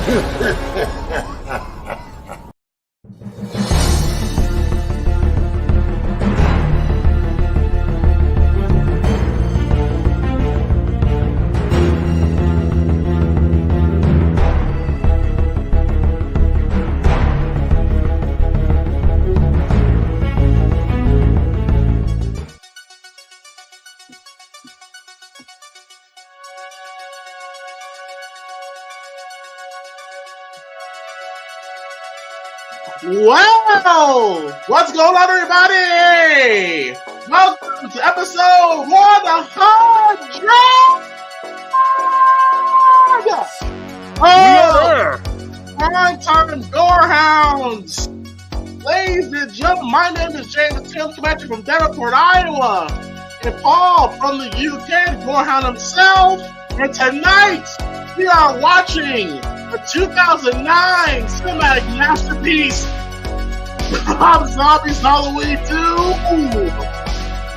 Wow! What's going on, everybody? Welcome to episode 100 of PrimeTime Gorehounds. Ladies and gentlemen, my name is James Tim, coming from Davenport, Iowa, and Paul from the UK, Gorehound himself. And tonight, we are watching the 2009 cinematic masterpiece, Rob Zombie's Halloween 2.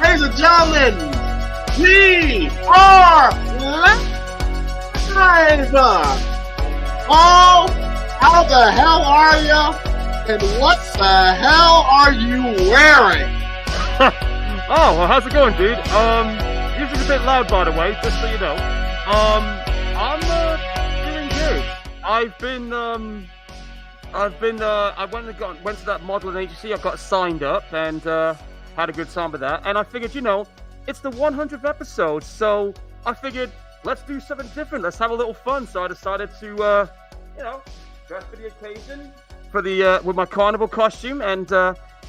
Ladies and gentlemen, we are live. Oh, how the hell are you? And what the hell are you wearing? Oh, well, how's it going, dude? Music's a bit loud, by the way, just so you know. I'm doing good. I went to that modeling agency. I got signed up and had a good time with that. And I figured, it's the 100th episode, so I figured let's do something different. Let's have a little fun. So I decided to, dress for the occasion with my carnival costume. And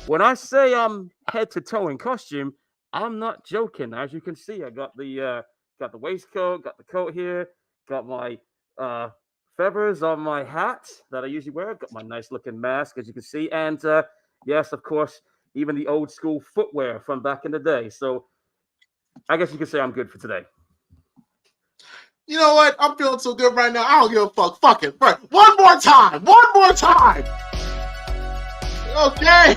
when I say I'm head to toe in costume, I'm not joking. As you can see, I got the waistcoat, got the coat here, got my feathers on my hat that I usually wear. Got my nice looking mask, as you can see, and yes, of course, even the old school footwear from back in the day. So I guess you could say I'm good for today. You know what? I'm feeling so good right now. I don't give a fuck. Fuck it. Right. One more time. Okay.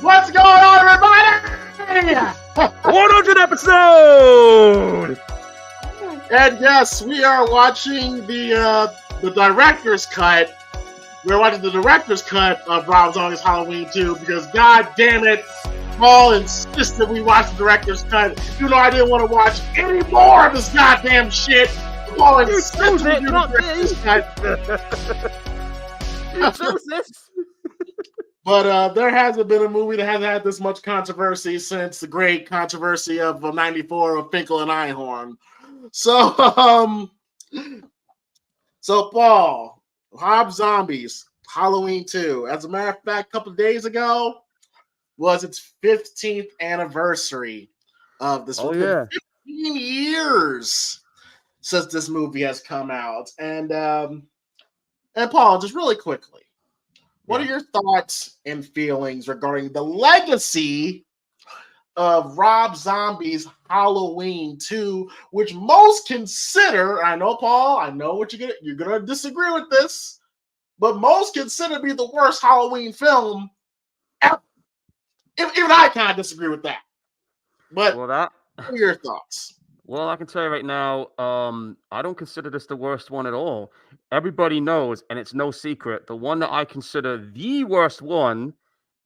What's going on, everybody? 100 episode. And yes, we are watching the director's cut. We're watching the director's cut of Rob Zombie's Halloween 2 because, god damn it, Paul insisted we watch the director's cut. Even though I didn't want to watch any more of this goddamn shit, Paul insisted we do the director's cut. You chose this. But there hasn't been a movie that hasn't had this much controversy since the great controversy of '94 of Finkel and Einhorn. So Paul, Rob Zombie's Halloween 2, as a matter of fact, a couple of days ago was its 15th anniversary of this movie. Yeah. 15 years since this movie has come out. And Paul, just really quickly, what are your thoughts and feelings regarding the legacy of Rob Zombie's Halloween 2, which most consider, I know, Paul, I know what you're gonna disagree with this, but most consider to be the worst Halloween film ever. Even I kind of disagree with that. But what are your thoughts? Well, I can tell you right now, I don't consider this the worst one at all. Everybody knows, and it's no secret, the one that I consider the worst one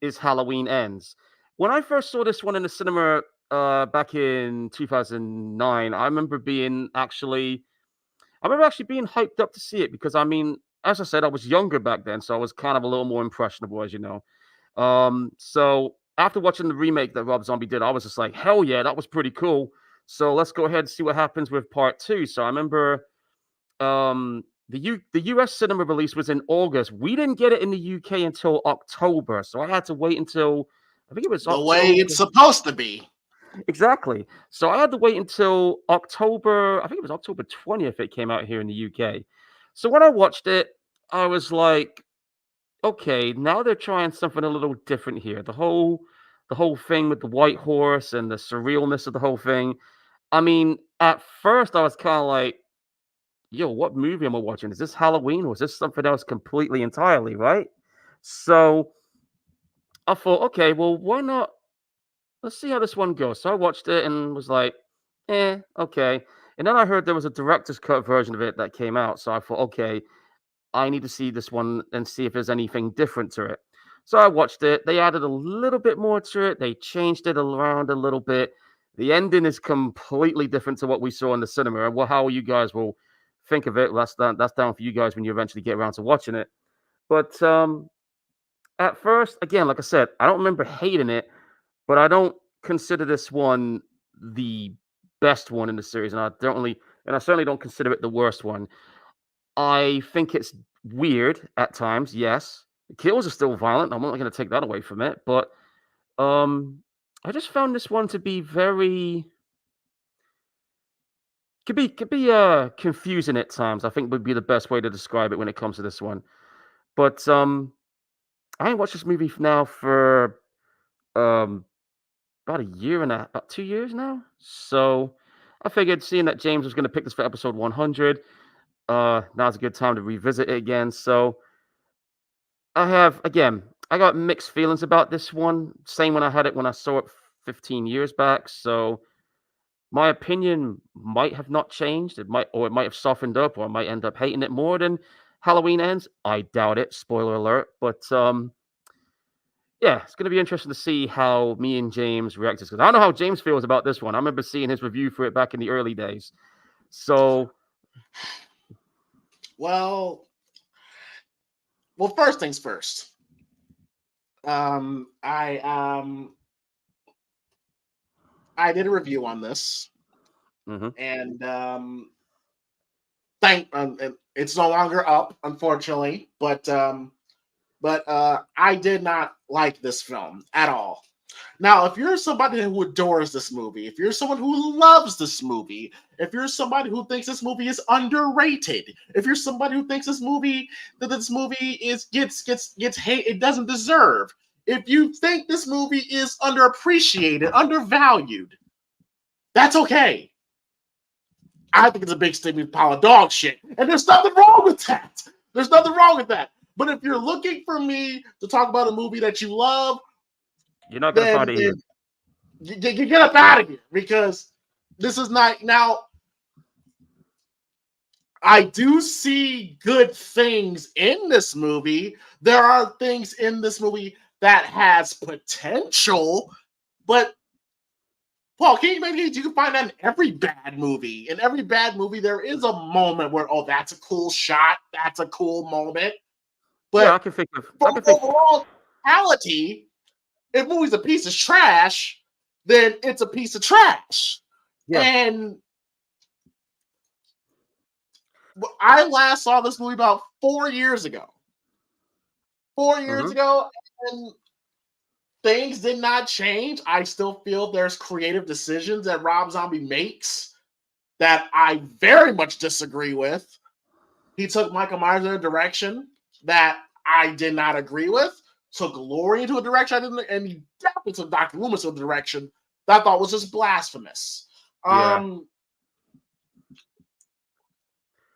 is Halloween Ends. When I first saw this one in the cinema back in 2009, I remember actually being hyped up to see it because, I mean, as I said, I was younger back then, so I was kind of a little more impressionable, as you know. So after watching the remake that Rob Zombie did, I was just like, hell yeah, that was pretty cool. So let's go ahead and see what happens with part 2. So I remember the US cinema release was in August. We didn't get it in the UK until October. So I had to wait until, I think it was the way it's supposed to be. Exactly. So I had to wait until October, I think it was October 20th it came out here in the UK. So when I watched it, I was like, okay, now they're trying something a little different here. The whole thing with the white horse and the surrealness of the whole thing. I mean, at first I was kind of like, yo, what movie am I watching? Is this Halloween or is this something else completely entirely, right? So I thought, okay, well, why not? Let's see how this one goes. So I watched it and was like, okay. And then I heard there was a director's cut version of it that came out. So I thought, okay, I need to see this one and see if there's anything different to it. So I watched it. They added a little bit more to it. They changed it around a little bit. The ending is completely different to what we saw in the cinema. Well, how you guys will think of it, that's down for you guys when you eventually get around to watching it. But at first, again, like I said, I don't remember hating it, but I don't consider this one the best one in the series, and I certainly don't consider it the worst one. I think it's weird at times, yes. The kills are still violent. I'm not going to take that away from it, but um, I just found this one to be very could be confusing at times. I think would be the best way to describe it when it comes to this one. But I ain't watched this movie now for um about a year and about 2 years now. So I figured seeing that James was going to pick this for episode 100, now's a good time to revisit it again. So I got mixed feelings about this one. Same when I had it when I saw it 15 years back. So my opinion might have not changed. It might have softened up, or I might end up hating it more than Halloween Ends. I doubt it. Spoiler alert. But yeah, it's going to be interesting to see how me and James react to this, because I don't know how James feels about this one. I remember seeing his review for it back in the early days. So, Well, first things first. I I did a review on this, mhm. and it's no longer up, unfortunately. But I did not like this film at all. Now, if you're somebody who adores this movie, if you're someone who loves this movie, if you're somebody who thinks this movie is underrated, if you're somebody who thinks this movie is gets hate it doesn't deserve, if you think this movie is underappreciated, undervalued, that's okay. I think it's a big steaming pile of dog shit, and there's nothing wrong with that. There's nothing wrong with that. But if you're looking for me to talk about a movie that you love, You're not going to find then it here. you get up out of here, because this is not. Now, I do see good things in this movie. There are things in this movie that has potential, but Paul, maybe you can find that in every bad movie. In every bad movie, there is a moment where, oh, that's a cool shot, that's a cool moment. Yeah, But I can think of. I from can think. overall quality, if movie's a piece of trash, then it's a piece of trash. Yeah. And I last saw this movie about 4 years ago. 4 years Mhm. ago, and things did not change. I still feel there's creative decisions that Rob Zombie makes that I very much disagree with. He took Michael Myers in a direction that I did not agree with, took Laurie into a direction I didn't, and he definitely took Dr. Loomis in a direction that I thought was just blasphemous. Yeah.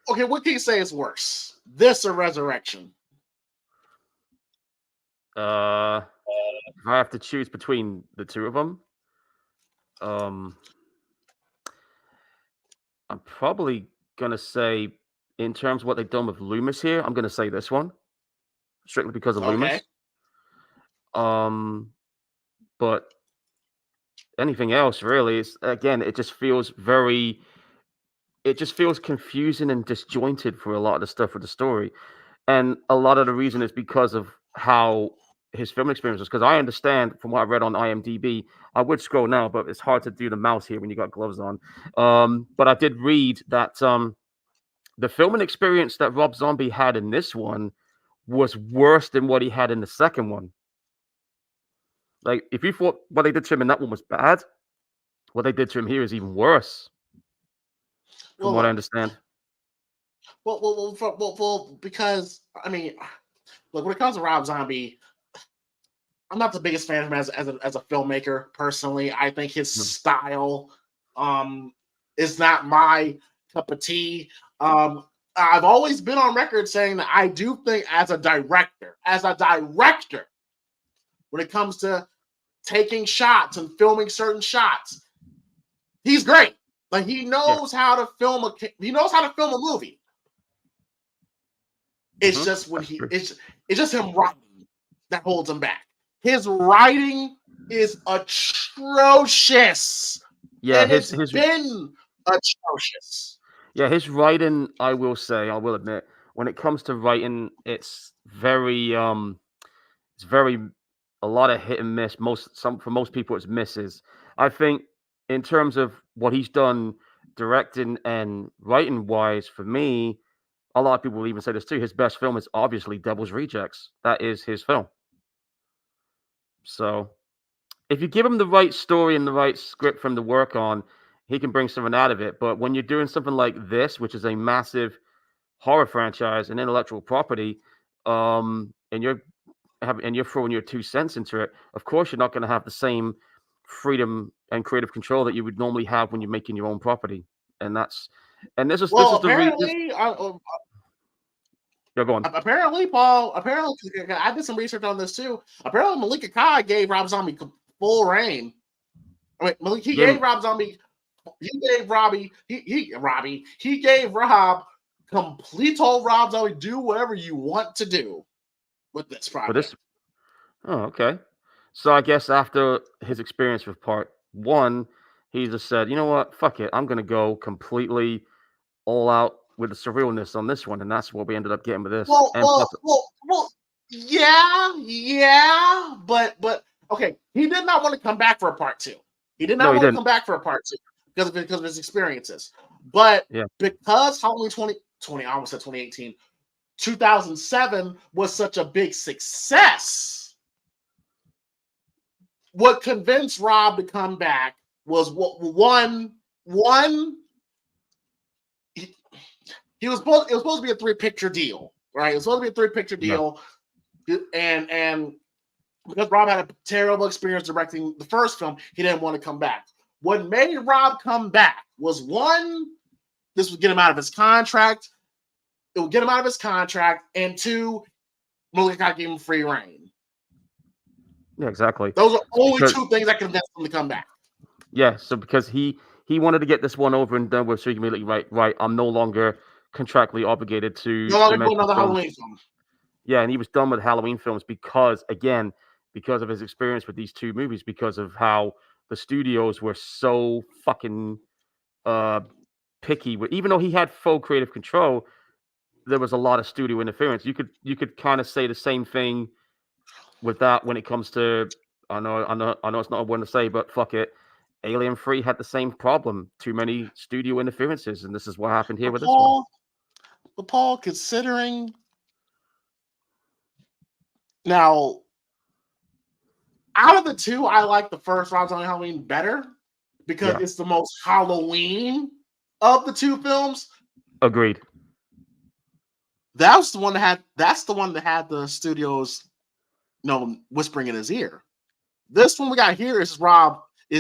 Okay, what can you say is worse? This or Resurrection? Uh, if I have to choose between the two of them, um, I'm probably gonna say, in terms of what they've done with Loomis here, I'm gonna say this one strictly because of Okay. Loomis. Um, but anything else really is, again, it just feels confusing and disjointed for a lot of the stuff with the story. And a lot of the reason is because of how his film experience was. Because I understand from what I read on IMDb, I would scroll now, but it's hard to do the mouse here when you got gloves on. But I did read that the filming experience that Rob Zombie had in this one was worse than what he had in the second one. Like, if you thought what they did to him in that one was bad, what they did to him here is even worse, from Well, what I look. understand. Because I mean, look, when it comes to Rob Zombie, I'm not the biggest fan of him as a filmmaker personally. I think his Mhm. style is not my cup of tea. I've always been on record saying that I do think as a director, when it comes to taking shots and filming certain shots, he's great. Like he Yeah. knows how to film a movie. It's just when That's true. it's just him writing that holds him back. His writing is atrocious, Yeah, and his it's his been atrocious. yeah, his writing, I will say, I will admit, when it comes to writing, it's very a lot of hit and miss. For most people it's misses. I think in terms of what he's done directing and writing wise, for me, a lot of people will even say this too. His best film is obviously Devil's Rejects. That is his film. So if you give him the right story and the right script for him to work on, he can bring something out of it. But when you're doing something like this, which is a massive horror franchise and intellectual property, and you're throwing your 2 cents into it, of course you're not going to have the same freedom and creative control that you would normally have when you're making your own property. And that's and this Well, is the re this apparently, yeah, go on. apparently, Paul. Apparently, I did some research on this too. Apparently, Malika Kai gave Rob Zombie full reign. I mean, he Give gave him, Rob Zombie. He gave Robbie. He gave Rob complete. Told Rob Zombie, do whatever you want to do with this for project. this. Oh, okay. So I guess after his experience with part one, he just said, you know what, fuck it, I'm gonna go completely all out with the surrealness on this one, and that's what we ended up getting with this. Well, And plus, well, well, well. Yeah, but okay. He did not want to come back for a part two. He did no, not he want to didn't. come back for a part two because of his experiences. But Yeah, because Halloween 2020, I almost said 2018, 2007 was such a big success. What convinced Rob to come back was one. It was supposed to be a 3-picture deal, right? It was supposed to be a 3-picture yeah. deal, and because Rob had a terrible experience directing the first film, he didn't want to come back. What made Rob come back was one, this would get him out of his contract. It would get him out of his contract, and two, Malika gave him free reign. Yeah, exactly. Those are It's only because two things that convinced him to come back. yeah, so because he wanted to get this one over and done with, so he can be like, right, I'm no longer contractually obligated No to longer do mention another films. Halloween film. Yeah, and he was done with Halloween films because, again, because of his experience with these two movies, because of how the studios were so fucking uh picky with, even though he had full creative control, there was a lot of studio interference. You could kind of say the same thing with that when it comes to, I know it's not a word to say, but fuck it. Alien 3 had the same problem. Too many studio interferences, and this is what happened here But with this one. Paul, considering now, out of the two, I like the first Rob Zombie Halloween better because Yeah, it's the most Halloween of the two films. agreed. That's the one that had the studios, whispering in his ear. This one we got here is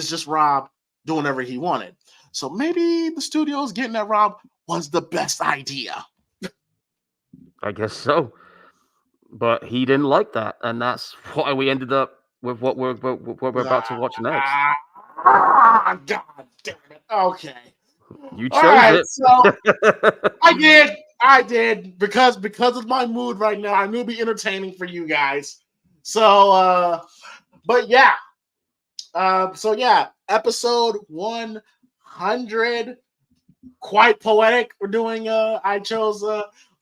just Rob doing whatever he wanted. So maybe the studios getting at Rob was the best idea. I guess so. But he didn't like that, and that's why we ended up with what we're about to watch next. God damn it. Okay. You All chose right. it. So I did because of my mood right now. I knew it'd be entertaining for you guys. So but yeah. So yeah, episode 100. Quite poetic. We're doing I chose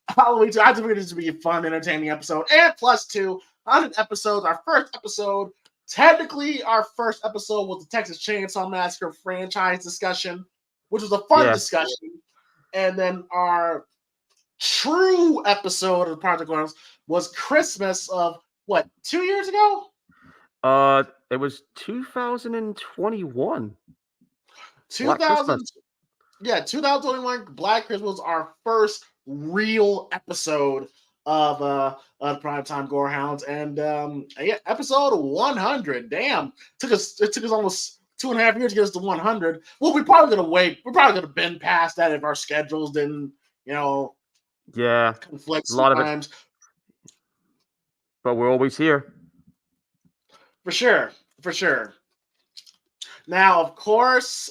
Halloween 2. I just figured this would be a fun, entertaining episode. And plus 200 episodes, our first episode. Technically, our first episode was the Texas Chainsaw Massacre franchise discussion, which was a fun Yeah. discussion. And then our true episode of the Project Gorehounds was Christmas of what, 2 years ago? It was 2021. Black 2000, Christmas. yeah, 2021 Black Christmas was our first real episode of Primetime Gorehounds, and yeah, episode 100. Damn, it took us almost 2.5 years to get us to 100. Well, we probably gonna wait. We're probably gonna been past that if our schedules didn't, Yeah. conflict A lot of it, sometimes. but we're always here. For sure, for sure. Now, of course,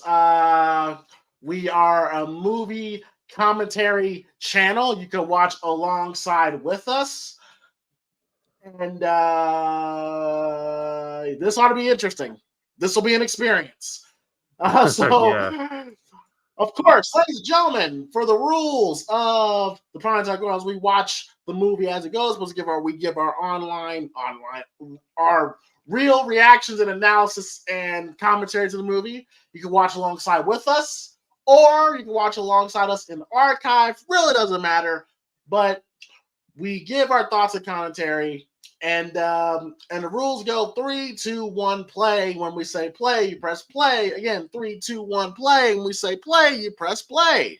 We are a movie commentary channel you can watch alongside with us. And this ought to be interesting. This will be an experience. So, Yeah. of course, ladies and gentlemen, for the rules of the PrimeTime Gorehounds, we watch the movie as it goes. We give our our real reactions and analysis and commentary to the movie. You can watch alongside with us, or you can watch alongside us in the archive. Really doesn't matter, but we give our thoughts and commentary. And the rules go 3, 2, 1, play. When we say play, you press play. Again, 3, 2, 1, play. When we say play, you press play.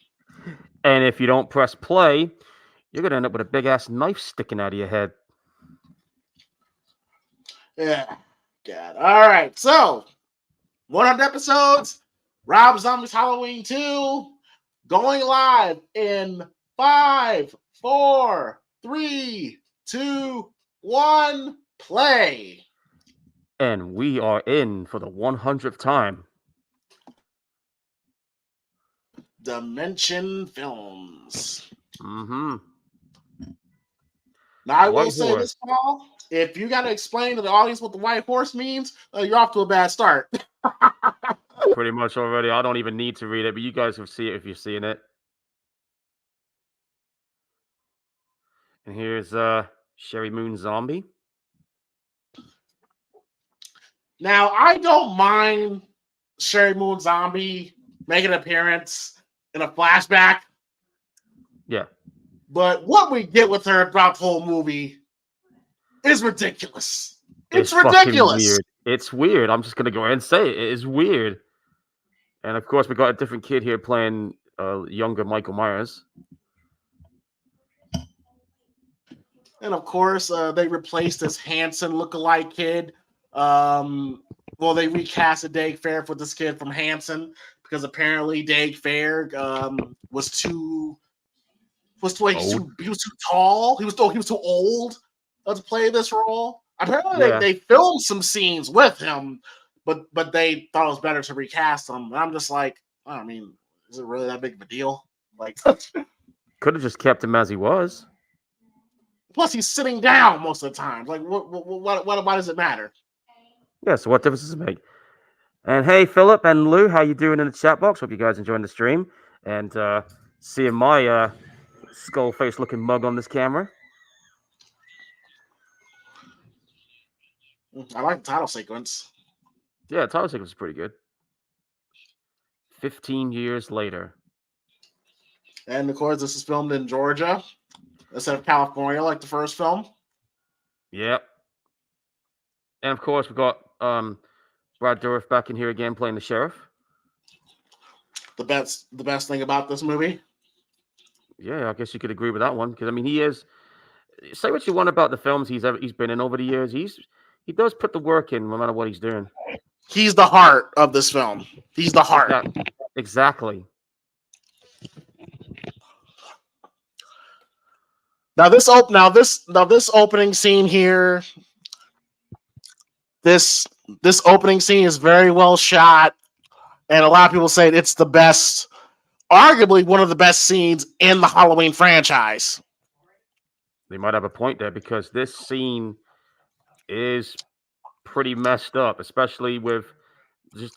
And if you don't press play, you're gonna end up with a big ass knife sticking out of your head. Yeah, God. All right, so 100 episodes. Rob Zombie's Halloween 2 going live in 5, 4, 3, 2, 1, play. And we are in for the 100th time. Dimension Films. Mm-hmm. Now, I will White say horse. this, Paul. If you got to explain to the audience what the white horse means, you're off to a bad start. Pretty much already. I don't even need to read it, but you guys will see it if you're seeing it. And here's Sherry Moon Zombie. Now, I don't mind Sherry Moon Zombie making an appearance in a flashback. Yeah. But what we get with her throughout the whole movie is ridiculous. It's ridiculous. Weird. It's weird. I'm just going to go ahead and say it. It is weird. And of course, we got a different kid here playing younger Michael Myers. And of course, they replaced this Hanson lookalike kid. They recasted Dave Fair for this kid from Hanson because apparently Dave Fair was too tall. He was too old to play this role. Apparently, they filmed some scenes with him, but they thought it was better to recast him. And I'm just like, I mean, is it really that big of a deal? Like, could have just kept him as he was. Plus, he's sitting down most of the time. Like, why does it matter? Yeah, so what difference does it make? And hey, Philip and Lou, how you doing in the chat box? Hope you guys enjoying the stream. And seeing my skull face looking mug on this camera. I like the title sequence. Yeah, the title sequence is pretty good. 15 years later. And of course, this is filmed in Georgia instead of California, like the first film. Yep. And of course, we've got Brad Dourif back in here again playing the sheriff. The best thing about this movie. Yeah, I guess you could agree with that one because I mean, he is. Say what you want about the films he's been in over the years. He does put the work in no matter what he's doing. He's the heart of this film. He's the heart. Yeah, exactly. Now this opening scene here. This opening scene is very well shot, and a lot of people say it's the best, arguably one of the best scenes in the Halloween franchise. They might have a point there because this scene is pretty messed up, especially with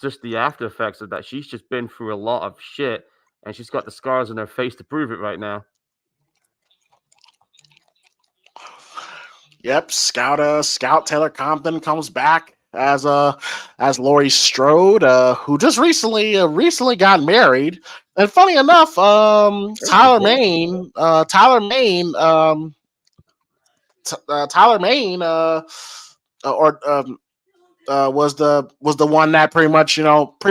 just the after effects of that. She's just been through a lot of shit, and she's got the scars on her face to prove it right now. Yep, Scout Taylor Compton comes back as Laurie Strode, who just recently got married. And funny enough, Tyler Mane was the one that pretty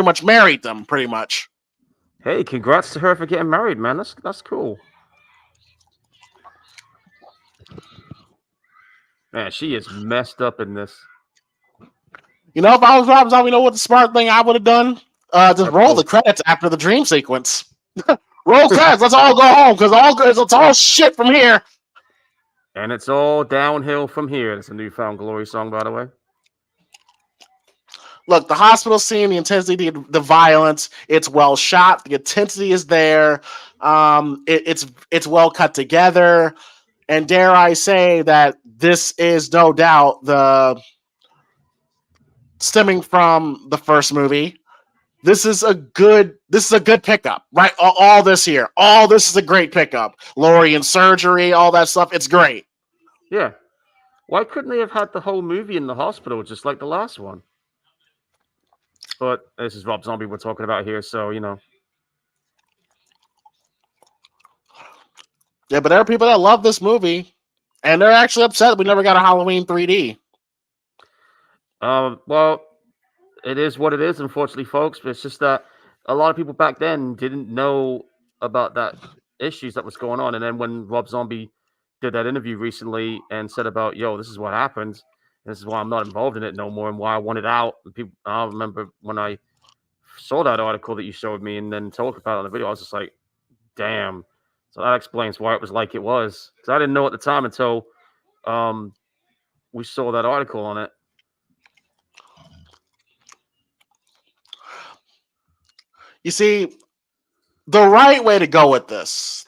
much married them pretty much. Hey, congrats to her for getting married, man. That's cool. Man, she is messed up in this. If I was Rob Zombie, what the smart thing I would have done? Just roll the credits after the dream sequence. Roll credits. Let's all go home because it's all shit from here. And it's all downhill from here. It's a Newfound Glory song, by the way. look, the hospital scene, the intensity, the violence, it's well shot. The intensity is there. It's well cut together. And dare I say that this is no doubt the stemming from the first movie. This is a good pickup, right? All this here, all this is a great pickup. Laurie in surgery, all that stuff, it's great. Yeah. Why couldn't they have had the whole movie in the hospital just like the last one? But this is Rob Zombie we're talking about here, so Yeah, but there are people that love this movie, and they're actually upset that we never got a Halloween 3D. Well, it is what it is, unfortunately, folks. But it's just that a lot of people back then didn't know about that issues that was going on. And then when Rob Zombie did that interview recently and said about, yo, this is what happened. This is why I'm not involved in it no more and why I wanted out. And people, I remember when I saw that article that you showed me and then talked about it on the video, I was just like, damn. So that explains why it was like it was. Because I didn't know at the time until we saw that article on it. You see, the right way to go with this,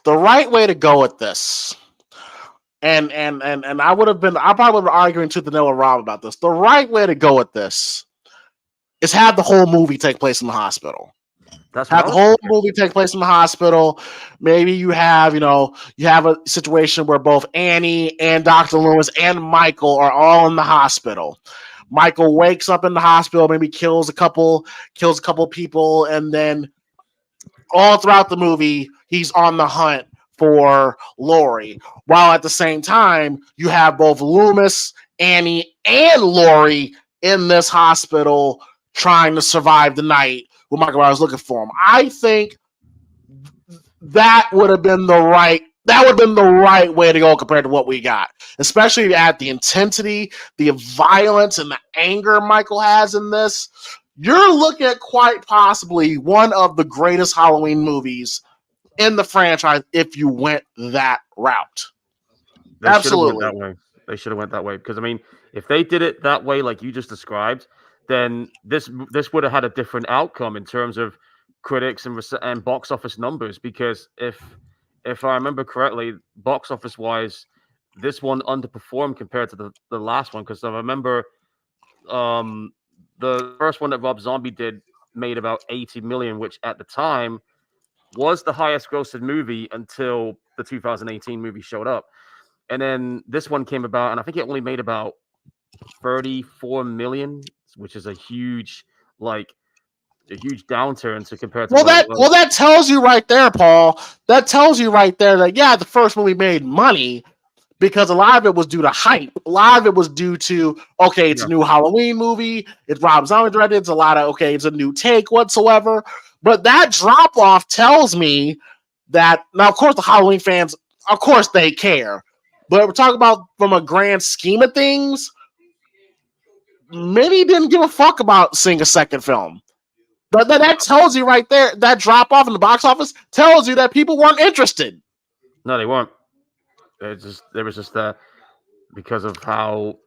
and I would have been, I probably would have been arguing to the Noah Rob about this. The right way to go with this is have the whole movie take place in the hospital. Have the whole movie take place in the hospital. Maybe you have a situation where both Annie and Dr. Loomis and Michael are all in the hospital. Michael wakes up in the hospital, maybe kills a couple people, and then all throughout the movie, he's on the hunt for Laurie. While at the same time, you have both Loomis, Annie, and Laurie in this hospital trying to survive the night when Michael Myers looking for him. I think that would have been the right way to go compared to what we got, especially at the intensity, the violence, and the anger Michael has in this. You're looking at quite possibly one of the greatest Halloween movies in the franchise if you went that route. Absolutely. They should have went that way because I mean, if they did it that way, like you just described, then this would have had a different outcome in terms of critics and box office numbers. Because if I remember correctly, box office wise, this one underperformed compared to the last one. Because I remember the first one that Rob Zombie did made about 80 million, which at the time was the highest grossed movie until the 2018 movie showed up. And then this one came about, and I think it only made about 34 million, which is a huge downturn to compare to that tells you right there, Paul. That tells you right there that the first movie made money because a lot of it was due to hype. A lot of it was due to it's a new Halloween movie. It's Rob Zombie directed. It's a lot of it's a new take whatsoever. But that drop off tells me that now, of course, the Halloween fans, of course, they care. But we're talking about from a grand scheme of things, many didn't give a fuck about seeing a second film. But that tells you right there, that drop off in the box office tells you that people weren't interested. No, they weren't. There was just because of how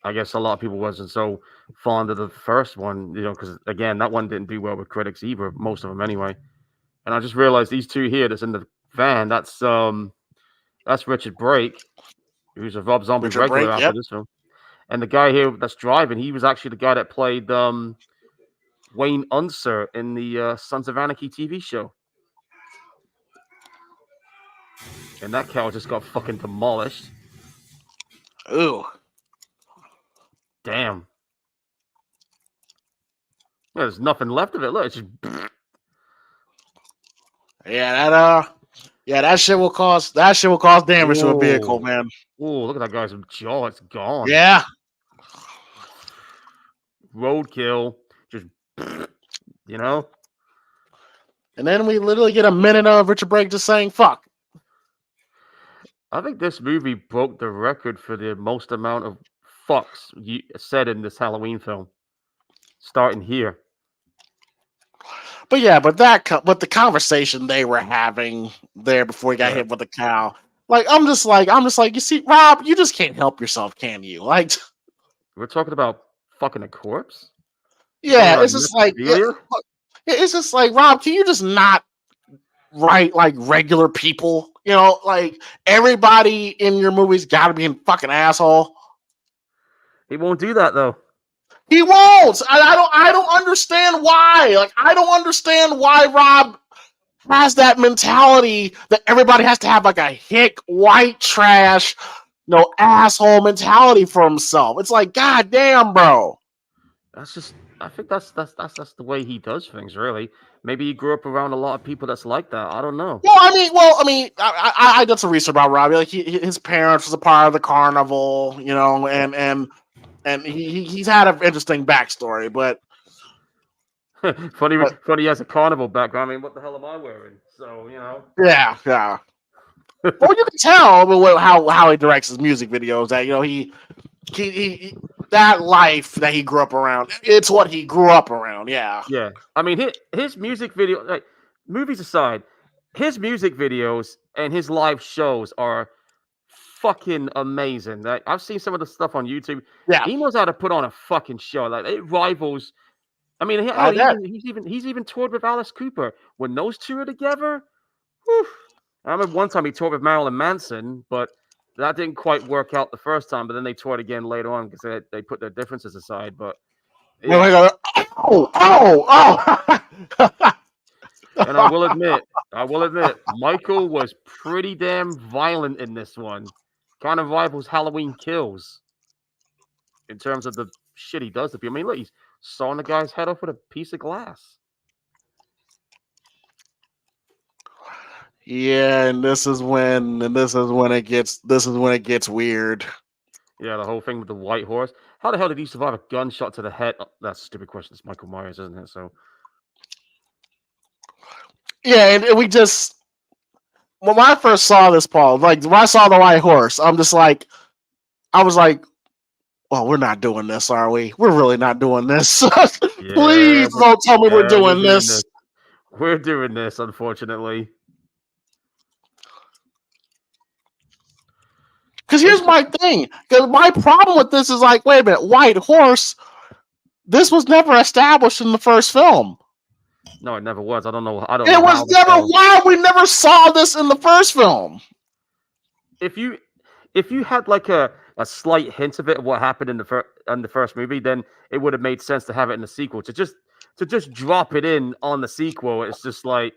I guess a lot of people wasn't so fond of the first one, because again, that one didn't do well with critics either, most of them anyway. And I just realized these two here that's in the van, that's Richard Brake, who's a Rob Zombie regular after this film. And the guy here that's driving, he was actually the guy that played Wayne Unser in the Sons of Anarchy TV show. And that cow just got fucking demolished. Ooh. Damn. There's nothing left of it. Look, it's just... that shit will cause damage to a vehicle, man. Oh, look at that guy's jaw. It's gone. Yeah. Roadkill. Just, And then we literally get a minute of Richard Brake just saying fuck. I think this movie broke the record for the most amount of fucks said in this Halloween film. Starting here. But the conversation they were having there before he got hit with the cow, I'm just like, you see, Rob, you just can't help yourself, can you? Like, we're talking about fucking a corpse. Yeah, What, it's just like necrophilia? it's just like Rob. Can you just not write like regular people? You know, like everybody in your movies got to be a fucking asshole. He won't do that though. He won't. I don't understand why. Like I don't understand why Rob has that mentality that everybody has to have like a hick white trash, no asshole mentality for himself. It's like, god damn, bro. That's just. I think that's the way he does things. Really. Maybe he grew up around a lot of people that's like that. I don't know. I did some research about Robbie. Like his parents was a part of the carnival, you know, and he's had an interesting backstory, but funny, funny. He has a carnival background. I mean, what the hell am I wearing? So you know. yeah. Well, you can tell how he directs his music videos that you know he that life that he grew up around. It's what he grew up around. Yeah. Yeah, I mean his music video, like movies aside, his music videos and his live shows are fucking amazing. Like I've seen some of the stuff on YouTube. Yeah. He knows how to put on a fucking show. Like it rivals. I mean, hell, I bet. he's even toured with Alice Cooper. When those two are together, whew. I remember one time he toured with Marilyn Manson, but that didn't quite work out the first time. But then they toured again later on because they put their differences aside. But yeah. Oh. And I will admit, Michael was pretty damn violent in this one. Kind of rivals Halloween Kills in terms of the shit he does to people. I mean, look, he's sawing the guy's head off with a piece of glass. Yeah, and this is when it gets weird. Yeah, the whole thing with the white horse. How the hell did he survive a gunshot to the head? Oh, that's a stupid question. It's Michael Myers, isn't it? So Yeah, and we just when I first saw this, Paul, like when I saw the white horse, I was like, well, we're not doing this, are we? We're really not doing this. yeah, Please don't tell me we're we're doing doing this. this. We're doing this, unfortunately. Because here's my thing. Because my problem with this is like, wait a minute, white horse. This was never established in the first film. No, it never was. I don't know. I don't It know was how. never. Why we never saw this in the first film? If you had like a slight hint of it of what happened in the first movie, then it would have made sense to have it in the sequel. To just drop it in on the sequel, it's just like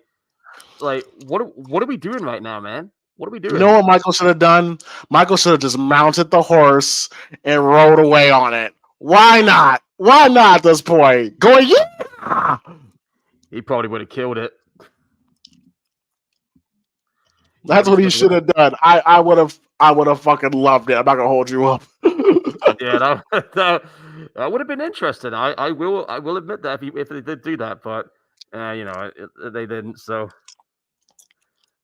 what are we doing right now, man? What are we You know doing? what Michael should have done? Michael should have just mounted the horse and rode away on it. Why not? Why not at this point? Going, yeah! He probably would have killed it. That's what he should have done. I would have fucking loved it. I'm not gonna hold you up. Yeah, that would have been interesting. I will admit that if they did do that, but they didn't. So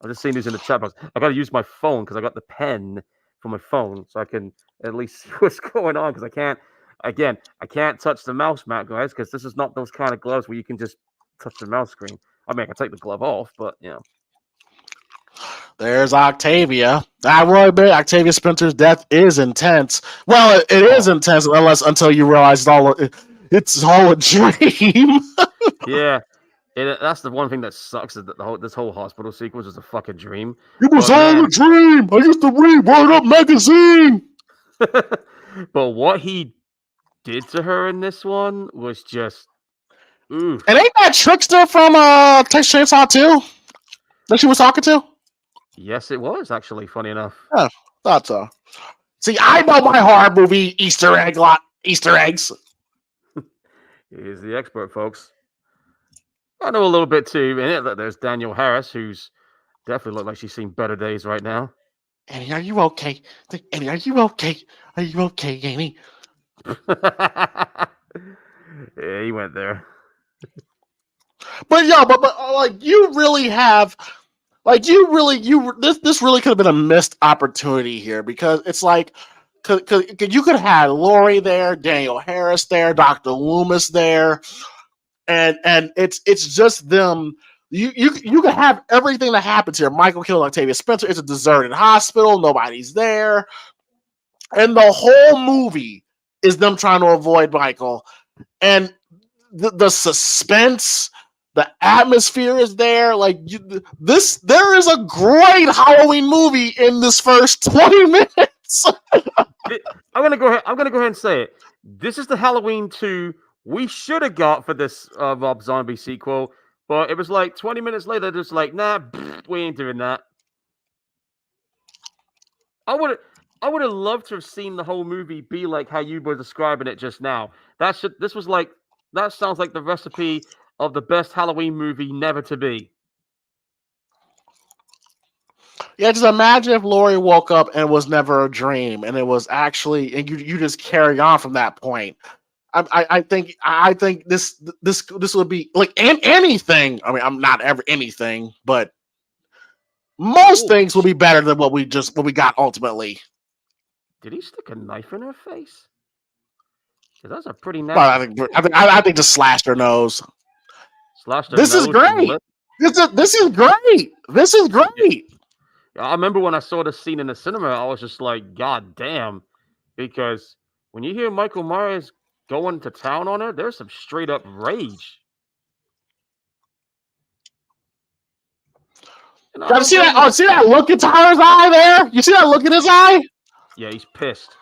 I'm just seeing these in the chat box. I got to use my phone because I got the pen for my phone, so I can at least see what's going on. Because I can't, again, I can't touch the mouse mat, guys, because this is not those kind of gloves where you can just touch the mouse screen. I mean, I can take the glove off, but There's Octavia. I will admit, Octavia Spencer's death is intense. Well, it is intense until you realize it's all a dream. yeah. That's the one thing that sucks is that this whole hospital sequence was a fucking dream. It was all a dream. I used to read Word Up magazine. But what he did to her in this one was just, oof. And ain't that Trickster from Texas Chainsaw 2 that she was talking to? Yes, it was actually funny enough. Yeah, thought so. See, I know my horror movie Easter eggs. He's the expert, folks. I know a little bit too. And there's Daniel Harris, who's definitely looked like she's seen better days right now. Annie, are you okay? Annie, are you okay? Are you okay, Annie? Yeah, he went there. But like you really have, like this really could have been a missed opportunity here because it's like, cause you could have had Lori there, Daniel Harris there, Dr. Loomis there, and it's just them. You could have everything that happens here. Michael kills Octavia Spencer. It's a deserted hospital. Nobody's there. And the whole movie is them trying to avoid Michael. And the suspense, the atmosphere is there. Like there is a great Halloween movie in this first 20 minutes. I'm gonna go ahead. I'm gonna go ahead and say it. This is the Halloween 2 we should have got for this Rob Zombie sequel, but it was like 20 minutes later, just like, nah, we ain't doing that. I would have loved to have seen the whole movie be like how you were describing it just now. That sounds like the recipe of the best Halloween movie never to be. Yeah, just imagine if Laurie woke up and it was never a dream, and it was actually, and you just carry on from that point. I think this would be like anything. I mean, I'm not ever anything, but most things will be better than what we got ultimately. Did he stick a knife in her face? Because that's a pretty nasty. I think just slashed her nose. Slashed her This nose. is great. This is great. This is great. I remember when I saw the scene in the cinema, I was just like, God damn. Because when you hear Michael Myers going to town on her, there's some straight up rage. See that look in Tyler's eye there? You see that look in his eye? Yeah, he's pissed.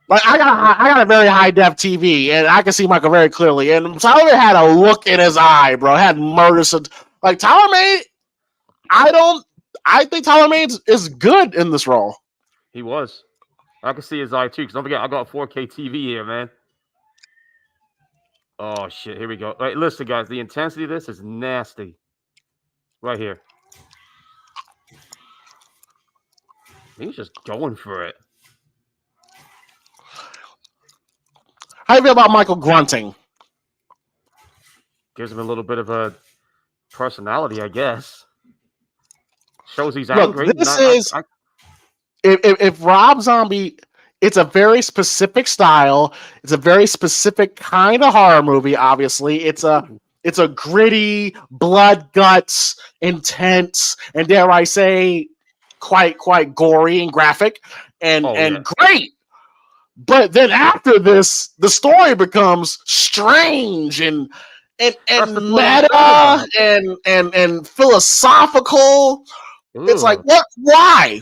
Like I got a very high def TV, and I can see Michael very clearly. And Tyler had a look in his eye, bro. Had murder. Like Tyler Mane, I think Tyler Mane is good in this role. He was. I can see his eye too. Because don't forget, I got a 4K TV here, man. Oh shit! Here we go. Right, listen, guys. The intensity of this is nasty. Right here. He's just going for it. How do you feel about Michael grunting? Gives him a little bit of a personality, I guess. Shows he's angry. If Rob Zombie, it's a very specific style. It's a very specific kind of horror movie. Obviously, it's a gritty, blood, guts, intense, and dare I say, quite gory and graphic, and great. But then after this, the story becomes strange and meta and philosophical. Ooh. It's like, what? Why?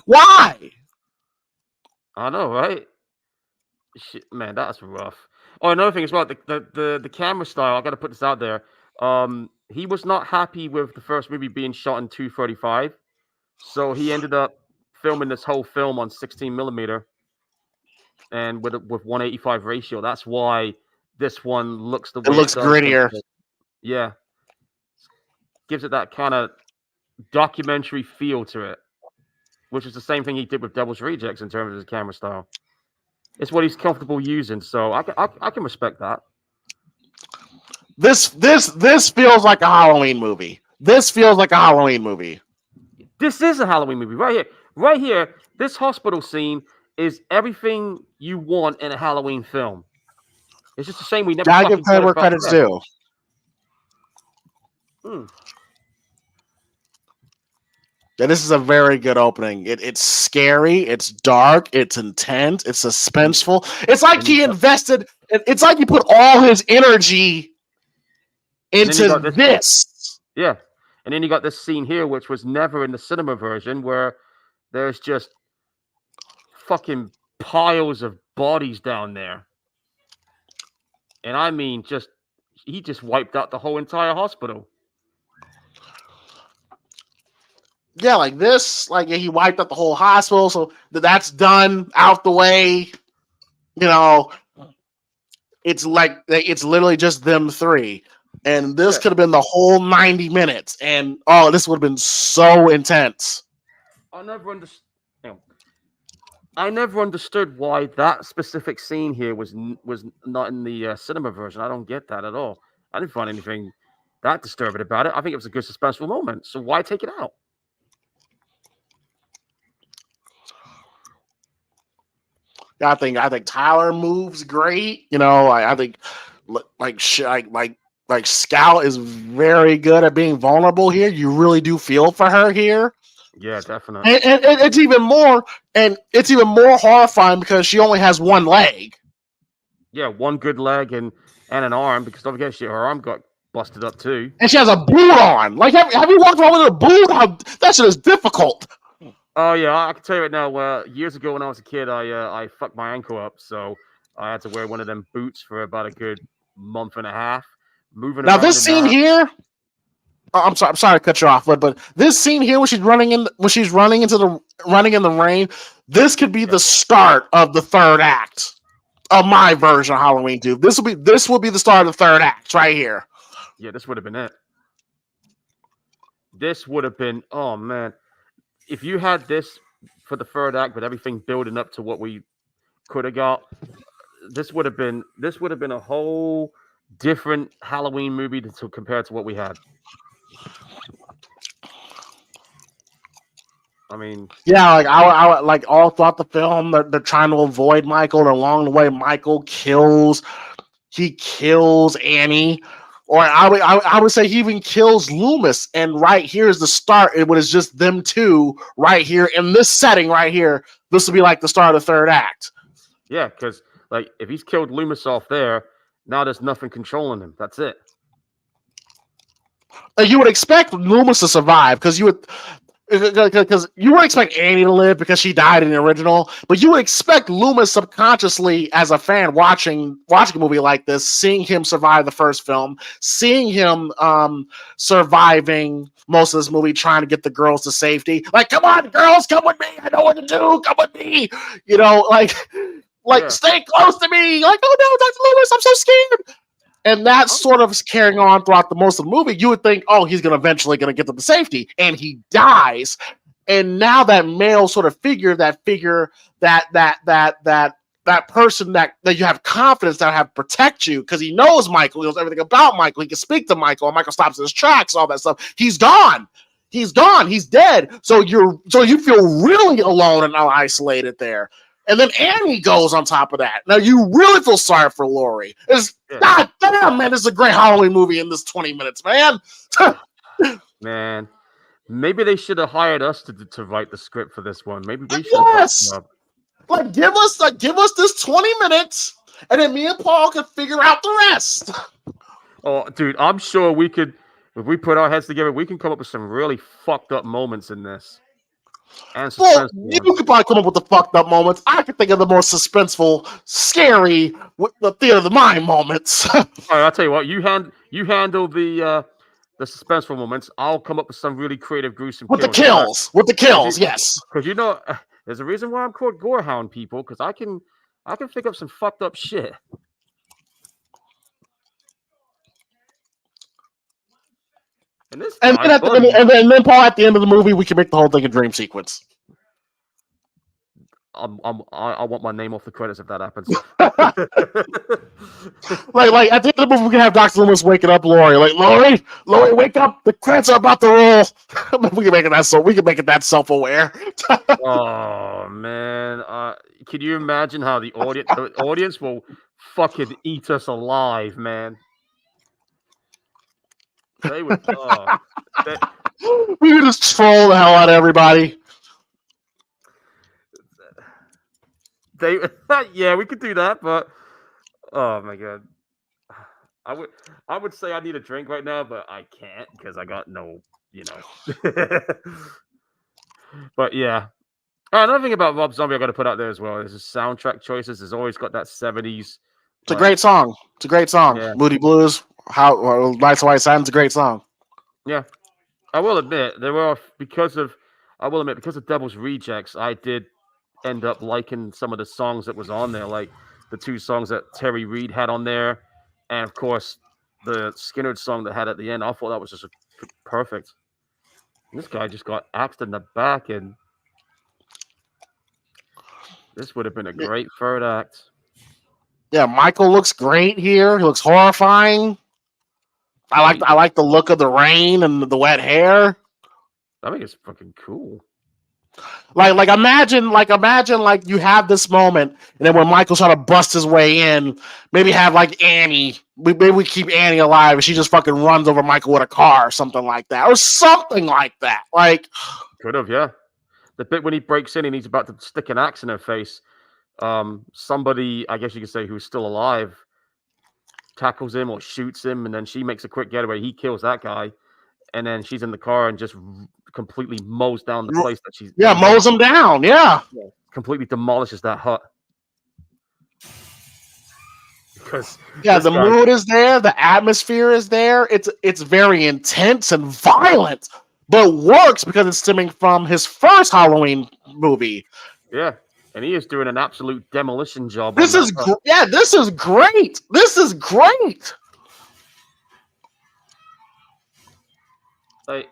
I know, right? Shit, man, that's rough. Oh, another thing as well, the camera style. I got to put this out there. He was not happy with the first movie being shot in 235, so he ended up filming this whole film on 16 millimeter and with 185 ratio. That's why this one looks the way it looks grittier. Yeah, gives it that kind of documentary feel to it, which is the same thing he did with Devil's Rejects in terms of his camera style. It's what he's comfortable using, so I can respect that. This feels like a Halloween movie. This is a Halloween movie. Right here. This hospital scene is everything you want in a Halloween film. It's just a shame we never. Gotta give credit where credit's due. Yeah, this is a very good opening. It's scary, it's dark, it's intense, it's suspenseful. It's like he invested. It's like he put all his energy into this. Yeah, and then you got this scene here, which was never in the cinema version, where there's just fucking piles of bodies down there, and I mean, he just wiped out the whole entire hospital. Yeah, like this, like he wiped out the whole hospital, so that's done out the way. You know, it's like it's literally just them three, and this could have been the whole 90 minutes, and this would have been so intense. I never understood why that specific scene here was not in the cinema version. I don't get that at all. I didn't find anything that disturbing about it. I think it was a good suspenseful moment. So why take it out? I think Tyler moves great. You know, I think like Scout is very good at being vulnerable here. You really do feel for her here. Yeah, definitely. And it's even more horrifying because she only has one leg. Yeah, one good leg, and and an arm, because don't forget, her arm got busted up too. And she has a boot on. Like, have you walked around with a boot? That shit is difficult. Oh yeah, I can tell you right now. Years ago when I was a kid, I fucked my ankle up, so I had to wear one of them boots for about a good month and a half, moving Now, around this in scene that. here, I'm sorry to cut you off, but this scene here when she's running in the rain, this could be the start of the third act of my version of Halloween 2. This will be the start of the third act right here. Yeah, this would have been it. This would have been, oh man, if you had this for the third act with everything building up to what we could have got, this would have been a whole different Halloween movie to compared to what we had. I mean, Yeah, like I like all throughout the film, they're trying to avoid Michael, and along the way, Michael kills Annie, or I would say he even kills Loomis. And right here is the start. It was just them two right here in this setting right here. This will be like the start of the third act. yeah, because like if he's killed Loomis off there, now there's nothing controlling him. That's it. You would expect Loomis to survive because you would expect Annie to live because she died in the original, but you would expect Loomis subconsciously as a fan watching a movie like this, seeing him survive the first film, seeing him surviving most of this movie, trying to get the girls to safety. Like, come on, girls, come with me. I know what to do. Come with me. You know, stay close to me. Like, oh no, Dr. Loomis, I'm so scared. And that's sort of carrying on throughout the most of the movie. You would think, oh, he's eventually gonna get them to safety, and he dies. And now that male sort of figure, that person that you have confidence that have protect you because he knows Michael, he knows everything about Michael. He can speak to Michael, and Michael stops in his tracks, all that stuff. He's gone. He's dead. So you feel really alone and isolated there. And then Annie goes on top of that. Now you really feel sorry for Laurie. God damn, man, this is a great Halloween movie in this 20 minutes, man. Man, maybe they should have hired us to write the script for this one. Maybe we should. Yes. Like give us this 20 minutes, and then me and Paul can figure out the rest. Oh, dude, I'm sure we could. If we put our heads together, we can come up with some really fucked up moments in this. Well, you could probably come up with the fucked up moments. I could think of the more suspenseful, scary, with the theater of the mind moments. All right, I'll tell you what. You handle the suspenseful moments. I'll come up with some really creative, gruesome with the kills. Yes. Because there's a reason why I'm called Gorehound, people. Because I can think up some fucked up shit. And then Paul, at the end of the movie, we can make the whole thing a dream sequence. I want my name off the credits if that happens. like at the end of the movie, we can have Dr. Loomis waking up Laurie. Like, Laurie, wake up! The credits are about to roll. We can make it that self-aware. Oh man, can you imagine how the audience will fucking eat us alive, man? They would. We would just troll the hell out of everybody. Yeah, we could do that, but oh my god, I would say I need a drink right now, but I can't because I got no, But yeah, another thing about Rob Zombie I got to put out there as well is his soundtrack choices. Has always got that 70s. It's a great song. Yeah. Moody Blues, Nights of White Sands. It's a great song. Yeah, I will admit because of Devil's Rejects, I did end up liking some of the songs that was on there, like the two songs that Terry Reid had on there, and of course the Skynyrd song that had at the end. I thought that was just perfect. And this guy just got axed in the back, and this would have been a great third act. Yeah, Michael looks great here. He looks horrifying. I like the look of the rain and the wet hair. I think it's fucking cool. Like imagine you have this moment, and then when Michael's trying to bust his way in, maybe have like Annie. Maybe we keep Annie alive, and she just fucking runs over Michael with a car or something like that. Like could have, yeah. The bit when he breaks in and he's about to stick an axe in her face. Somebody, I guess you could say, who's still alive, tackles him or shoots him, and then she makes a quick getaway. He kills that guy, and then she's in the car and just completely mows down the place that Yeah, he's in. mows them down. Yeah. Completely demolishes that hut because Yeah, this the guy. mood is there, the atmosphere is there. It's very intense and violent, but works because it's stemming from his first Halloween movie. Yeah, and he is doing an absolute demolition job on This that is hut. this is great. This is great. Like,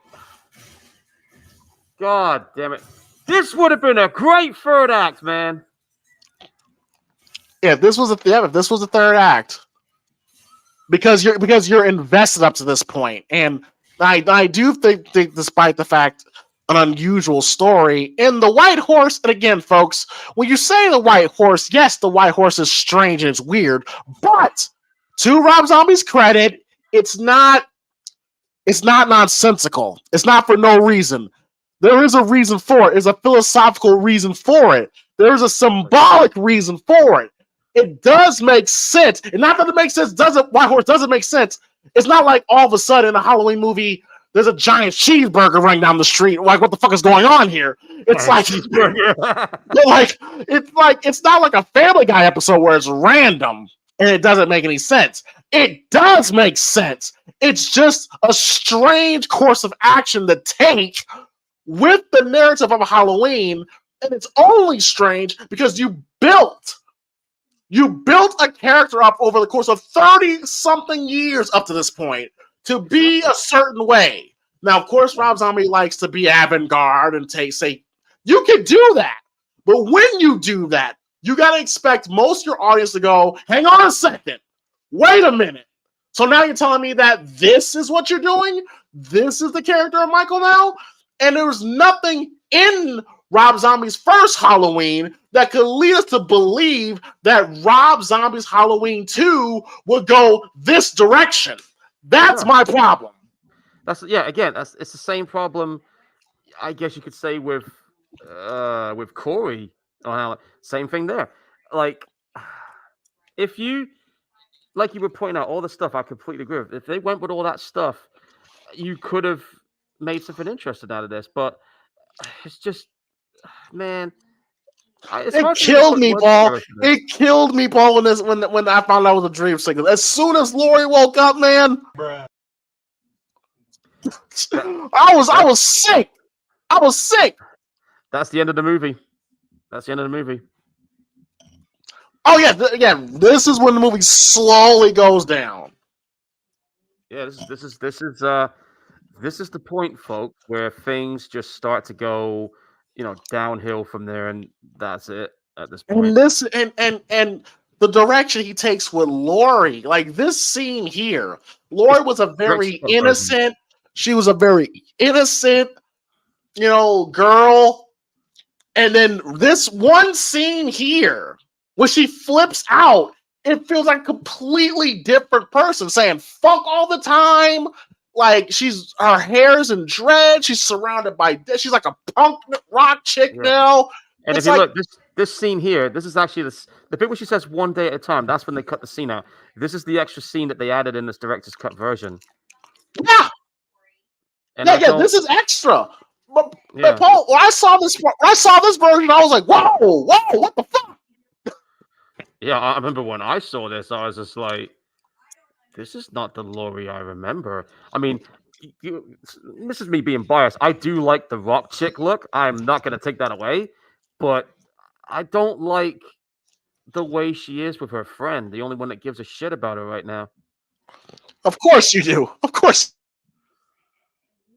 God damn it. This would have been a great third act, man. Yeah, if this was a third act, because you're invested up to this point, and I do think despite the fact an unusual story in the White Horse, and again, folks, when you say the White Horse, yes, the White Horse is strange and it's weird, but to Rob Zombie's credit, it's not nonsensical. It's not for no reason. There is a reason for it. There's a philosophical reason for it. There's a symbolic reason for it. It does make sense. And not that it makes sense, White Horse doesn't make sense. It's not like all of a sudden in a Halloween movie, there's a giant cheeseburger running down the street. Like, what the fuck is going on here? It's like, it's not like a Family Guy episode where it's random and it doesn't make any sense. It does make sense. It's just a strange course of action to take with the narrative of Halloween, and it's only strange because you built a character up over the course of 30-something years up to this point to be a certain way. Now, of course, Rob Zombie likes to be avant-garde and say, you can do that. But when you do that, you got to expect most of your audience to go, hang on a second. Wait a minute. So now you're telling me that this is what you're doing? This is the character of Michael now? And there was nothing in Rob Zombie's first Halloween that could lead us to believe that Rob Zombie's Halloween 2 would go this direction. That's my problem. Again, it's the same problem, I guess you could say, with Corey. Same thing there. Like, if you, like you were pointing out, all the stuff, I completely agree with. If they went with all that stuff, you could have made something interesting out of this. But it's just, man, it killed me, Paul. It killed me, Paul, when I found out it was a dream sequence. As soon as Lori woke up, man, I was sick. I was sick. That's the end of the movie. That's the end of the movie. Oh yeah, this is when the movie slowly goes down. Yeah, this is the point, folks, where things just start to go, downhill from there, and that's it at this point. And this and the direction he takes with Lori, like this scene here, Lori was a very innocent. She was a very innocent, girl. And then this one scene here, when she flips out, it feels like a completely different person saying fuck all the time. Like her hair's in dread. She's surrounded by she's like a punk rock chick now. And if you look, this scene here, this is actually the bit where she says one day at a time. That's when they cut the scene out. This is the extra scene that they added in this director's cut version. Yeah. And this is extra. But Paul, when I saw this version, I was like, whoa, what the fuck? Yeah, I remember when I saw this, I was just like, this is not the Lori I remember. I mean, this is me being biased. I do like the rock chick look. I'm not going to take that away. But I don't like the way she is with her friend, the only one that gives a shit about her right now. Of course you do. Of course.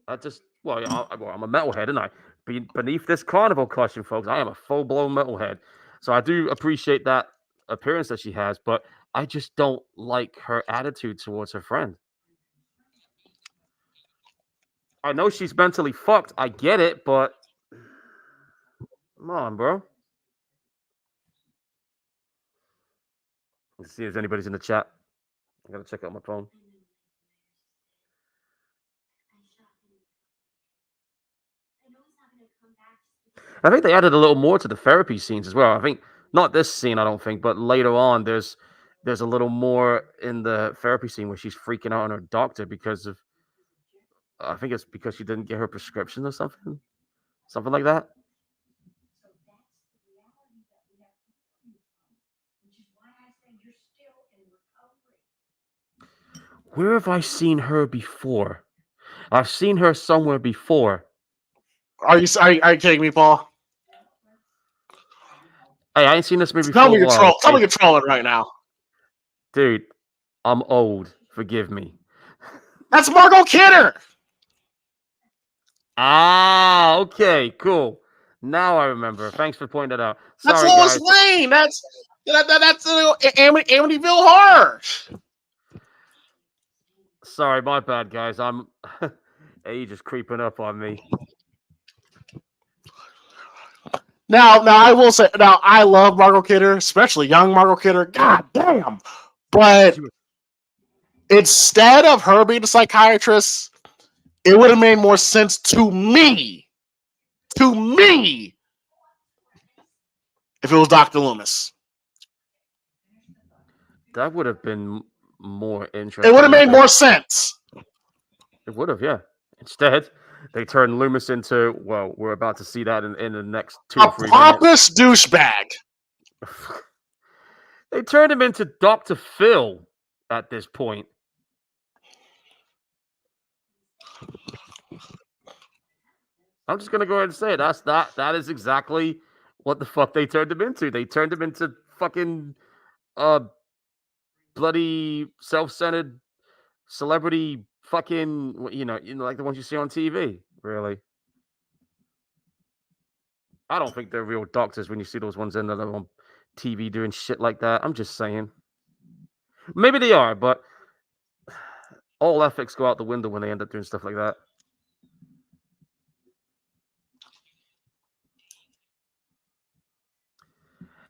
I'm a metalhead, and beneath this carnival costume, folks, I am a full-blown metalhead. So I do appreciate that appearance that she has, but I just don't like her attitude towards her friend. I know she's mentally fucked. I get it, but come on, bro. Let's see if anybody's in the chat. I gotta check out my phone. I think they added a little more to the therapy scenes as well. I think not this scene, I don't think, but later on, there's there's a little more in the therapy scene where she's freaking out on her doctor because of, I think it's because she didn't get her prescription or something like that. Where have I seen her before? I've seen her somewhere before. Are you kidding me, Paul? Hey, I ain't seen this movie Tell for me a you're while, Tell me okay? you're trolling right now. Dude, I'm old. Forgive me. That's Margot Kidder. Ah, okay, cool. Now I remember. Thanks for pointing that out. That's Sorry, Lois guys. Lane. That's Amityville Horror. Sorry, my bad, guys. I'm age is creeping up on me. Now I will say, now I love Margot Kidder, especially young Margot Kidder. God damn! But instead of her being a psychiatrist, it would have made more sense to me, if it was Dr. Loomis. That would have been more It would interesting have made more sense. It would have, yeah. Instead, they turned Loomis into, well, we're about to see that in the next 2 A or 3 minutes. pompous douchebag. They turned him into Dr. Phil at this point. I'm just gonna go ahead and say it. That is exactly what the fuck they turned him into. They turned him into fucking bloody self-centered celebrity fucking like the ones you see on TV. Really. I don't think they're real doctors when you see those ones in there on TV doing shit like that. I'm just saying. Maybe they are, but all ethics go out the window when they end up doing stuff like that.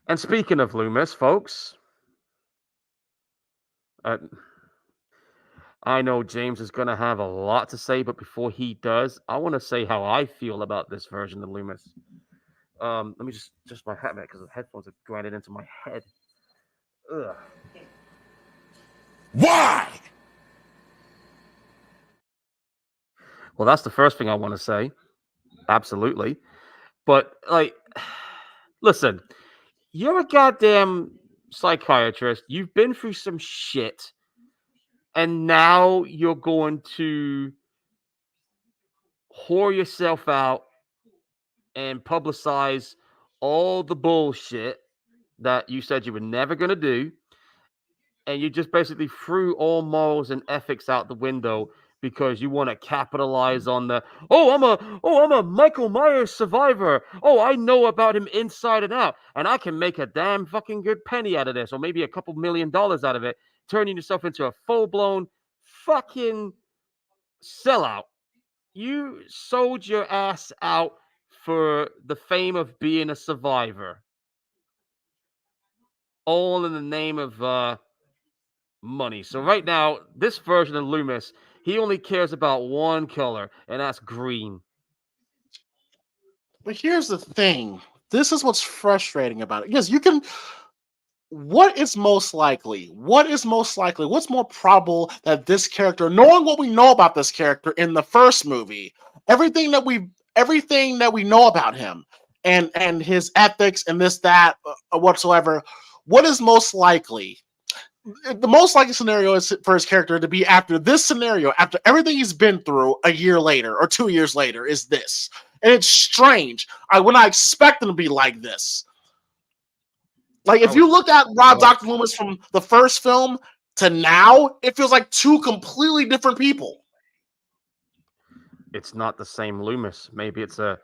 And speaking of Loomis, folks, I know James is going to have a lot to say, but before he does, I want to say how I feel about this version of Loomis. Let me just my hat back because the headphones are grinded into my head. Ugh. Why? Well, that's the first thing I want to say. Absolutely. But, like, listen, you're a goddamn psychiatrist. You've been through some shit. And now you're going to whore yourself out and publicize all the bullshit that you said you were never going to do. And you just basically threw all morals and ethics out the window because you want to capitalize on the I'm a Michael Myers survivor. Oh, I know about him inside and out, and I can make a damn fucking good penny out of this, or maybe a couple $1,000,000 out of it, turning yourself into a full-blown fucking sellout. You sold your ass out for the fame of being a survivor, all in the name of money. So right now, this version of Loomis, he only cares about one color, and that's green. But here's the thing. This is what's frustrating about it. Yes, you can. What is most likely? What's more probable that this character, knowing what we know about this character in the first movie, everything that we know about him, and his ethics and this that whatsoever, what is most likely? The most likely scenario is for his character to be after this scenario, after everything he's been through a year later or 2 years later, is this. And it's strange. I would not expect him to be like this. Like, if you look at Dr. Loomis from the first film to now, it feels like two completely different people. It's not the same Loomis. Maybe it's I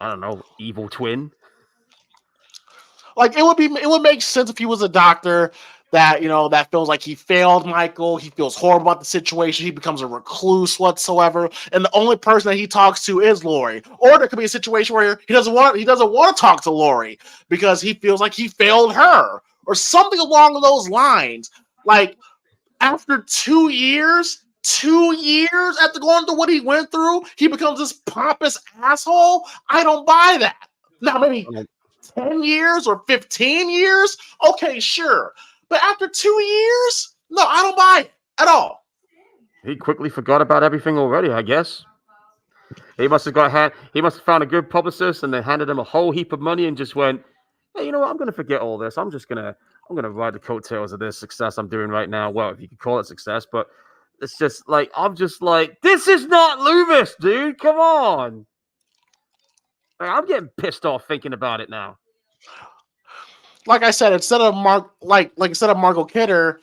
don't know, evil twin. Like, it would make sense if he was a doctor that, that feels like he failed Michael. He feels horrible about the situation. He becomes a recluse whatsoever. And the only person that he talks to is Lori. Or there could be a situation where he doesn't want to talk to Lori because he feels like he failed her or something along those lines. Like, after 2 years, 2 years after going through what he went through, he becomes this pompous asshole. I don't buy that. Now, maybe 10 years or 15 years? Okay, sure. But after 2 years, no, I don't buy it at all. He quickly forgot about everything already, I guess. He must have found a good publicist and they handed him a whole heap of money and just went, hey, you know what? I'm gonna forget all this. I'm gonna ride the coattails of this success I'm doing right now. Well, if you could call it success, but it's just like I'm just like, this is not Loomis, dude. Come on. Like, I'm getting pissed off thinking about it now. Like I said, instead of Margot Kidder,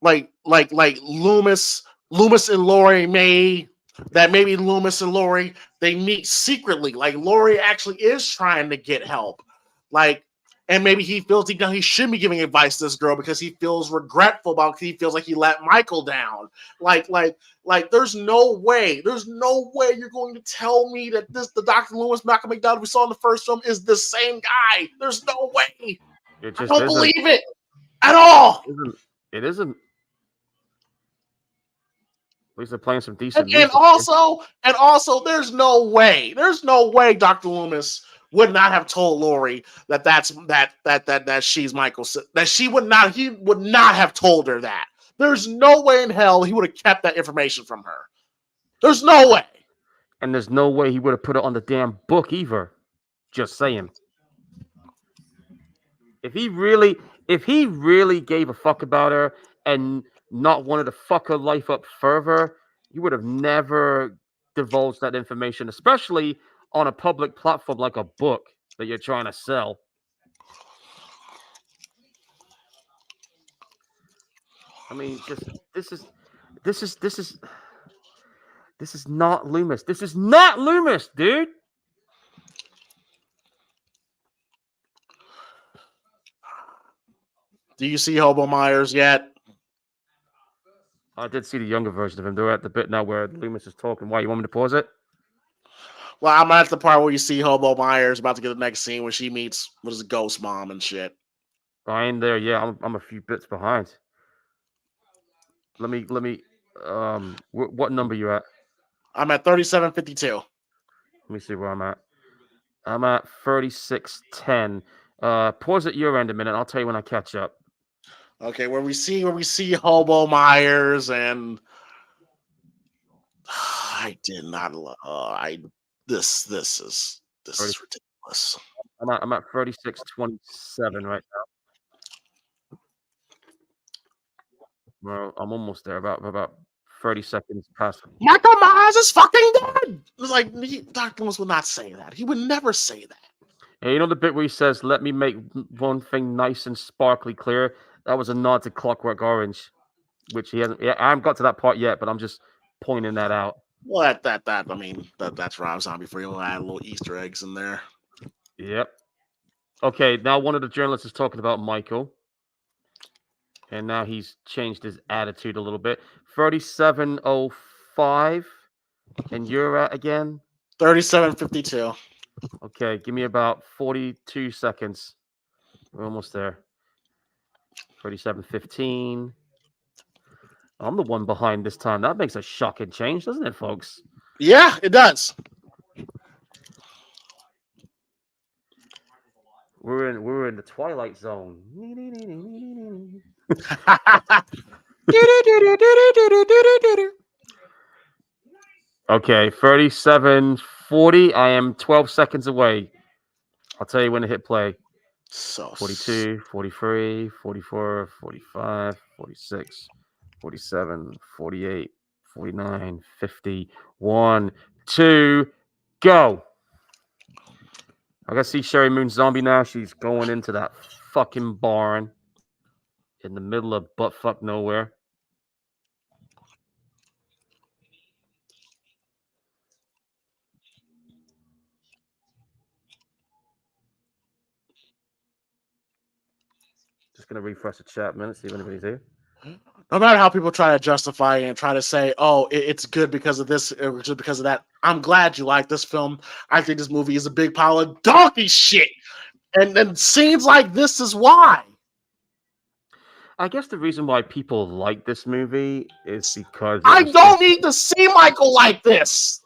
like Loomis and Lori maybe Loomis and Lori they meet secretly. Like Lori actually is trying to get help. Like, and maybe he feels he shouldn't be giving advice to this girl because he feels regretful about he feels like he let Michael down. Like there's no way you're going to tell me that the Dr. Loomis Malcolm McDowell we saw in the first film is the same guy. There's no way. It I just don't isn't. believe it at all. It isn't. At least they're playing some decent And also, there's no way Dr. Loomis would not have told Lori that she's Michael. That he would not have told her that. There's no way in hell he would have kept that information from her. There's no way. And there's no way he would have put it on the damn book either. Just saying. If he really gave a fuck about her and not wanted to fuck her life up further, he would have never divulged that information, especially on a public platform like a book that you're trying to sell. I mean, just this is not Loomis. This is not Loomis, dude. Do you see Hobo Myers yet? I did see the younger version of him. They're at the bit now where Loomis is talking. Why, you want me to pause it? Well, I'm at the part where you see Hobo Myers about to get the next scene where she meets with his ghost mom and shit. I ain't there. Yeah, I'm a few bits behind. Let me. What number you at? I'm at 3752. Let me see where I'm at. I'm at 3610. Pause at your end a minute. I'll tell you when I catch up. Okay, where we see Hobo Myers and I did not. This is ridiculous. I'm at 3627 right now. Well, I'm almost there. About 30 seconds past. Michael Myers is fucking dead. It was like Dr. Loomis would not say that. He would never say that. Hey, you know the bit where he says, "Let me make one thing nice and sparkly clear." That was a nod to Clockwork Orange, which he hasn't. Yeah, I haven't got to that part yet, but I'm just pointing that out. Well, that's Rob Zombie for you. Add little Easter eggs in there. Yep. Okay, now one of the journalists is talking about Michael, and now he's changed his attitude a little bit. 3705, and you're at again 3752. Okay, give me about 42 seconds. We're almost there. 37:15. I'm the one behind this time. That makes a shocking change, doesn't it, folks? Yeah, it does. We're in the twilight zone. Okay, 37:40. I am 12 seconds away. I'll tell you when to hit play. So 42, 43, 44, 45, 46, 47, 48, 49, 50, 1, 2, go. I gotta see Sherry Moon Zombie now. She's going into that fucking barn in the middle of buttfuck nowhere. Just gonna refresh the chat a minute, see if anybody's here. No matter how people try to justify and try to say, "Oh, it's good because of this, it's because of that," I'm glad you like this film. I think this movie is a big pile of donkey shit, and scenes like this is why. I guess the reason why people like this movie is because I don't need to see Michael like this.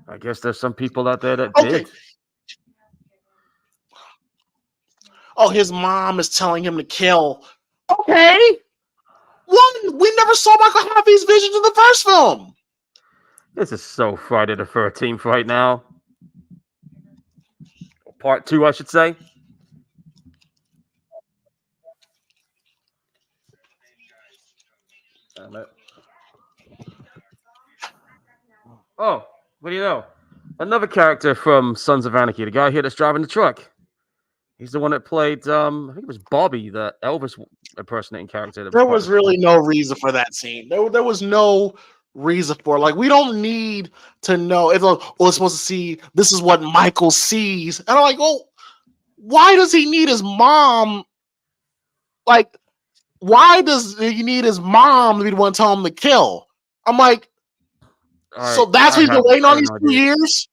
I guess there's some people out there that Okay. did. oh, his mom is telling him to kill. Okay. One, we never saw Michael have these visions in the first film. This is so Friday the 13th right now. Part 2, I should say. Damn it. Oh, what do you know? Another character from Sons of Anarchy, the guy here that's driving the truck. He's the one that played, I think it was Bobby, the Elvis impersonating character. There was really no reason for that scene. There was no reason for it. Like, we don't need to know. It's like, well, it's supposed to see, this is what Michael sees. And I'm like, well, why does he need his mom? Like, why does he need his mom to be the one to tell him to kill? I'm like, so that's what he's been waiting on these 2 years?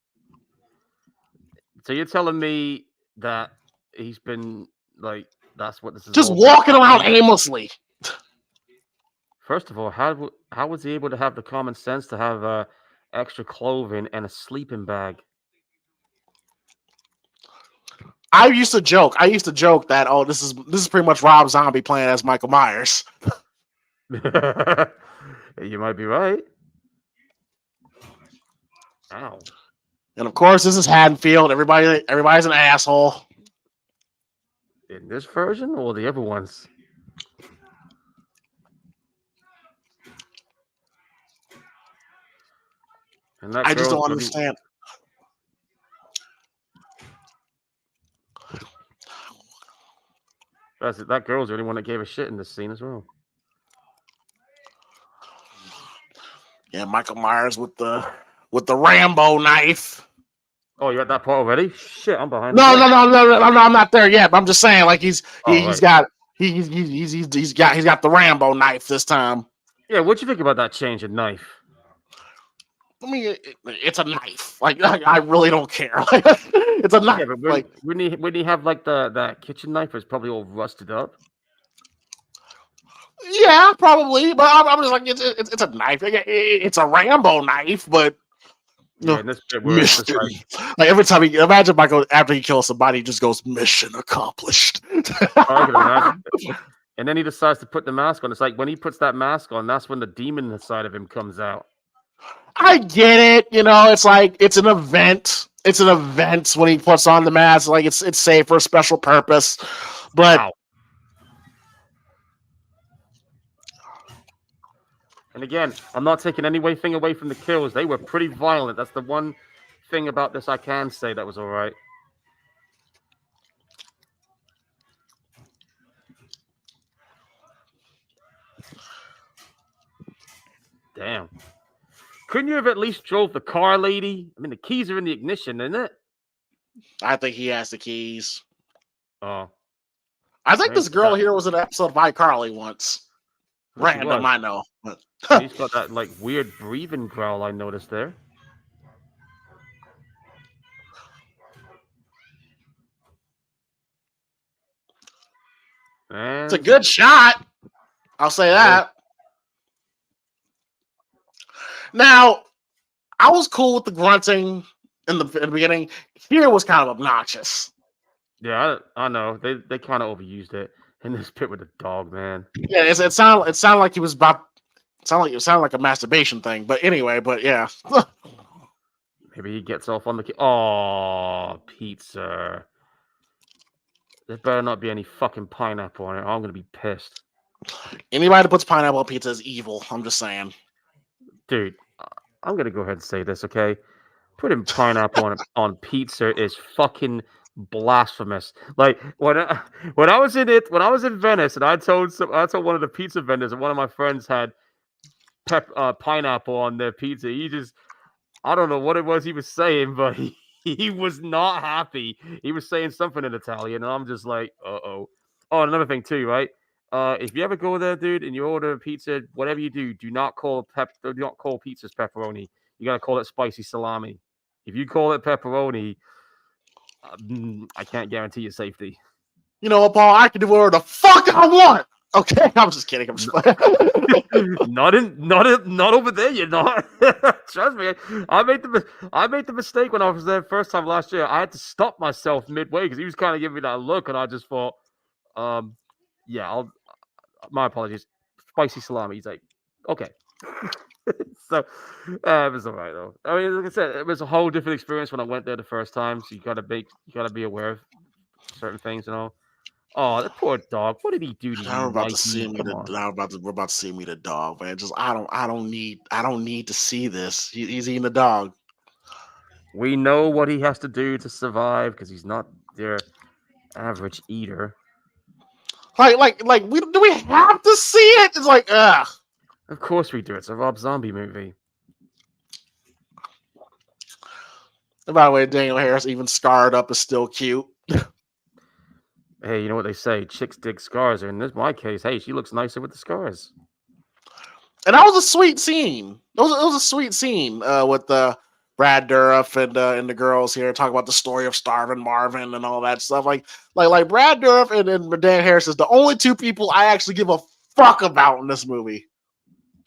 So you're telling me that he's been, like, that's what this is just walking around aimlessly. First of all, how was he able to have the common sense to have extra clothing and a sleeping bag? I used to joke that, oh, this is pretty much Rob Zombie playing as Michael Myers. You might be right. Ow. And of course, this is Haddonfield. Everybody's an asshole. In this version or the other ones? And I just don't understand. That girl's the only one that gave a shit in this scene as well. Yeah, Michael Myers with the Rambo knife. Oh, you got that part already? Shit, I'm behind. No, I'm not there yet. But I'm just saying, like he's got the Rambo knife this time. Yeah, what'd you think about that change in knife? I mean, it's a knife. Like, I really don't care. It's a knife. Yeah, but wouldn't he have like that kitchen knife that's probably all rusted up? Yeah, probably. But I'm just like, it's a knife. It's a Rambo knife, but yeah, this bit mystery. Like every time imagine Michael after he kills somebody, he just goes, mission accomplished. I can imagine. And then he decides to put the mask on. It's like when he puts that mask on, that's when the demon inside of him comes out. I get it, it's like it's an event. It's an event when he puts on the mask, like it's safe for a special purpose. But wow. And again, I'm not taking anything away from the kills. They were pretty violent. That's the one thing about this I can say that was all right. Damn. Couldn't you have at least drove the car, lady? I mean, the keys are in the ignition, isn't it? I think he has the keys. Oh. I think this girl here was in an episode of iCarly once. Random, I know. But he's got that like weird breathing growl I noticed there. And it's a good shot. I'll say that. Now, I was cool with the grunting in the beginning. Here it was kind of obnoxious. Yeah, I know. They kind of overused it in this bit with the dog, man. Yeah, it sounded like he was about. It sounded like a masturbation thing. But anyway, yeah. Maybe he gets off on the. Oh, pizza. There better not be any fucking pineapple on it. I'm gonna be pissed. Anybody that puts pineapple on pizza is evil. I'm just saying. Dude, I'm gonna go ahead and say this, okay? Putting pineapple on pizza is fucking blasphemous. Like when I was in Venice, and I told one of the pizza vendors, and one of my friends had pineapple on their pizza. I don't know what it was he was saying, but he was not happy. He was saying something in Italian, and I'm just like, uh-oh. Oh, another thing too, right? If you ever go there, dude, and you order a pizza, whatever you do not call pizzas pepperoni. You gotta call it spicy salami. If you call it pepperoni, I can't guarantee your safety. You know what, Paul? I can do whatever the fuck I want. Okay, I'm just kidding. I'm just not over there. You're not. Trust me. I made the mistake when I was there first time last year. I had to stop myself midway because he was kind of giving me that look, and I just thought, yeah, my apologies. Spicy salami. He's like, okay. So it was all right though. I mean, like I said, it was a whole different experience when I went there the first time. So you gotta be aware of certain things and all. Oh, that poor dog. What did he do to Now you, we're about to see Mikey? me Come the on. we're about to see me the dog, man. Just I don't need to see this. He's eating the dog. We know what he has to do to survive because he's not their average eater. Like we do we have to see it? It's like ugh. Of course we do. It's a Rob Zombie movie. And by the way, Daniel Harris, even scarred up, is still cute. Hey, you know what they say? Chicks dig scars. Or in my case, hey, she looks nicer with the scars. And that was a sweet scene. It was a sweet scene with Brad Dourif and the girls here talking about the story of Starvin Marvin and all that stuff. Like Brad Dourif and Dan Harris is the only two people I actually give a fuck about in this movie.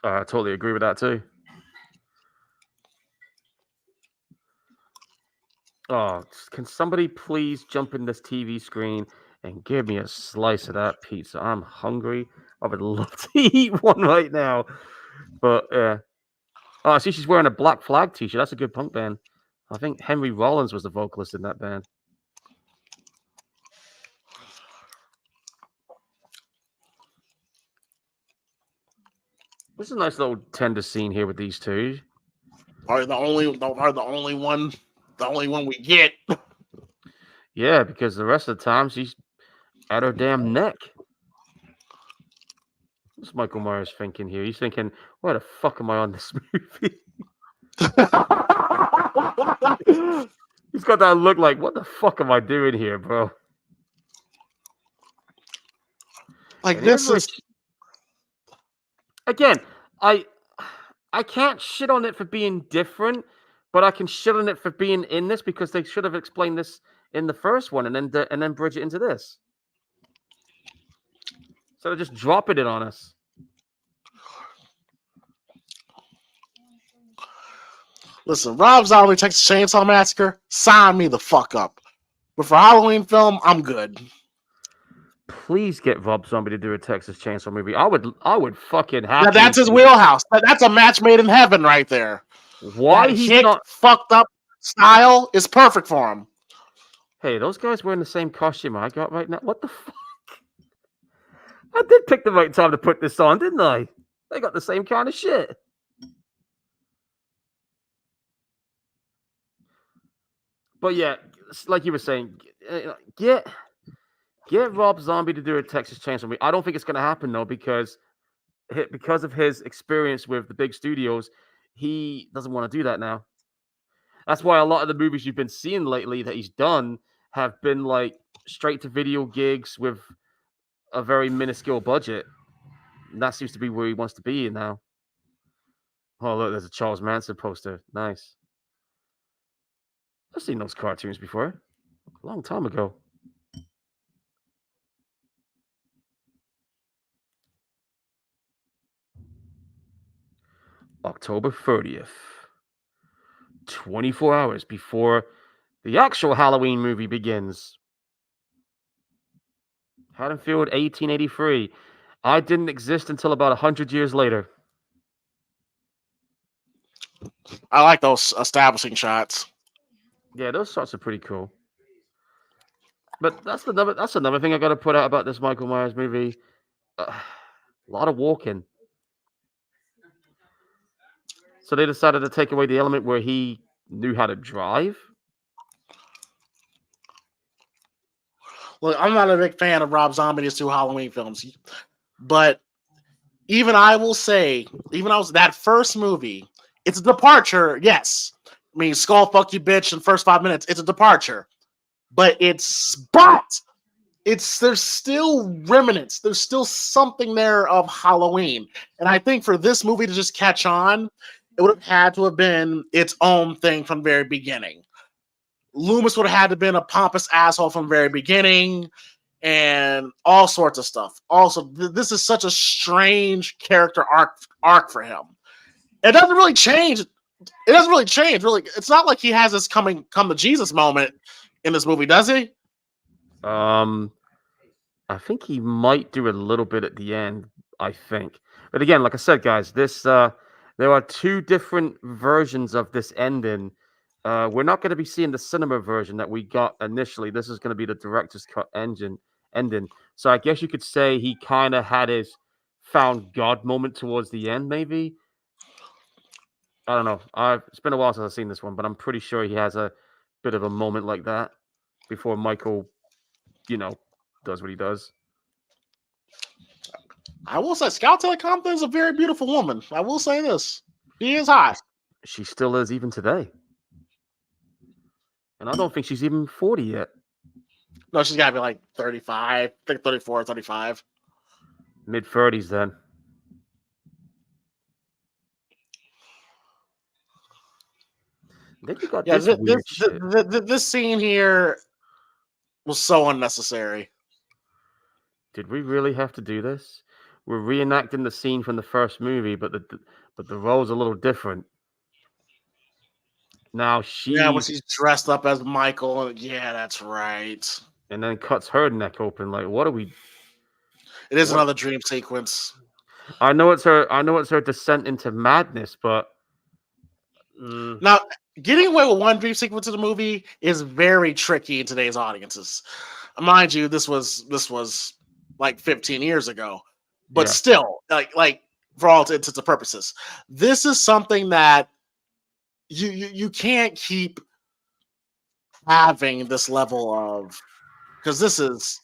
I totally agree with that too. Oh, can somebody please jump in this TV screen and give me a slice of that pizza? I'm hungry. I would love to eat one right now. But yeah. Oh, I see she's wearing a Black Flag t-shirt. That's a good punk band. I think Henry Rollins was the vocalist in that band. This is a nice little tender scene here with these two. Probably the only one we get. Yeah, because the rest of the time she's at her damn neck. What's Michael Myers thinking here? He's thinking, why the fuck am I on this movie? He's got that look like, what the fuck am I doing here, bro? Like And this is again, I can't shit on it for being different, but I can shit on it for being in this because they should have explained this in the first one and then bridge it into this. So they're just dropping it on us. listen, Rob Zombie Texas Chainsaw Massacre, sign me the fuck up. But for Halloween film, I'm good. Please get Rob Zombie to do a Texas Chainsaw movie. I would fucking Now happily that's his see it. wheelhouse. That's a match made in heaven right there. Why That he's hick, not? fucked up style is perfect for him. Hey, those guys wearing the same costume I got right now. What the fuck? I did pick the right time to put this on, didn't I? They got the same kind of shit. But yeah, like you were saying, get Rob Zombie to do a Texas Chainsaw movie. I don't think it's going to happen though because of his experience with the big studios, he doesn't want to do that now. That's why a lot of the movies you've been seeing lately that he's done have been like straight to video gigs with a very minuscule budget. And that seems to be where he wants to be now. Oh, look, there's a Charles Manson poster. Nice. I've seen those cartoons before. A long time ago. October 30th. 24 hours before the actual Halloween movie begins. Haddonfield, 1883. I didn't exist until about 100 years later. I like those establishing shots. Yeah, those shots are pretty cool. But that's another thing I got to put out about this Michael Myers movie. A lot of walking. So they decided to take away the element where he knew how to drive. Look, I'm not a big fan of Rob Zombie's two Halloween films, but even I will say, that first movie, it's a departure. Yes, I mean, skull fuck you, bitch. In the first 5 minutes, it's a departure, but there's still remnants. There's still something there of Halloween, and I think for this movie to just catch on, it would have had to have been its own thing from the very beginning. Loomis would have had to have been a pompous asshole from the very beginning. and all sorts of stuff. Also, this is such a strange character arc for him. It doesn't really change. It doesn't really change. Really, it's not like he has this come to Jesus moment in this movie, does he? I think he might do a little bit at the end. I think, but again, like I said, guys, there are two different versions of this ending. We're not going to be seeing the cinema version that we got initially. This is going to be the director's cut ending. So I guess you could say he kind of had his found God moment towards the end, maybe. I don't know. It's been a while since I've seen this one, but I'm pretty sure he has a bit of a moment like that before Michael, does what he does. I will say, Scout Telecom is a very beautiful woman. I will say this. She is hot. She still is even today. And I don't think she's even 40 yet. No, she's got to be like 35, I think 34, 35. Mid-30s then. Then you got this weird shit. This scene here was so unnecessary. Did we really have to do this? We're reenacting the scene from the first movie, but the role's a little different. Now when she's dressed up as Michael. Yeah, that's right. And then cuts her neck open. Like, what are we? It is another dream sequence. I know it's her descent into madness, but now getting away with one dream sequence in the movie is very tricky in today's audiences. Mind you, this was like 15 years ago, but still, like for all intents and purposes, this is something that you can't keep having this level of, because this is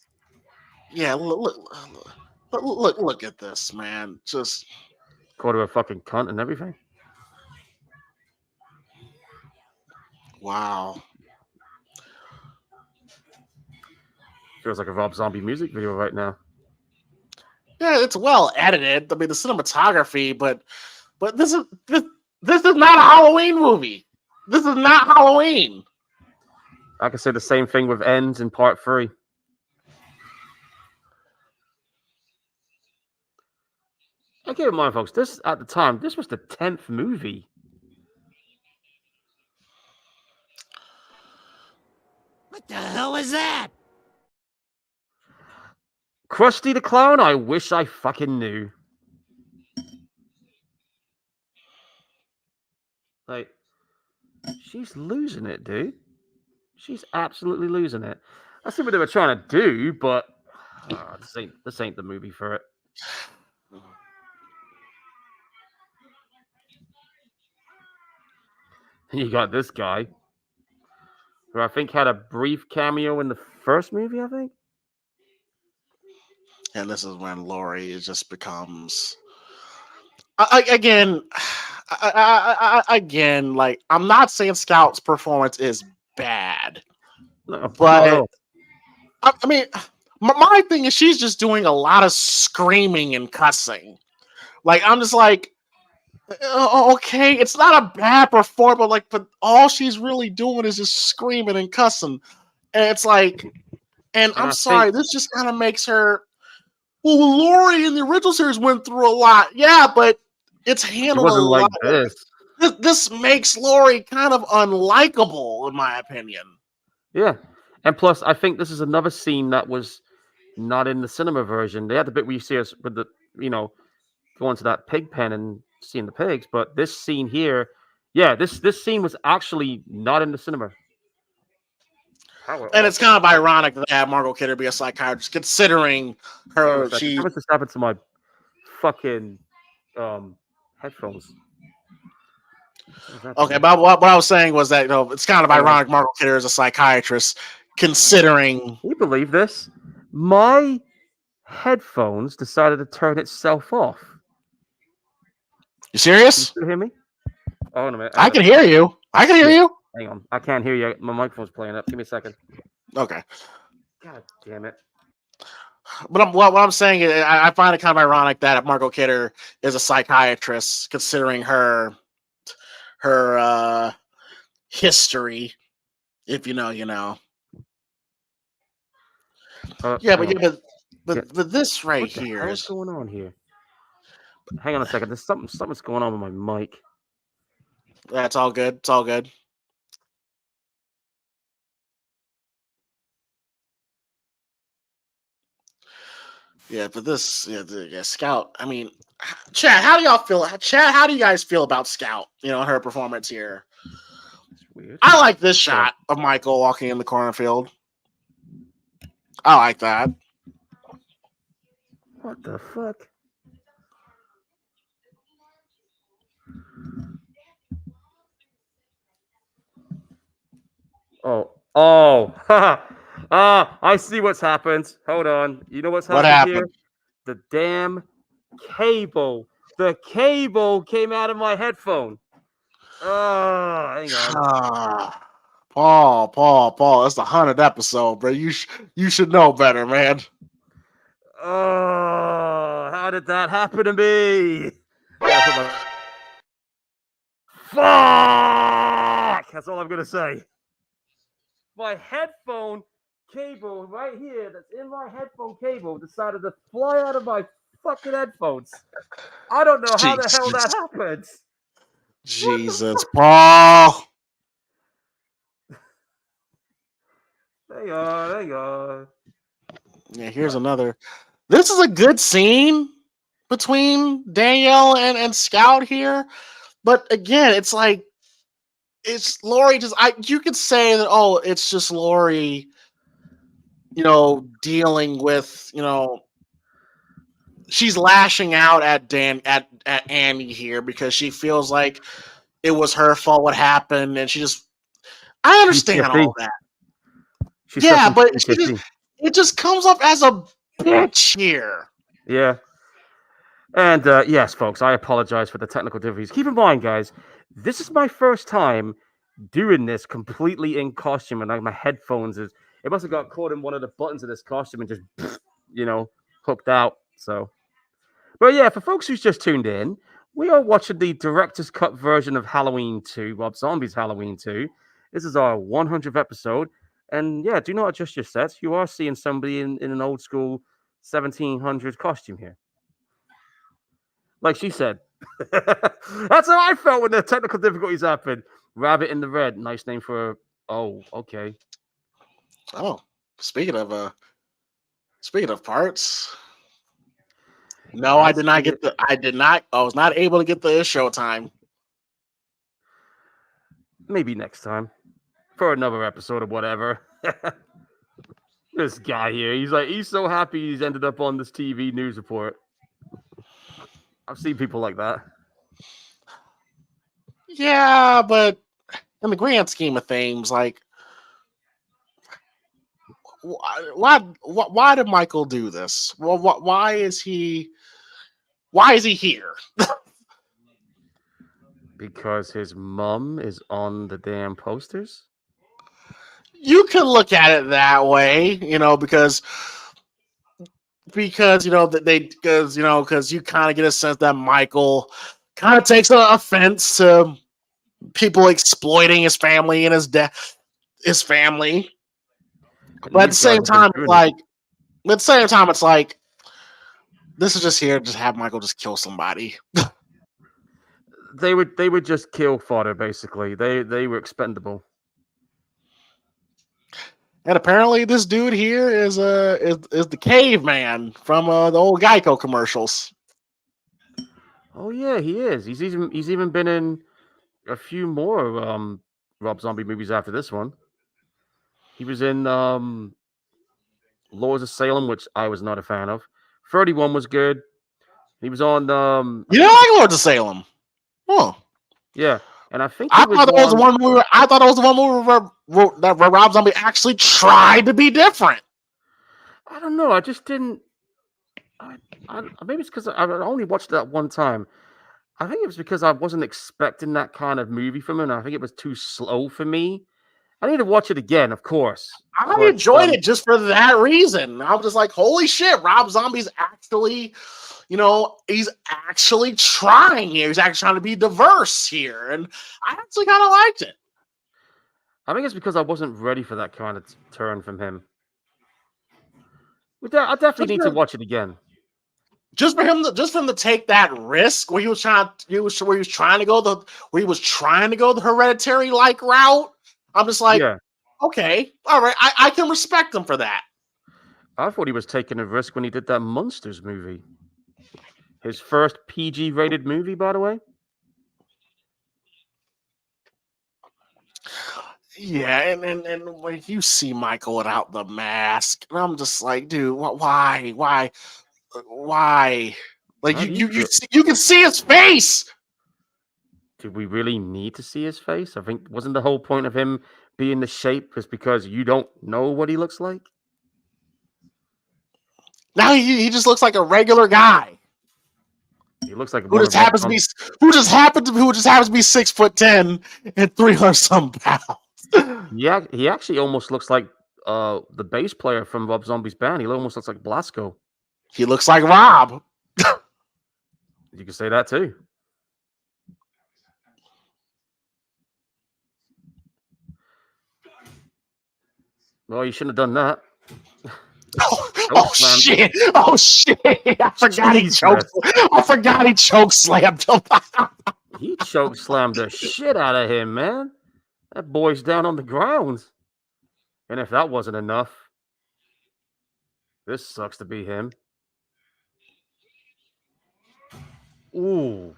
look at this, man. Just call her a fucking cunt and everything. Wow. Feels like a Rob Zombie music video right now. Yeah, it's well edited. I mean, the cinematography, but this is not a Halloween movie. This is not Halloween. I can say the same thing with Ends in Part 3. I keep in mind, folks, this at the time, this was the 10th movie. What the hell was that? Krusty the Clown, I wish I fucking knew. Like, she's losing it, dude. She's absolutely losing it. I see what they were trying to do, but this ain't the movie for it. You got this guy, who I think had a brief cameo in the first movie, I think. And this is when Laurie just becomes again, like, I'm not saying Scout's performance is bad, but I mean, my thing is she's just doing a lot of screaming and cussing. Like, I'm just like, okay, it's not a bad performance, but all she's really doing is just screaming and cussing, and it's like, and I'm sorry, this just kind of makes her. Well, Laurie in the original series went through a lot, yeah, but it's handled wasn't a like lot. this. This makes Laurie kind of unlikable, in my opinion. Yeah, and plus, I think this is another scene that was not in the cinema version. They had the bit where you see us with the, going to that pig pen and seeing the pigs, but this scene here, this scene was actually not in the cinema. And it's kind of ironic that they have Margot Kidder be a psychiatrist, considering her. How much this happened to my fucking headphones? Okay, but what I was saying was that it's kind of ironic Margot Kidder is a psychiatrist, considering. Can you believe this? My headphones decided to turn itself off. You serious? Can you hear me? Oh, no, I can hear you. I can hear you. Hang on, I can't hear you. My microphone's playing up. Give me a second. Okay. God damn it. But what I'm saying is, I find it kind of ironic that Margot Kidder is a psychiatrist, considering her history. If you know, you know. Yeah, hang on. but this right What the here hell is is going on here? Hang on a second. There's something's going on with my mic. that's all good. It's all good. Yeah, but this Scout. I mean, Chad, how do y'all feel? Chad, how do you guys feel about Scout? Her performance here. It's weird. I like this Hold on. shot of Michael walking in the cornfield. I like that. What the fuck? Oh, I see what's happened. Hold on. You know what's What happened here? happened? The damn cable. The cable came out of my headphone. Oh, hang on. Paul. It's the 100th episode, bro. You should know better, man. Oh, how did that happen to me? Fuck! That's all I'm gonna say. My headphone cable right here, that's in my headphone cable, decided to fly out of my fucking headphones. I don't know how the hell that happened. Jesus, Paul. Hang on. Yeah, here's another. This is a good scene between Danielle and Scout here. But again, it's like it's Lori you could say that, oh, it's just Lori, dealing with, she's lashing out at at Annie here because she feels like it was her fault what happened, and I understand PTSD. all that. She's Yeah, suffering but PTSD. it just comes up as a bitch here. Yeah. And yes, folks, I apologize for the technical difficulties. Keep in mind, guys, this is my first time doing this completely in costume, and like my headphones it must have got caught in one of the buttons of this costume and just hooked out. So, but yeah, for folks who's just tuned in, we are watching the director's cut version of Halloween 2, Rob Zombie's Halloween 2. This is our 100th episode, and yeah, do not adjust your sets. You are seeing somebody in an old school 1700s costume here. Like she said. That's how I felt when the technical difficulties happened. Rabbit in the Red. Nice name for a... Oh, okay. Oh, speaking of parts. No, I did not get I was not able to get the Showtime. Maybe next time. For another episode or whatever. This guy here, he's so happy he's ended up on this TV news report. I've seen people like that. Yeah, but in the grand scheme of things, like, why did Michael do this? Well, why is he here? Because his mom is on the damn posters? You can look at it that way, because because you kind of get a sense that Michael kind of takes offense to people exploiting his family and his family. But at the same time, it's like this is just here to just have Michael just kill somebody. They would just kill fodder, basically. They were expendable. And apparently, this dude here is the caveman from the old Geico commercials. Oh yeah, he is. He's even been in a few more Rob Zombie movies after this one. He was in Lords of Salem, which I was not a fan of. 31 was good. He was on You don't like Lords of Salem? Oh. Yeah. And I think I thought it was the one movie. I thought it was the one movie where Rob Zombie actually tried to be different. I don't know. I just didn't. Maybe it's because I only watched that one time. I think it was because I wasn't expecting that kind of movie from him. I think it was too slow for me. I need to watch it again, of course. I enjoyed it just for that reason. I was just like, holy shit, Rob Zombie's actually, he's actually trying here. He's actually trying to be diverse here. And I actually kind of liked it. I think it's because I wasn't ready for that kind of turn from him. I definitely Just need for, to watch it again. just for him to take that risk where he was trying to go the Hereditary like route. I'm just like, Yeah, okay, all right, I can respect him for that. I thought he was taking a risk when he did that Monsters movie. His first PG rated movie, by the way. Yeah, and when you see Michael without the mask, and I'm just like, dude, why? Like How do you feel? you can see his face. Do we really need to see his face? I think wasn't the whole point of him being the shape is because you don't know what he looks like? Now he just looks like a regular guy He looks like who one just of Rob happens to be Zombie. 6'10" and 300 some pounds. Yeah, he actually almost looks like the bass player from Rob Zombie's band. He almost looks like Blasco. He looks like Rob. You can say that too. Well, you shouldn't have done that. Oh shit! Oh shit! I forgot he choke slammed him. He choke slammed the shit out of him, man. That boy's down on the ground. And if that wasn't enough, this sucks to be him. Ooh.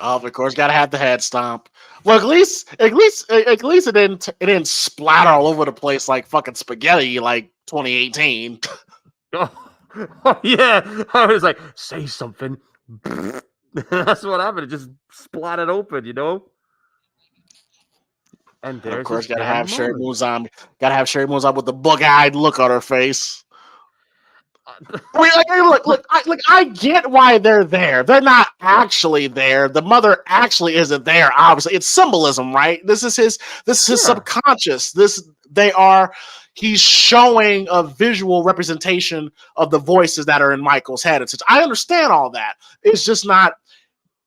Oh, of course, gotta have the head stomp. Well, at least it didn't splatter all over the place like fucking spaghetti like 2018. Oh, yeah. I was like, say something. That's what happened. It just splattered open, you know? And And of there's course, his damn moment. Gotta have Sherry Moon with the bug-eyed look on her face. I mean, like, hey, look, I get why they're there. They're not actually there. The mother actually isn't there. Obviously, it's symbolism, right? This is his Yeah. subconscious. He's showing a visual representation of the voices that are in Michael's head. I understand all that. It's just not.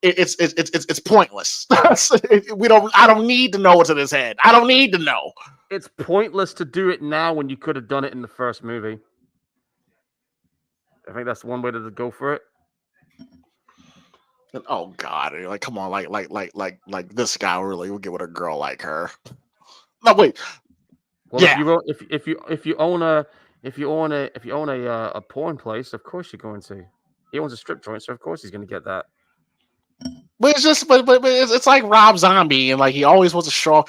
It's pointless. I don't need to know what's in his head. I don't need to know. It's pointless to do it now when you could have done it in the first movie. I think that's one way to go for it. And, oh God! Like, come on! Like this guy really will get with a girl like her. No, wait. Well, Yeah. if you own a porn place, of course you're going to. He owns a strip joint, so of course he's going to get that. But it's just, but it's like Rob Zombie, and like he always wants to show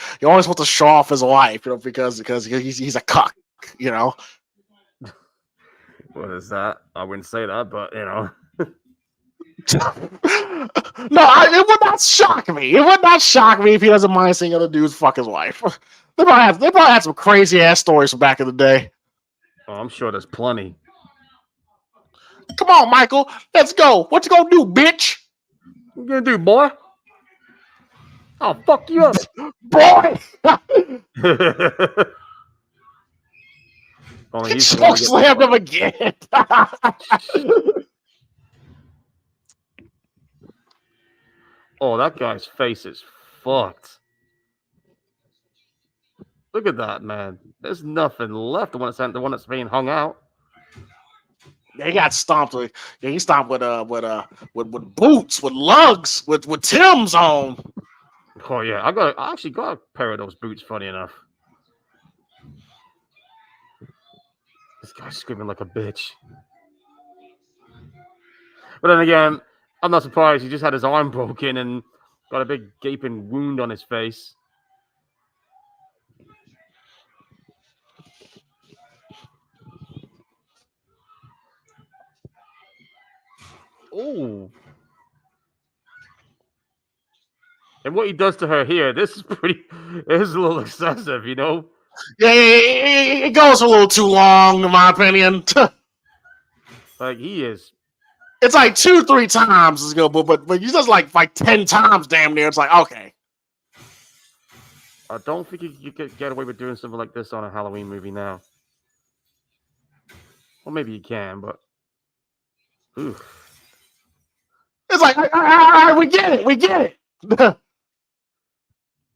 off his wife, because he's a cuck, you know. What is that? I wouldn't say that, but you know. No, it would not shock me. It would not shock me if he doesn't mind seeing other dudes fuck his wife. They probably had some crazy ass stories from back in the day. Oh, I'm sure there's plenty. Come on, Michael, let's go. What you gonna do, bitch? What you gonna do, boy? I'll fuck you up, boy. Only he's choke slammed him again. Oh, that guy's face is fucked. Look at that, man. There's nothing left. The one that's being hung out. He got stomped with. Yeah, he stomped with boots, with lugs, with Tim's on. Oh yeah, I actually got a pair of those boots. Funny enough, this guy's screaming like a bitch. But then again, I'm not surprised. He just had his arm broken and got a big gaping wound on his face. Oh. And what he does to her here, this is a little excessive, you know? Yeah, it goes a little too long, in my opinion. Like, he is. It's like 2-3 times as good, but you just like 10 times damn near. It's like, okay. I don't think you could get away with doing something like this on a Halloween movie now. Well, maybe you can, but. Oof. It's like, all right, we get it.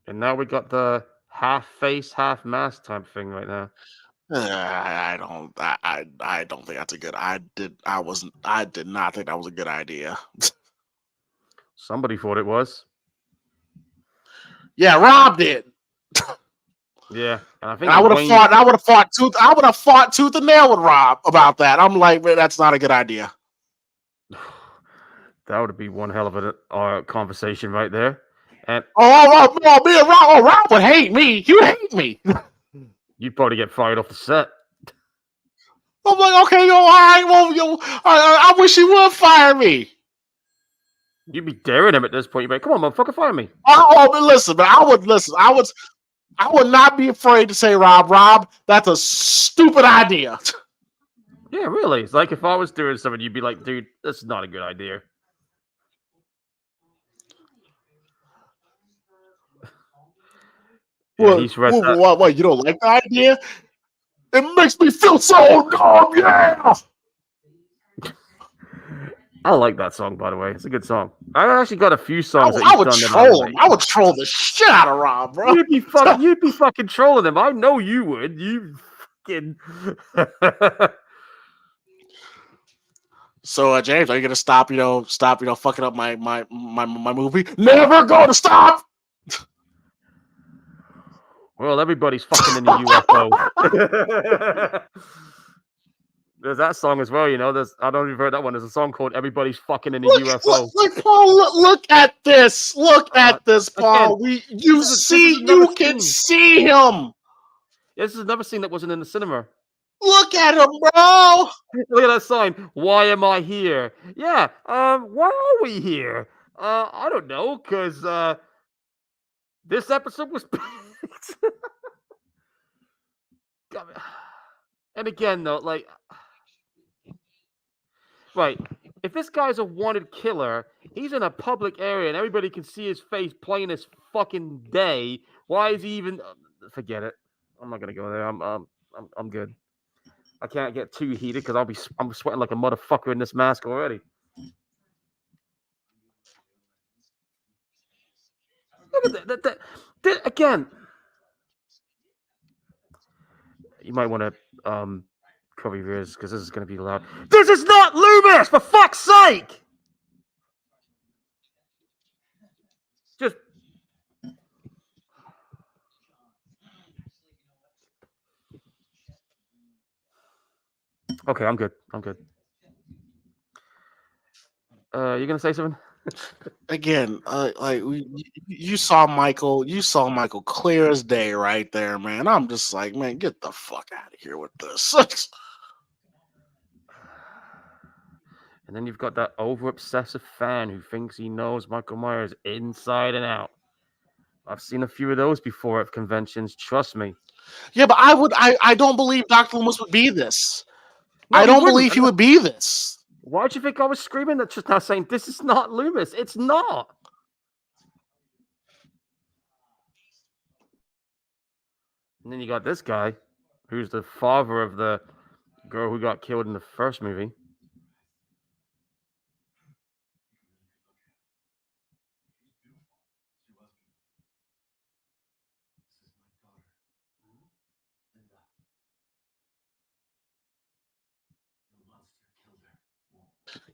And now we got the half face, half mask type thing right now. I don't think that's a good. I did not think that was a good idea. Somebody thought it was. Yeah, Rob did. Yeah, and I think And I would have Wayne. fought tooth and nail with Rob about that. I'm like, man, that's not a good idea. That would be one hell of a conversation right there. And Me and Rob would hate me. You hate me. you'd probably get fired off the set. I'm like, okay, all right, well, I wish he would fire me. You'd be daring him at this point. You'd be like, come on, motherfucker, fire me. But listen, man, I would not be afraid to say, Rob, that's a stupid idea. Yeah, really. It's like if I was doing something, you'd be like, dude, that's not a good idea. Yeah, what? You don't like the idea? It makes me feel so dumb. Yeah. I like that song, by the way. It's a good song. I actually got a few songs I would troll him. I would troll the shit out of Rob, bro. You'd be fucking trolling him. I know you would. You fucking. So, James, are you gonna stop fucking up my movie? Never gonna stop. Well, everybody's fucking in the UFO. There's that song as well, you know. I don't know if you've heard that one. There's a song called "Everybody's Fucking in the UFO." Look, Paul. Look at this. Look at this, Paul. Again, you can see him. This is another scene that wasn't in the cinema. Look at him, bro. Look at that sign. Why am I here? Yeah. Why are we here? I don't know, because this episode was picked. And again, though, like, right, if this guy's a wanted killer, he's in a public area and everybody can see his face plain as fucking day. Why is he even? Forget it. I'm not gonna go there. I'm good. I can't get too heated because I'm sweating like a motherfucker in this mask already. Look at that again. You might want to cover your ears because this is going to be loud. This is not Loomis, for fuck's sake! Just. Okay, I'm good. You gonna say something? Again, you saw Michael clear as day right there, man. I'm just like, man, get the fuck out of here with this. And then you've got that over-obsessive fan who thinks he knows Michael Myers inside and out. I've seen a few of those before at conventions, trust me. Yeah, but I don't believe Dr. Loomis would be this. No, I don't believe he would be this. Why'd you think I was screaming that just now saying, this is not Loomis? It's not. And then you got this guy, who's the father of the girl who got killed in the first movie.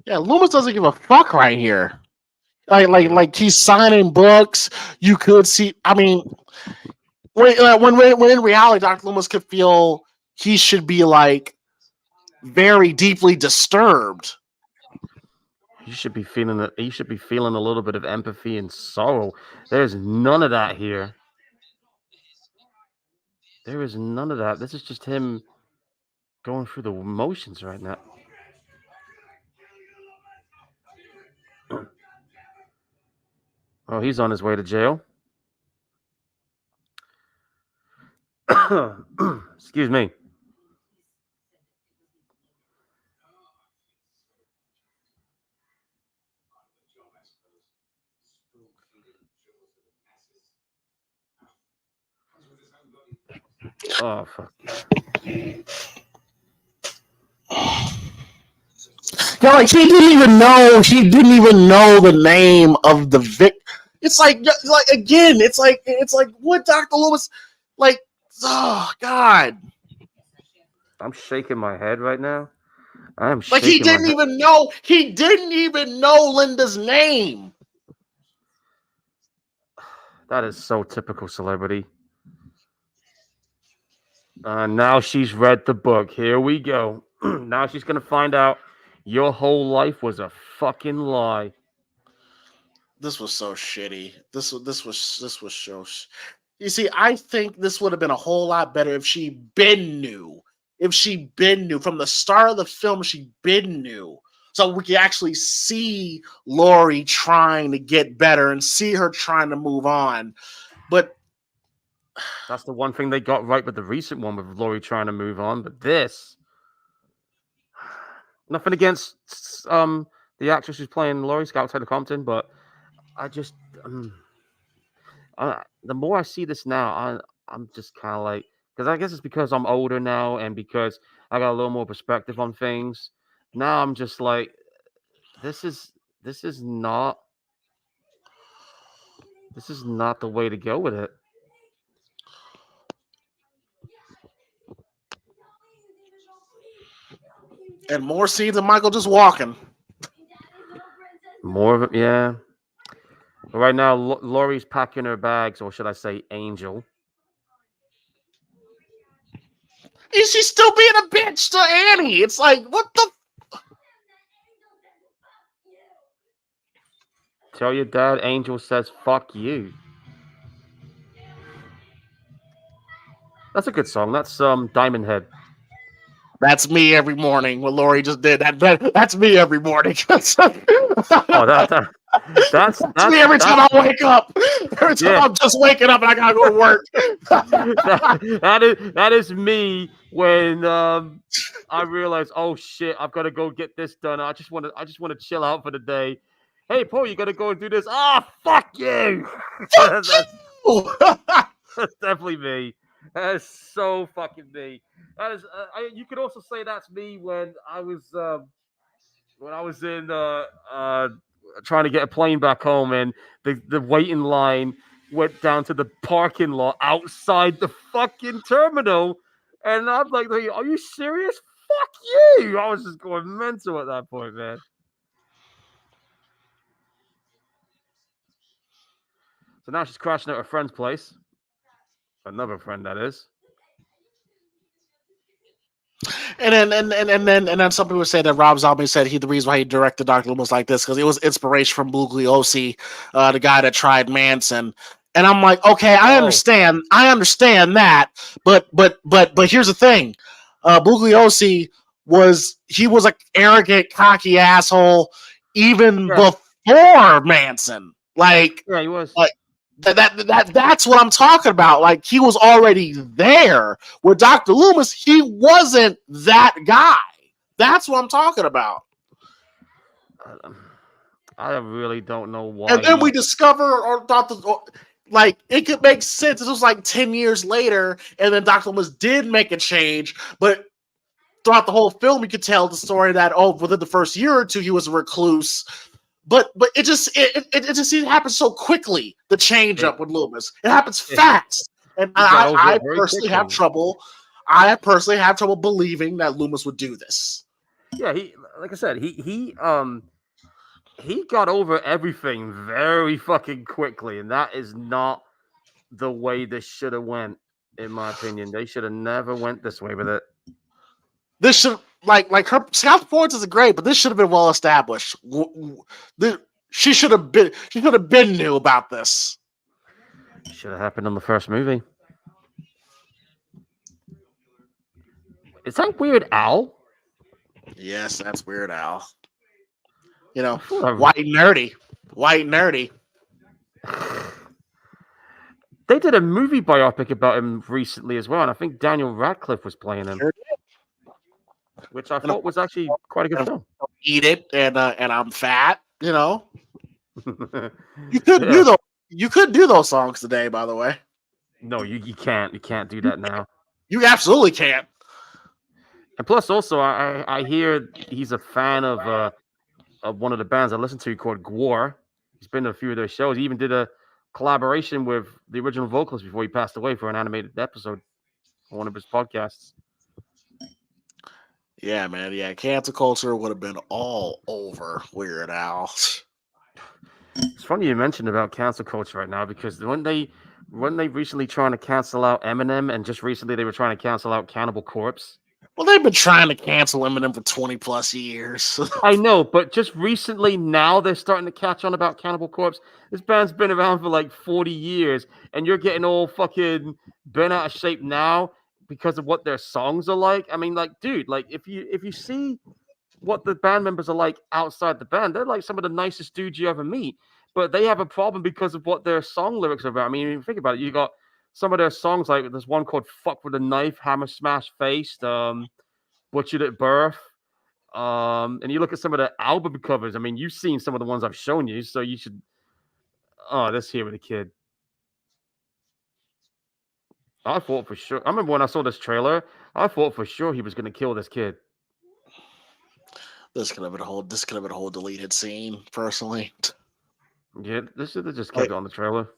Yeah, Loomis doesn't give a fuck right here. Like he's signing books. You could see. I mean, when in reality, Dr. Loomis could feel he should be like very deeply disturbed. You should be feeling it. You should be feeling a little bit of empathy and sorrow. There's none of that here. There is none of that. This is just him going through the emotions right now. Oh, he's on his way to jail. Excuse me. Oh, fuck. Yeah, like he didn't even know the name of the victim. It's like again, it's like what Dr. Loomis, like, oh God. I'm shaking my head right now. I am Like he shaking my didn't head. even know. He didn't even know Linda's name. That is so typical celebrity. Now she's read the book. Here we go. Now she's gonna find out your whole life was a fucking lie. This was so shitty. This was so. You see, I think this would have been a whole lot better if she been knew. If she been knew from the start of the film, she been knew. So we could actually see Lori trying to get better and see her trying to move on. But That's the one thing they got right with the recent one with Laurie trying to move on. But this, nothing against the actress who's playing Laurie, Scout Taylor Compton, but I just the more I see this now, I'm just kind of like, because I guess it's because I'm older now and because I got a little more perspective on things. Now I'm just like, this is this is not this is not the way to go with it. and more scenes of Michael just walking. More of it, yeah. But right now, Laurie's packing her bags, or should I say, Angel. And she's still being a bitch to Annie. It's like, what the Tell your dad, Angel says, "Fuck you." That's a good song. That's Diamond Head. That's me every morning. What Lori just did. That's me every morning. that's Oh, that's me every time I wake up. Every time yeah. I'm just waking up and I gotta go to work. that is me when I realize, oh shit, I've got to go get this done. I just want to chill out for the day. Hey, Paul, you got to go and do this. Ah, fuck you. Fuck that's, you! that's definitely me. That is so fucking me. That is. You could also say that's me when I was in trying to get a plane back home, and the waiting line went down to the parking lot outside the fucking terminal, and I'm like, "Are you serious? Fuck you!" I was just going mental at that point, man. So now she's crashing at her friend's place, another friend that is. And then some people say that Rob Zombie said the reason why he directed Dr. Loomis like this because it was inspiration from Bugliosi, the guy that tried Manson. And I'm like, okay, I Oh, understand that, but here's the thing, Bugliosi was an arrogant, cocky asshole even yeah, before Manson. yeah, he was. Like that's what I'm talking about. Like he was already there. With Dr. Loomis, he wasn't that guy. That's what I'm talking about. I really don't know And why then we he. discover or Dr. Like it could make sense. It was like 10 years later, and then Dr. Loomis did make a change, but throughout the whole film, you could tell the story that within the first year or two, he was a recluse. But it happens so quickly. The change It, up with Loomis, it happens it, fast, and he got over I it very personally have quickly. trouble. I personally have trouble believing that Loomis would do this. Yeah, he like I said, he got over everything very fucking quickly, and that is not the way this should have went. In my opinion, they should have never went this way with it. This should like her Scott's performance is great, but this should have been well established. She should have been new about this. Should have happened in the first movie. Is that Weird Al? Yes, that's Weird Al. You know, Whatever. white nerdy. They did a movie biopic about him recently as well, and I think Daniel Radcliffe was playing him, Sure. which I And of thought was actually quite a good film. eat it, and I'm fat. You know, you could Yeah. do those. You could do those songs today. By the way, No, you can't. You can't do that now. you absolutely can't. And plus, also, I hear he's a fan of one of the bands I listen to called Gwar. He's been to a few of their shows. He even did a collaboration with the original vocalist before he passed away for an animated episode on one of his podcasts. Yeah, man. Yeah, cancel culture would have been all over Weird Al. It's funny you mentioned about cancel culture right now because when they recently trying to cancel out Eminem, and just recently they were trying to cancel out Cannibal Corpse. Well, they've been trying to cancel Eminem for 20 plus years. I know, but just recently now they're starting to catch on about Cannibal Corpse. This band's been around for like 40 years, and you're getting all fucking bent out of shape now because of what their songs are like. I mean, like, dude, like if you see what the band members are like outside the band, they're like some of the nicest dudes you ever meet. But they have a problem because of what their song lyrics are about. I mean, if you think about it, you got some of their songs like there's one called "Fuck with a Knife," "Hammer Smash Faced," "Butchered at Birth." And you look at some of the album covers. I mean, you've seen some of the ones I've shown you, so you should. Oh, this here with a kid. I thought for sure. I remember when I saw this trailer, I thought for sure he was going to kill this kid. This could have been a whole. This could have been a whole deleted scene. Personally, Yeah, this should have just kept it on the trailer.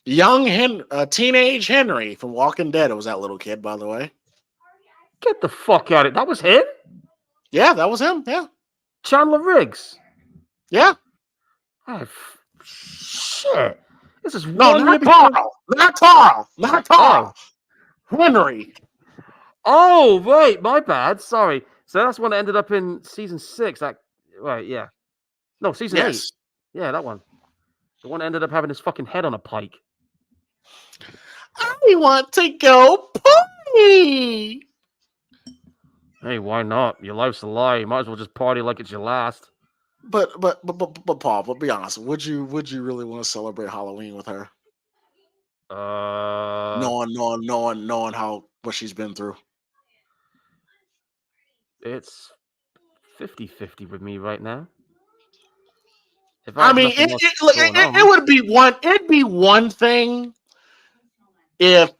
Teenage Henry from Walking Dead. It was that little kid, by the way. Get the fuck out of it. That was him? Yeah, that was him. Yeah, Chandler Riggs. yeah. Oh, shit. This is No, one not year before. Carl. Not Carl. Not Carl. Henry. Oh, right. My bad. Sorry. So that's one that ended up in season 6. Right, yeah. No, season 8. Yes. Yeah, that one. The one that ended up having his fucking head on a pike. I want to go party. Hey, why not? Your life's a lie. You might as well just party like it's your last. But Paul, but be honest, would you really want to celebrate Halloween with her? Knowing how what she's been through. It's 50-50 with me right now. If I mean, it would be one. It'd be one thing if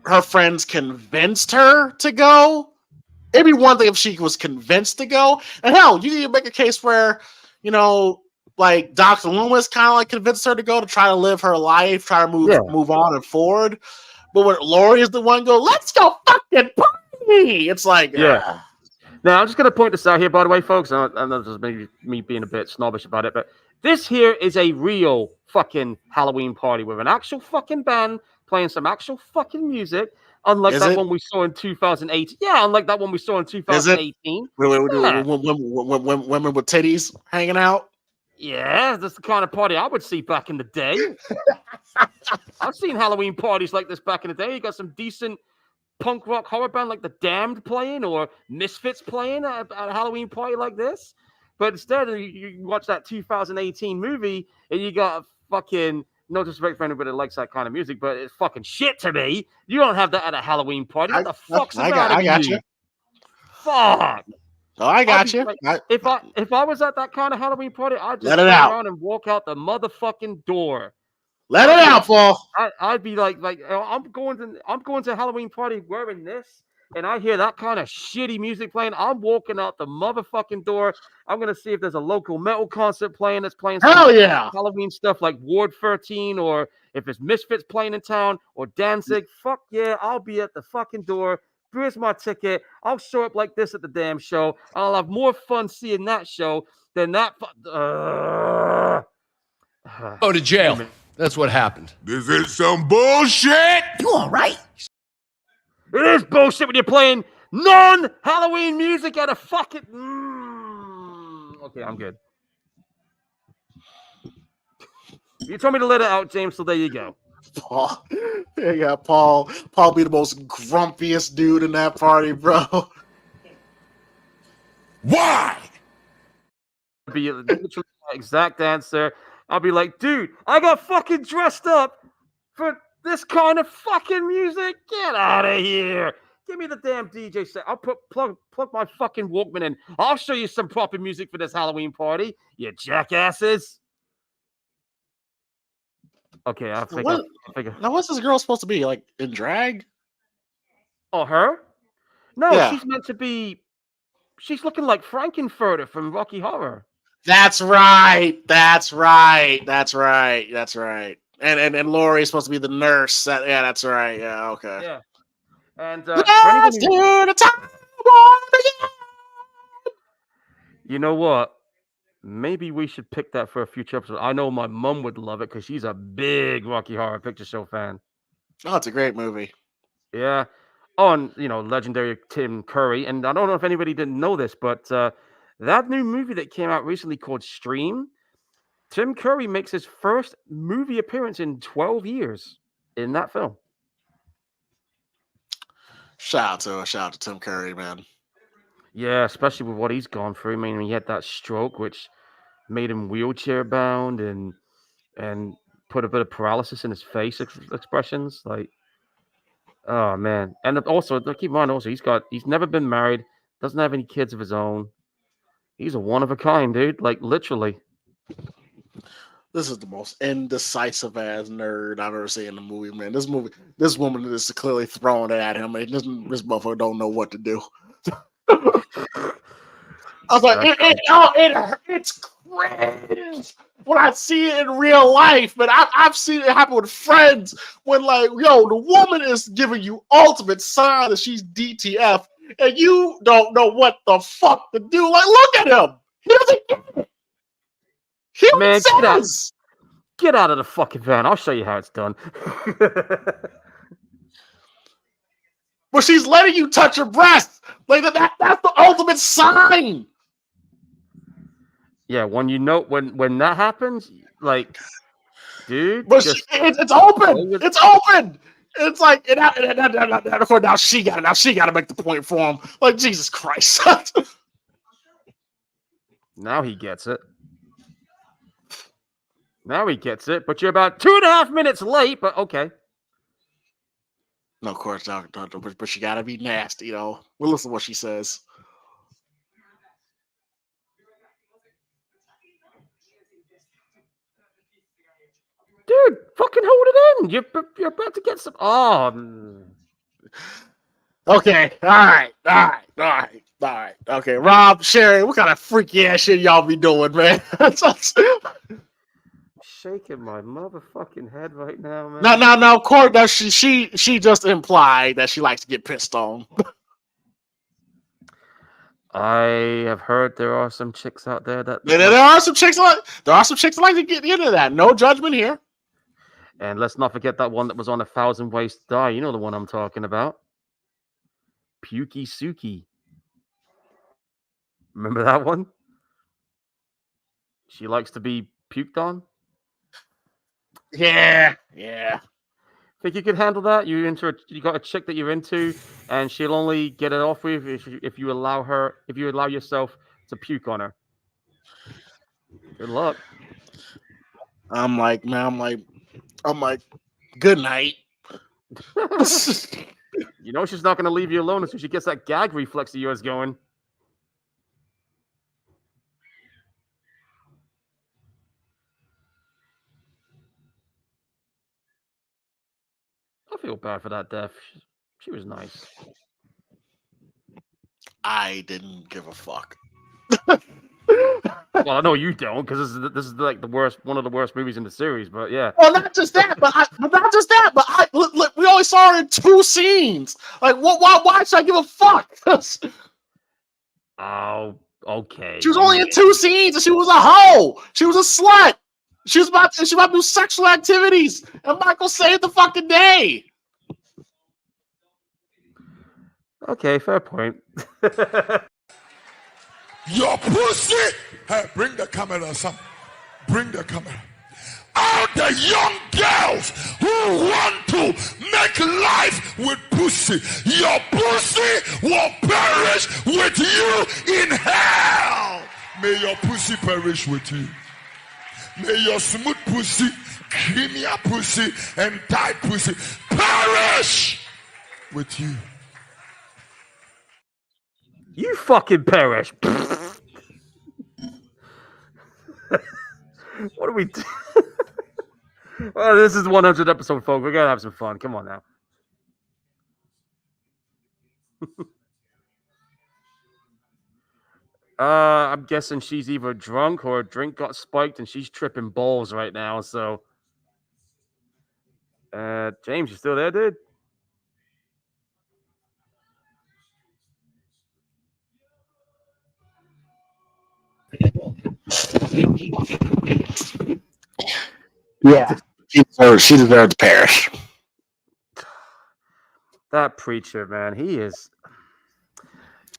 her friends convinced her to go. It'd be one thing if she was convinced to go. And hell, you can make a case where, like Dr. Loomis kind of like convinced her to go to try to live her life, try to move on and forward. But when Lori is the one go, let's go fucking party. It's like, yeah. Now, I'm just going to point this out here, by the way, folks. I know this is maybe me being a bit snobbish about it, but this here is a real fucking Halloween party with an actual fucking band playing some actual fucking music, unlike that one we saw in 2008. Yeah, unlike that one we saw in 2018. Women with titties hanging out? Yeah, that's the kind of party I would see back in the day. I've seen Halloween parties like this back in the day. You got some decent punk rock horror band like The Damned playing or Misfits playing at a Halloween party like this. But instead, you watch that 2018 movie and you got fucking, no disrespect for anybody that likes that kind of music, but it's fucking shit to me. You don't have that at a Halloween party. What the fuck's the matter with you? Fuck. Oh, I got you. Like, if I was at that kind of Halloween party, I'd just turn around and walk out the motherfucking door. Let it out, Paul. I'd be like, I'm going to a Halloween party wearing this, and I hear that kind of shitty music playing. I'm walking out the motherfucking door. I'm gonna see if there's a local metal concert playing that's playing some Halloween stuff like Ward 13, or if it's Misfits playing in town or Danzig. Fuck yeah, I'll be at the fucking door. Here's my ticket. I'll show up like this at the damn show. I'll have more fun seeing that show than that. Go to jail. That's what happened. This is some bullshit. You all right? It is bullshit when you're playing non-Halloween music at a fucking... Okay, I'm good. You told me to let it out, James, so there you go. Paul. Yeah, Paul be the most grumpiest dude in that party, bro. Why? Be literally my exact answer. I'll be like, dude, I got fucking dressed up for this kind of fucking music. Get out of here. Give me the damn DJ set. I'll plug my fucking Walkman in. I'll show you some proper music for this Halloween party, you jackasses. Okay, I figure. Now, what's this girl supposed to be? Like, in drag? Oh, her? No, she's meant to be... She's looking like Frankenfurter from Rocky Horror. That's right. And Lori is supposed to be the nurse. Yeah, that's right. Yeah, okay. Yeah. And for Let's anybody do the time war. you know what? Maybe we should pick that for a future episode. I know my mom would love it because she's a big Rocky Horror Picture Show fan. Oh, it's a great movie. Yeah. On, legendary Tim Curry. And I don't know if anybody didn't know this, but that new movie that came out recently called Stream, Tim Curry makes his first movie appearance in 12 years in that film. Shout out to Tim Curry, man. Yeah, especially with what he's gone through. I mean, he had that stroke, which made him wheelchair bound and put a bit of paralysis in his face expressions. Like, oh man! And also, keep in mind, also he's never been married, doesn't have any kids of his own. He's a one of a kind, dude. Like literally. This is the most indecisive ass nerd I've ever seen in a movie, man. This woman is clearly throwing it at him, and this motherfucker don't know what to do. I was like, it's cringe when I see it in real life, but I've seen it happen with friends when, like, the woman is giving you ultimate sign that she's DTF, and you don't know what the fuck to do. Like, look at him. He doesn't get it. Man, get out of the fucking van. I'll show you how it's done. But she's letting you touch her breast. Like that's the ultimate sign. Yeah, when when that happens, like, dude. But it's open. It's open. It's like now she got it. Now she got to make the point for him. Like, Jesus Christ. Now he gets it. Now he gets it. But you're about 2.5 minutes late. But okay. No, of course not. But she got to be nasty, We'll listen to what she says. Dude, fucking hold it in. You're about to get some. Oh. Okay. All right. Okay, Rob, Sherry, what kind of freaky ass shit y'all be doing, man? Shaking my motherfucking head right now, man. No, of course. No, she just implied that she likes to get pissed on. I have heard there are some chicks out there that there are some chicks that like to get into that. No judgment here. And let's not forget that one that was on 1,000 Ways to Die. You know the one I'm talking about. Pukey Suki. Remember that one? She likes to be puked on. Yeah. Think you could handle that? You got a chick that you're into, and she'll only get it off with if you allow yourself to puke on her. Good luck. I'm like, good night. You know she's not going to leave you alone until she gets that gag reflex of yours going. I feel bad for that death. She was nice. I didn't give a fuck. Well, I know you don't, because this is like one of the worst movies in the series. But yeah. Well, not just that, but look, we only saw her in 2 scenes. Like, why should I give a fuck? Oh, okay. She was only in 2 scenes, and she was a hoe. She was a slut. She was about to do sexual activities, and Michael saved the fucking day. Okay, fair point. Your pussy! Hey, bring the camera, son. Bring the camera. All the young girls who want to make life with pussy, your pussy will perish with you in hell. May your pussy perish with you. May your smooth pussy, creamy pussy, and tight pussy perish with you. You fucking perish. What do we do? Well, this is the 100th episode, folks. We're going to have some fun. Come on now. I'm guessing she's either drunk or a drink got spiked and she's tripping balls right now. So James, you still there, dude? Yeah, she deserves to perish. That preacher, man, he is.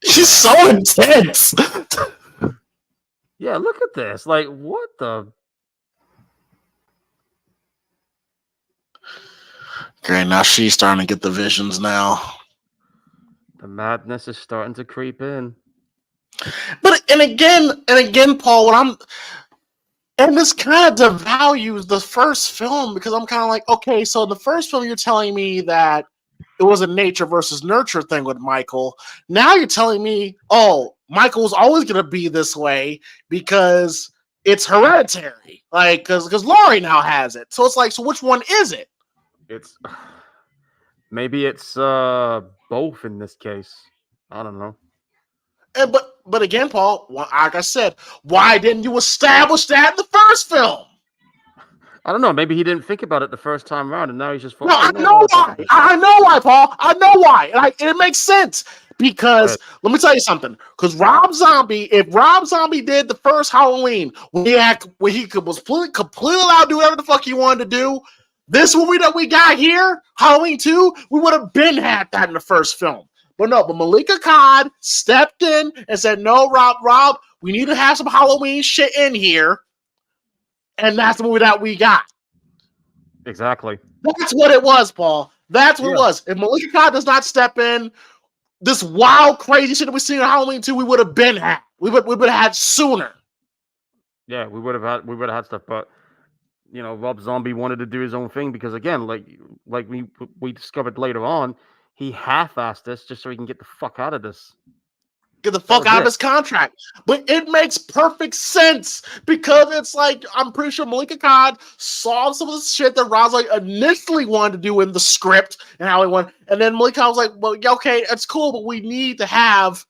She's so intense. Yeah, look at this. Like, what the? Great, now she's starting to get the visions now. The madness is starting to creep in. But and again, Paul, and this kind of devalues the first film because I'm kind of like, okay, so in the first film you're telling me that it was a nature versus nurture thing with Michael. Now you're telling me, oh, Michael's always gonna be this way because it's hereditary, like because Laurie now has it. So it's like, so which one is it? It's maybe it's both in this case. I don't know. And, but again, Paul, like I said, why didn't you establish that in the first film? I don't know. Maybe he didn't think about it the first time around, and now he's just. No, I know why. I know why, Paul. I know why, and it makes sense because let me tell you something. Because if Rob Zombie did the first Halloween when he was completely allowed to do whatever the fuck he wanted to do, this movie that we got here, Halloween 2, we would have been had that in the first film. But no, but Malika Khan stepped in and said, "No, Rob, we need to have some Halloween shit in here," and that's the movie that we got. Exactly. That's what it was, Paul. That's what it was. If Malika Khan does not step in, this wild, crazy shit that we seen in Halloween 2, we would have been had. We would have had sooner. Yeah, we would have had stuff, but Rob Zombie wanted to do his own thing because again, like we discovered later on, he half-assed this just so he can get the fuck out of this. Get the fuck out of his contract. But it makes perfect sense because it's like, I'm pretty sure Malika Khan saw some of the shit that Rob initially wanted to do in the script and how he wanted. And then Malika Khan was like, well, okay, it's cool, but we need to have,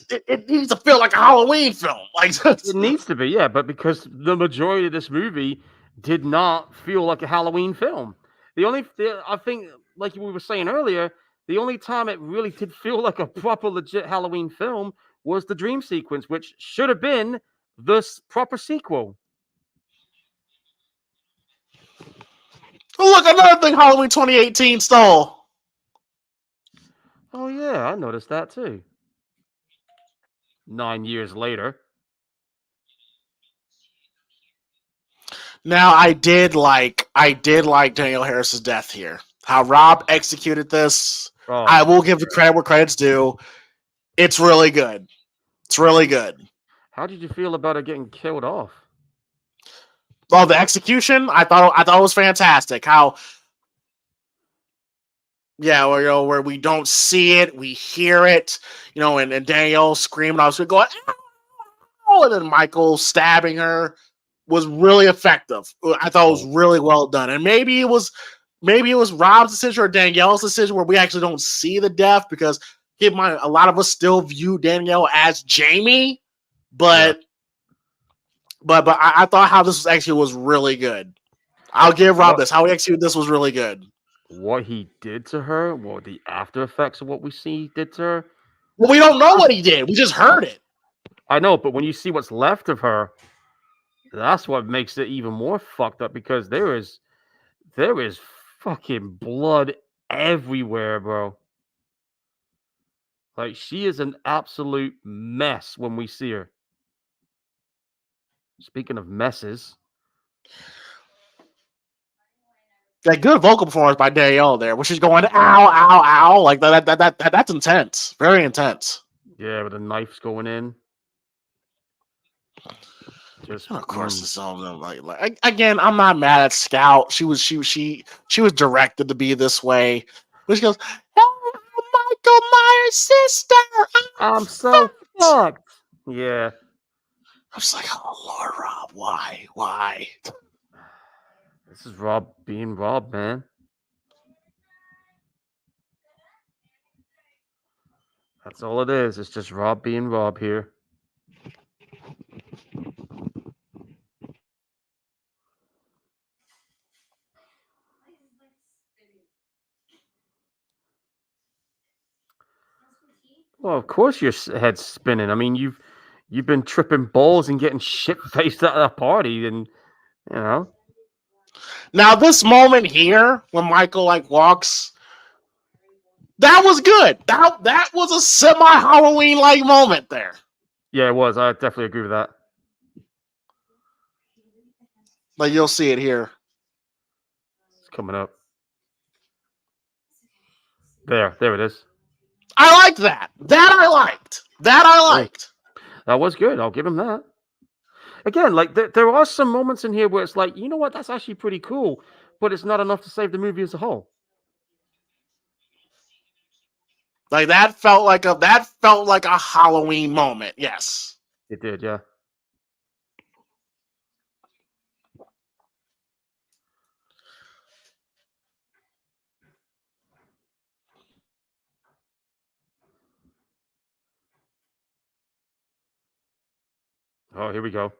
it needs to feel like a Halloween film. Like it needs to be, yeah, but because the majority of this movie did not feel like a Halloween film. I think, like we were saying earlier, the only time it really did feel like a proper, legit Halloween film was the dream sequence, which should have been this proper sequel. Oh, look, another thing Halloween 2018 stole. Oh, yeah, I noticed that too. 9 years later. Now, I did like Danielle Harris's death here. How Rob executed this. Oh, I will give the credit where credit's due. It's really good. It's really good. How did you feel about it getting killed off? Well, the execution, I thought it was fantastic. How, yeah, where we don't see it, we hear it, and Danielle screaming, I was going, oh, and then Michael stabbing her was really effective. I thought it was really well done, and maybe it was Rob's decision or Danielle's decision where we actually don't see the death because keep in mind, a lot of us still view Danielle as Jamie, but I thought how this was really good. I'll give Rob this. How he executed this was really good. What he did to her, what the after effects of what we see did to her. Well, we don't know what he did. We just heard it. I know, but when you see what's left of her, that's what makes it even more fucked up because there is fucking blood everywhere, bro. Like, she is an absolute mess when we see her. Speaking of messes. That good vocal performance by Danielle there, where she's going, ow, ow, ow. Like that's intense. Very intense. Yeah, with the knives going in. Just of course, it's all like again. I'm not mad at Scout. She was directed to be this way. But she goes, "Oh, Michael Myers' sister. I'm so fucked." Yeah. I was like, "Oh Lord, Rob, why?" This is Rob being Rob, man. That's all it is. It's just Rob being Rob here. Well, of course your head's spinning. I mean, you've been tripping balls and getting shit faced at that party, and you know. Now this moment here when Michael like walks, that was good. That was a semi Halloween like moment there. Yeah, it was. I definitely agree with that. Like you'll see it here. It's coming up. There it is. I liked that. That I liked. That was good. I'll give him that. Again, like there are some moments in here where it's like, you know what, that's actually pretty cool, but it's not enough to save the movie as a whole. Like that felt like a Halloween moment. Yes. It did, yeah. Oh, here we go.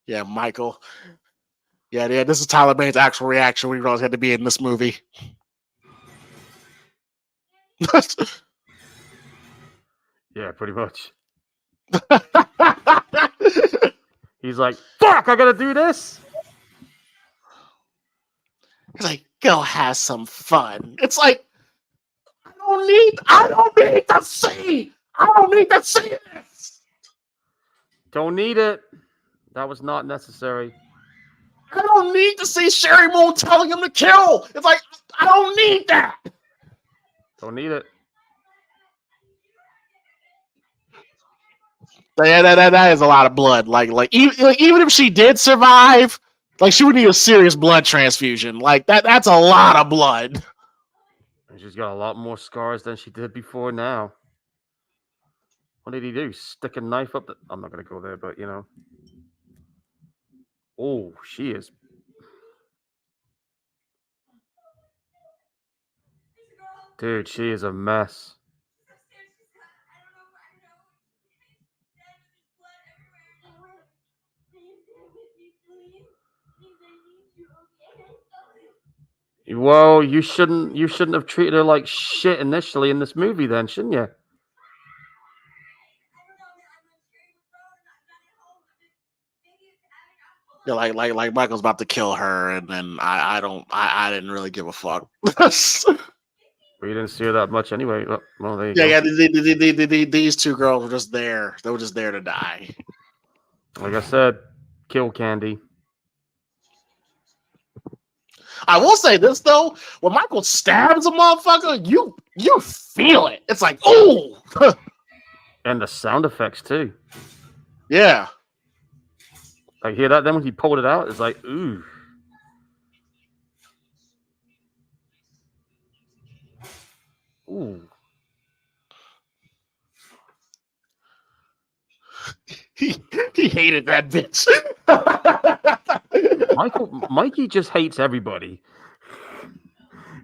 Yeah, Michael. Yeah, this is Tyler Bane's actual reaction when he realized he had to be in this movie. Yeah, pretty much. He's like, fuck, I gotta do this. He's like, go have some fun. It's like, I don't need to see this. Don't need it. That was not necessary. I don't need to see Sherry Moon telling him to kill. It's like, I don't need that. Don't need it. Yeah, that is a lot of blood. Even if she did survive, like she would need a serious blood transfusion. Like that's a lot of blood. And she's got a lot more scars than she did before now. What did he do? Stick a knife up the... I'm not gonna go there, but you know. Oh, she is. Dude, she is a mess. Well, you shouldn't have treated her like shit initially in this movie then, shouldn't you? Yeah, like Michael's about to kill her, and then I didn't really give a fuck. We didn't see her that much anyway. Well, there you Yeah, go. yeah. These two girls were just there. They were just there to die. Like I said, kill Candy. I will say this though: when Michael stabs a motherfucker, you feel it. It's like, ooh. And the sound effects too. Yeah. Like hear that then when he pulled it out? It's like, ooh. Ooh. He hated that bitch. Mikey just hates everybody.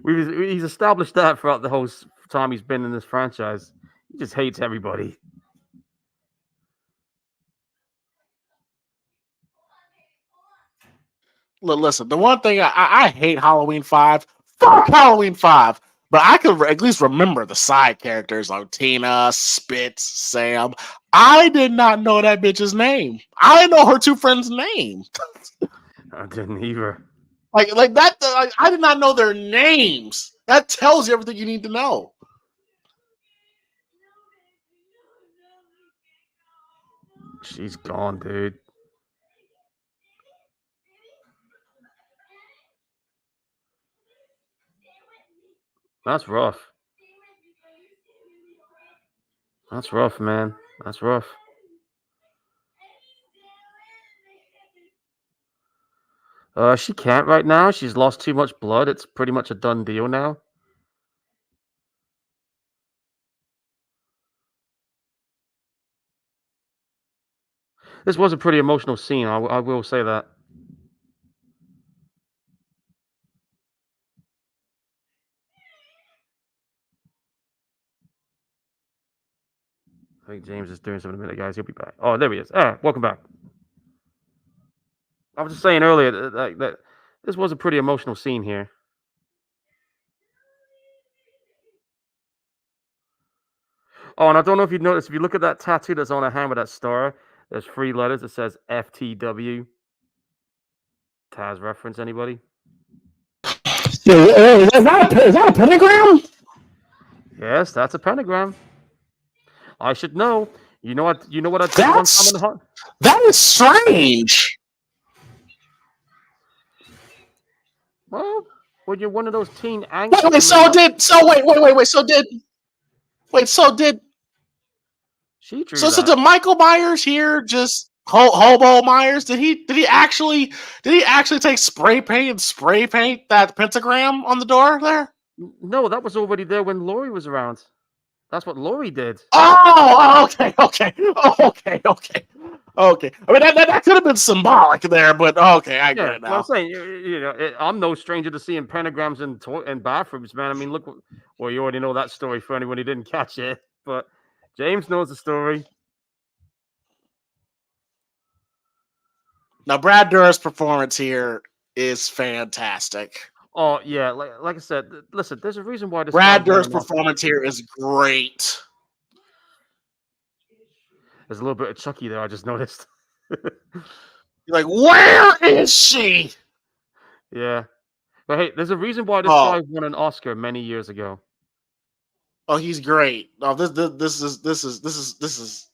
He's established that throughout the whole time he's been in this franchise. He just hates everybody. Listen, the one thing I hate Halloween 5. Fuck Halloween 5. But I could at least remember the side characters like Tina, Spitz, Sam. I did not know that bitch's name. I didn't know her two friends' name. I didn't either. Like that. I did not know their names. That tells you everything you need to know. She's gone, dude. That's rough. That's rough, man. That's rough. She can't right now. She's lost too much blood. It's pretty much a done deal now. This was a pretty emotional scene. I will say that. I think James is doing something in a minute, guys. He'll be back. Oh, there he is. Welcome back. I was just saying earlier that this was a pretty emotional scene here. Oh, and I don't know if you noticed, if you look at that tattoo that's on her hand with that star, there's 3 letters. It says FTW. Taz reference, anybody? Is that a pentagram? Yes, that's a pentagram. I should know. You know what? You know what I did one time on the hunt? That is strange. Well, when you're one of those teen angst. She drew that. So did Michael Myers here just hobo Myers? Did he actually take spray paint and spray paint that pentagram on the door there? No, that was already there when Laurie was around. That's what Laurie did. Oh, okay. I mean, that could have been symbolic there, but okay, I get it now. Well, I'm saying, I'm no stranger to seeing pentagrams in bathrooms, man. I mean, look, well, you already know that story for anyone who didn't catch it, but James knows the story. Now, Brad Dourif's performance here is fantastic. Oh yeah, like I said, listen, there's a reason why this. Brad Dourif's performance here is great. There's a little bit of Chucky there. I just noticed. You're like, where is she? Yeah, but hey, there's a reason why this guy won an Oscar many years ago. Oh, he's great. Oh, this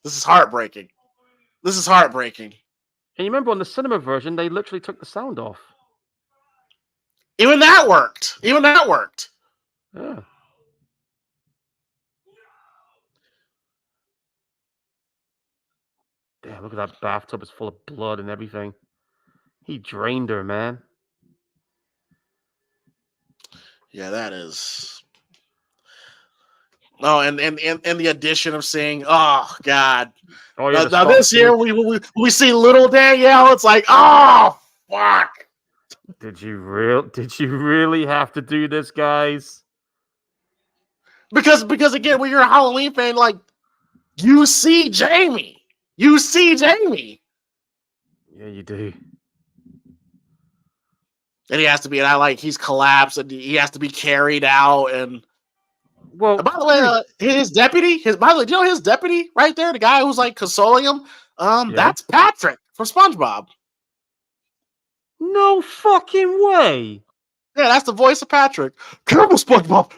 is heartbreaking. This is heartbreaking. And you remember on the cinema version, they literally took the sound off. Even that worked. Yeah. Damn, look at that bathtub. It's full of blood and everything. He drained her, man. Yeah, that is. Oh, and the addition of seeing, oh God. Oh yeah. Now this year we see little Danielle. It's like, oh fuck. Did you really have to do this, guys? Because again, when you're a Halloween fan, like you see Jamie. Yeah, you do. And he has to be, and he's collapsed, and he has to be carried out. And well, by the way, his deputy, do you know his deputy right there, the guy who's like consoling him? That's Patrick from SpongeBob. No fucking way. Yeah, that's the voice of Patrick. Come on, SpongeBob.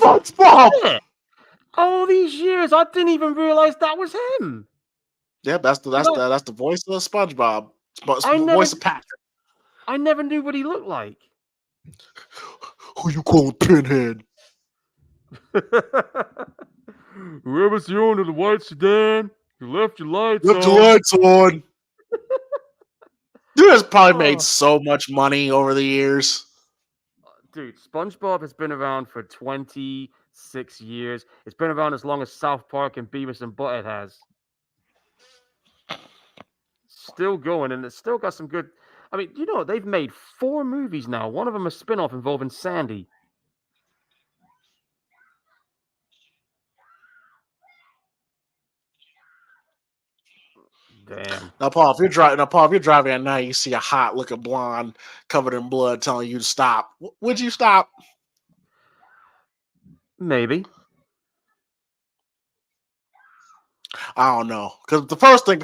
SpongeBob. Yeah. All these years, I didn't even realize that was him. Yeah, that's the voice of SpongeBob. Voice of Patrick. I never knew what he looked like. Who you calling Pinhead? Whoever's the owner of the white sedan, you left your lights on. Dude has probably made so much money over the years. Dude, SpongeBob has been around for 26 years. It's been around as long as South Park and Beavis and Butthead has. Still going, and it's still got some good. I mean, they've made 4 movies now. One of them a spin-off involving Sandy. Damn. Now, Paul, if you're driving at night, you see a hot-looking blonde covered in blood telling you to stop. Would you stop? Maybe. I don't know, because the first thing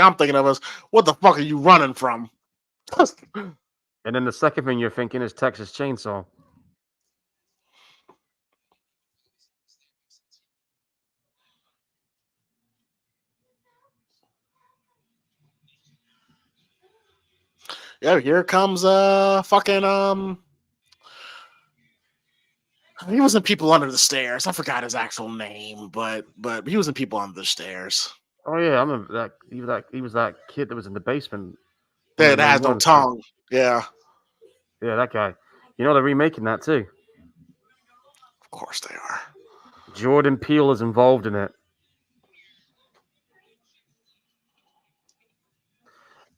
I'm thinking of is, what the fuck are you running from? And then the second thing you're thinking is Texas Chainsaw. Yeah, here comes fucking he was in People Under the Stairs. I forgot his actual name, but he was in People Under the Stairs. Oh yeah, I remember that. He was that kid that was in the basement. That has no tongue. Yeah. Yeah, that guy. They're remaking that too. Of course they are. Jordan Peele is involved in it.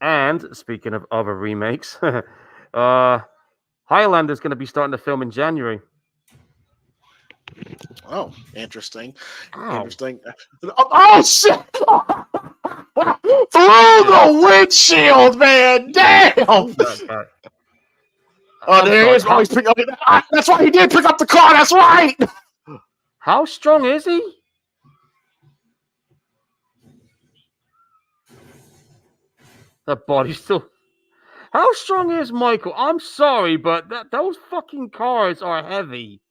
And speaking of other remakes, Highlander's going to be starting to film in January. Oh, interesting. Ow. Interesting. Oh shit! Through the windshield, man! Damn! Oh, there he is. That's why he did pick up the car. That's right. How strong is he? That body's still. How strong is Michael? I'm sorry, but those fucking cars are heavy.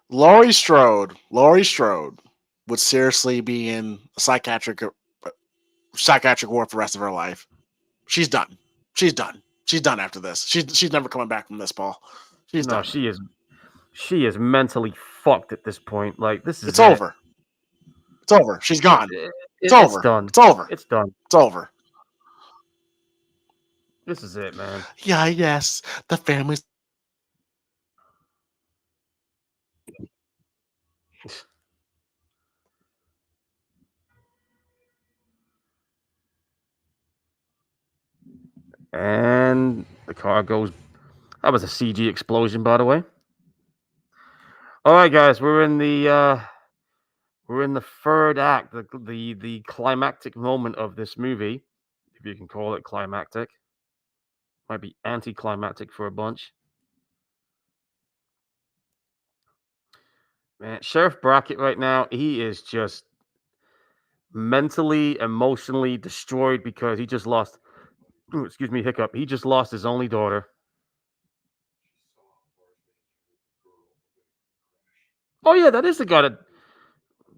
Laurie Strode would seriously be in a psychiatric ward for the rest of her life. She's done. She's done. She's done after this. She's never coming back from this, Paul. She's done. She is mentally fucked at this point. Like, this is It's over. It's over. She's gone. It's over. It's done. It's over. It's done. It's over. This is it, man. Yeah, yes. The family's. And the car goes. That was a CG explosion, by the way. All right, guys, we're in the third act, the climactic moment of this movie, if you can call it climactic. Might be anticlimactic for a bunch. Man, Sheriff Brackett right now, he is just mentally, emotionally destroyed because he just lost. Excuse me, hiccup. He just lost his only daughter. Oh yeah, that is the guy that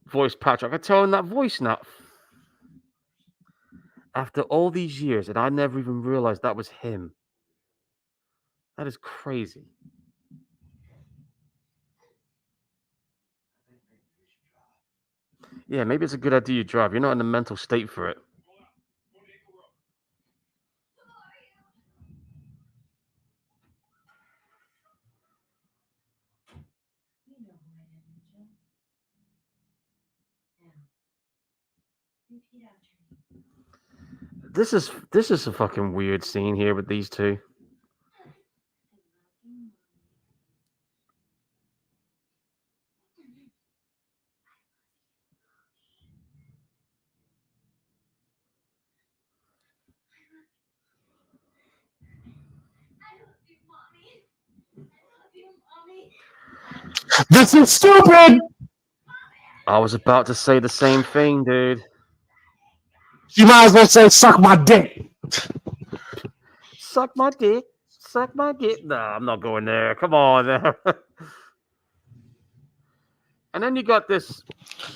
voiced Patrick. I tell him that voice now. After all these years, and I never even realized that was him. That is crazy. Yeah, maybe it's a good idea you drive. You're not in the mental state for it. This is a fucking weird scene here with these two. This is stupid. I was about to say the same thing, dude. You might as well say suck my dick. Suck my dick. Suck my dick. Nah, I'm not going there. Come on. And then you got this.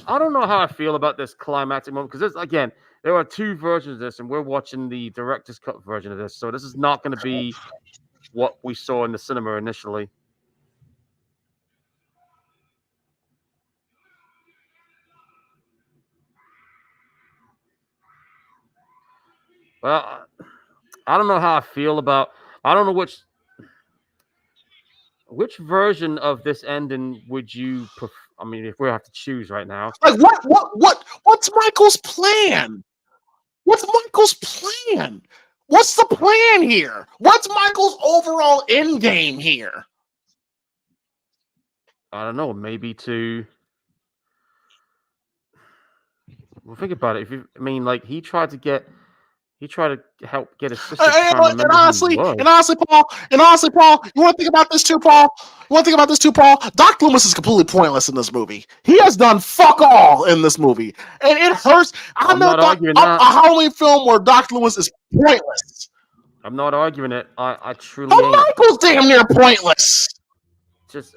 I don't know how I feel about this climactic moment because again, there are two versions of this, and we're watching the director's cut version of this. So this is not going to be what we saw in the cinema initially. Well, I don't know how I feel about. I don't know which version of this ending would you prefer? I mean, if we have to choose right now, Like what's Michael's plan? What's Michael's plan? What's the plan here? What's Michael's overall end game here? I don't know. Maybe to. Well, think about it. Like he tried to help get his sister. And honestly, Paul, you want to think about this too, Paul? Doc Loomis is completely pointless in this movie. He has done fuck all in this movie, and it hurts. I'm not arguing that a Halloween film where Doc Loomis is pointless. I'm not arguing it. I truly. Michael's damn near pointless. Just.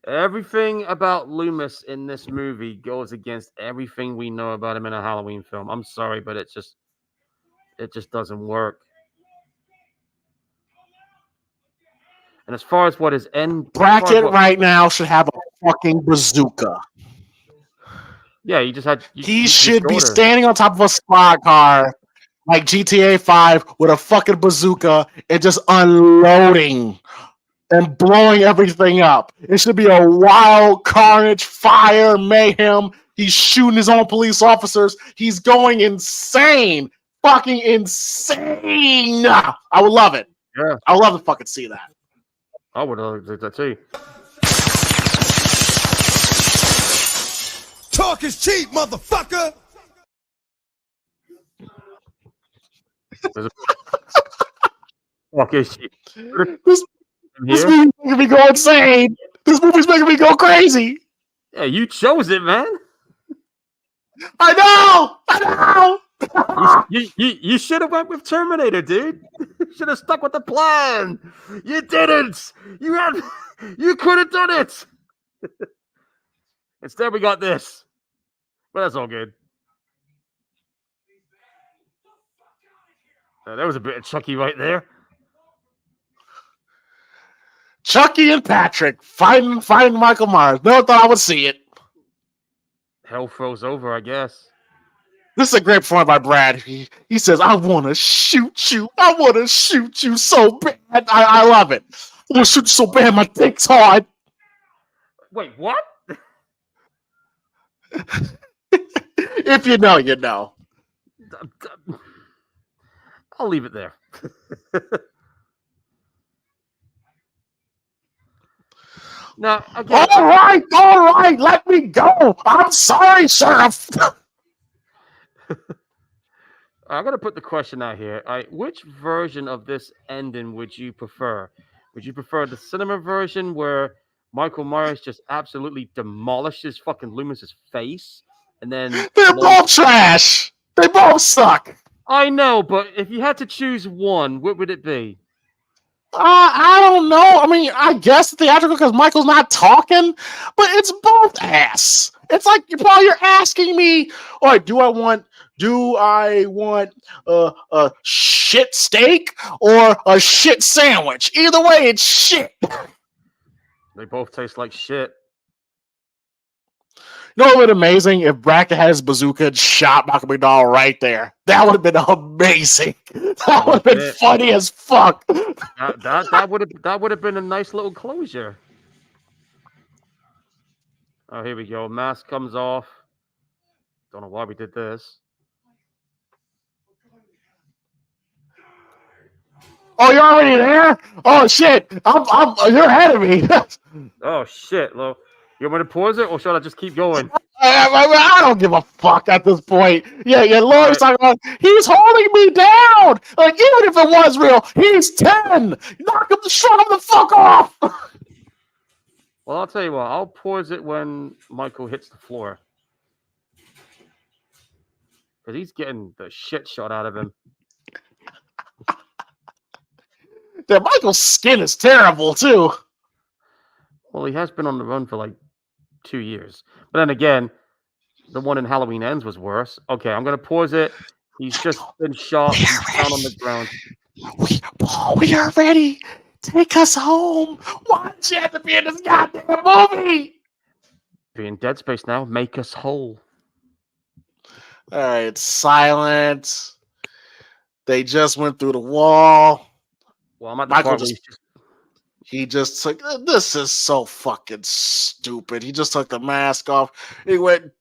Everything about Loomis in this movie goes against everything we know about him in a Halloween film. I'm sorry, but it just doesn't work. And as far as what his end Brackett right now should have a fucking bazooka. Yeah, he just had. He should be standing on top of a squad car like GTA 5 with a fucking bazooka and just unloading and blowing everything up. It should be a wild carnage, fire, mayhem. He's shooting his own police officers. He's going insane. Fucking insane. I would love it. Yeah. I would love to fucking see that. I would love that too. Talk is cheap, motherfucker. Fuck is cheap. This movie is going to go insane. This movie's making me go crazy. Yeah, you chose it, man. I know. You should have went with Terminator, dude. Should have stuck with the plan. You didn't. You could have done it. Instead, we got this. But that's all good. There was a bit of Chucky right there. Chucky and Patrick find Michael Myers. Never thought I would see it. Hell froze over, I guess. This is a great point by Brad. He says, I want to shoot you. I want to shoot you so bad. I love it. I want to shoot you so bad my dick's hard. Wait, what? If you know, you know. I'll leave it there. Now, again, all right, let me go. I'm sorry, Sheriff. I'm going to put the question out here. Which version of this ending would you prefer? Would you prefer the cinema version where Michael Myers just absolutely demolishes fucking Loomis's face? And then they're both trash. They both suck. I know, but if you had to choose one, what would it be? I don't know. I mean, I guess theatrical because Michael's not talking, but it's both ass. It's like you're asking me, all right, do I want a shit steak or a shit sandwich? Either way, it's shit. They both taste like shit. You know what would have been amazing if Brackett had his bazooka and shot Michael McDonald right there? That would have been amazing. That would have been funny as fuck. That would have been a nice little closure. Oh, here we go. Mask comes off. Don't know why we did this. Oh, you're already there? Oh shit! You're ahead of me. Oh shit, Lo. You want me to pause it, or should I just keep going? I don't give a fuck at this point. Yeah, Laura's talking about he's holding me down. Like even if it was real, he's 10. Shut him the fuck off. Well, I'll tell you what. I'll pause it when Michael hits the floor, because he's getting the shit shot out of him. Yeah, Michael's skin is terrible too. Well, he has been on the run for like 2 years. But then again, the one in Halloween Ends was worse. Okay, I'm going to pause it. He's just been shot. He's down on the ground. We are ready. Take us home. Why did you have to be in this goddamn movie? Be in Dead Space now. Make us whole. All right, silent. They just went through the wall. Well, I'm at the part where he just took. This is so fucking stupid. He just took the mask off. He went,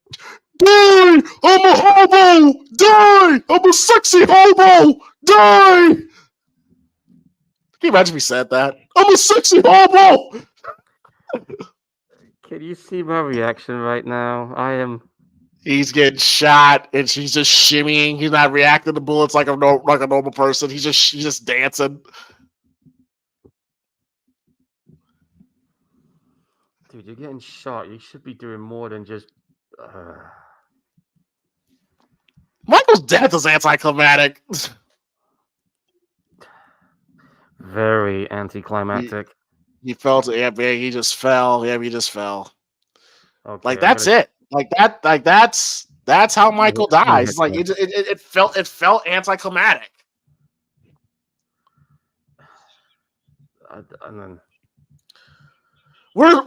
die! I'm a hobo! Die! I'm a sexy hobo! Die! Can you imagine if he said that? I'm a sexy hobo! Can you see my reaction right now? I am. He's getting shot, and she's just shimmying. He's not reacting to bullets like a normal person. She's just dancing. Dude, you're getting shot. You should be doing more than just. Michael's death is anticlimactic. Very anticlimactic. He fell to he just fell. Yeah, he just fell. Okay, like that's it. That's how Michael dies. Like it felt anticlimactic. And then we're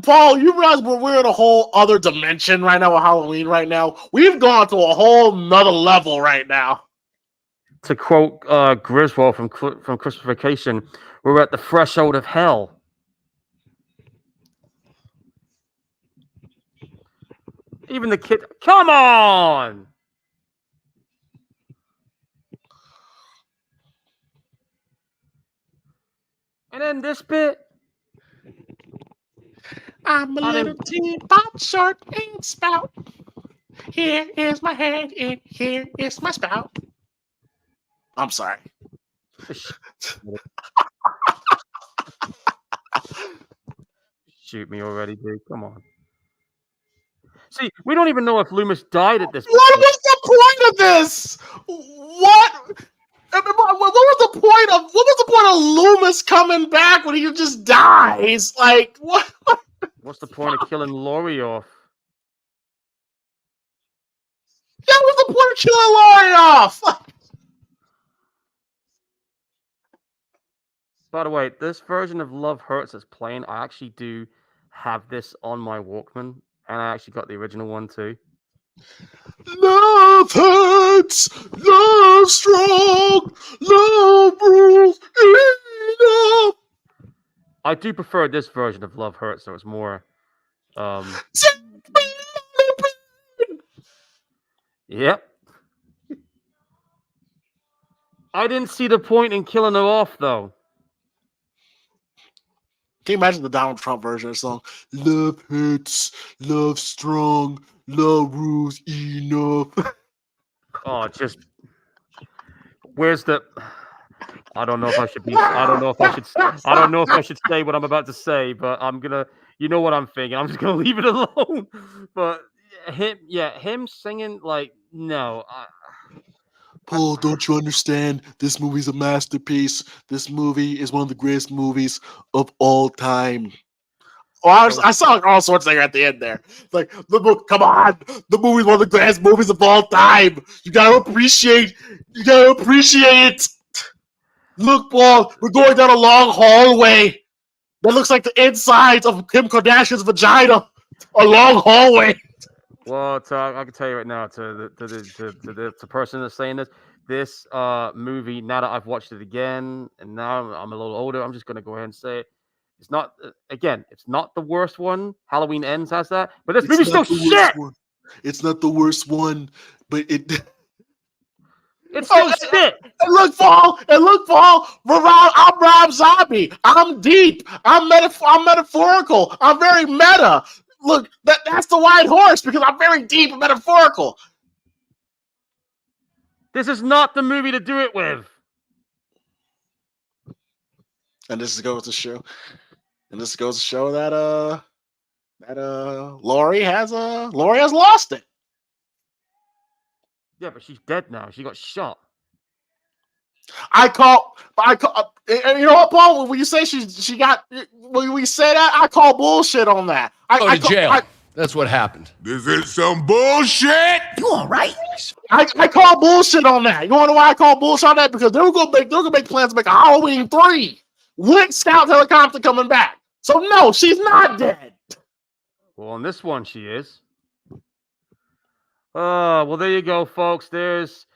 Paul. You realize we're in a whole other dimension right now with Halloween. Right now, we've gone to a whole nother level right now. To quote Griswold from Christmas Vacation, we're at the threshold of hell. Even the kid, come on! And then this bit. I'm a little teapot, short and spout. Here is my head, and here is my spout. I'm sorry. shoot me already, dude. Come on. See, we don't even know if Loomis died at this What point. was the point of this? What was the point of Loomis coming back when he just dies? Like what? What's the point of killing Laurie off? That was the point of killing Laurie off. By the way, this version of Love Hurts that's playing, I actually do have this on my Walkman, and I actually got the original one too. Love hurts, love strong, love rules enough. I do prefer this version of Love Hurts, so it's more. Yep. I didn't see the point in killing her off, though. Can you imagine the Donald Trump version of the song? Love hurts, love strong, love rules enough. Oh, just where's the? I don't know if I should be. I don't know if I should. I don't know if I should say what I'm about to say, but I'm gonna. You know what I'm thinking. I'm just gonna leave it alone. But him singing like no. Paul, don't you understand? This movie's a masterpiece. This movie is one of the greatest movies of all time. Oh, I saw all sorts of things at the end there. Like, come on, the movie's one of the greatest movies of all time. You gotta appreciate it. Look, Paul, we're going down a long hallway that looks like the insides of Kim Kardashian's vagina. A long hallway. Well, I can tell you right now, to the person that's saying this movie. Now that I've watched it again, and now I'm a little older, I'm just gonna go ahead and say it. It's not again. It's not the worst one. Halloween Ends has that, but this movie's still shit. It's not the worst one, but it. It's still shit. And look, Paul. I'm Rob Zombie. I'm deep. I'm metaphorical. I'm very meta. Look, that's the white horse because I'm very deep and metaphorical. This is not the movie to do it with. And this goes to show that Laurie has lost it. Yeah, but she's dead now. She got shot. I call. And you know what, Paul? When you say when we say that, I call bullshit on that. Go to jail. That's what happened. This is some bullshit. You all right? I call bullshit on that. You want to know why I call bullshit on that? Because they're gonna make plans to make a Halloween 3 with Scout helicopter coming back. So no, she's not dead. Well, on this one, she is. Well, there you go, folks. There's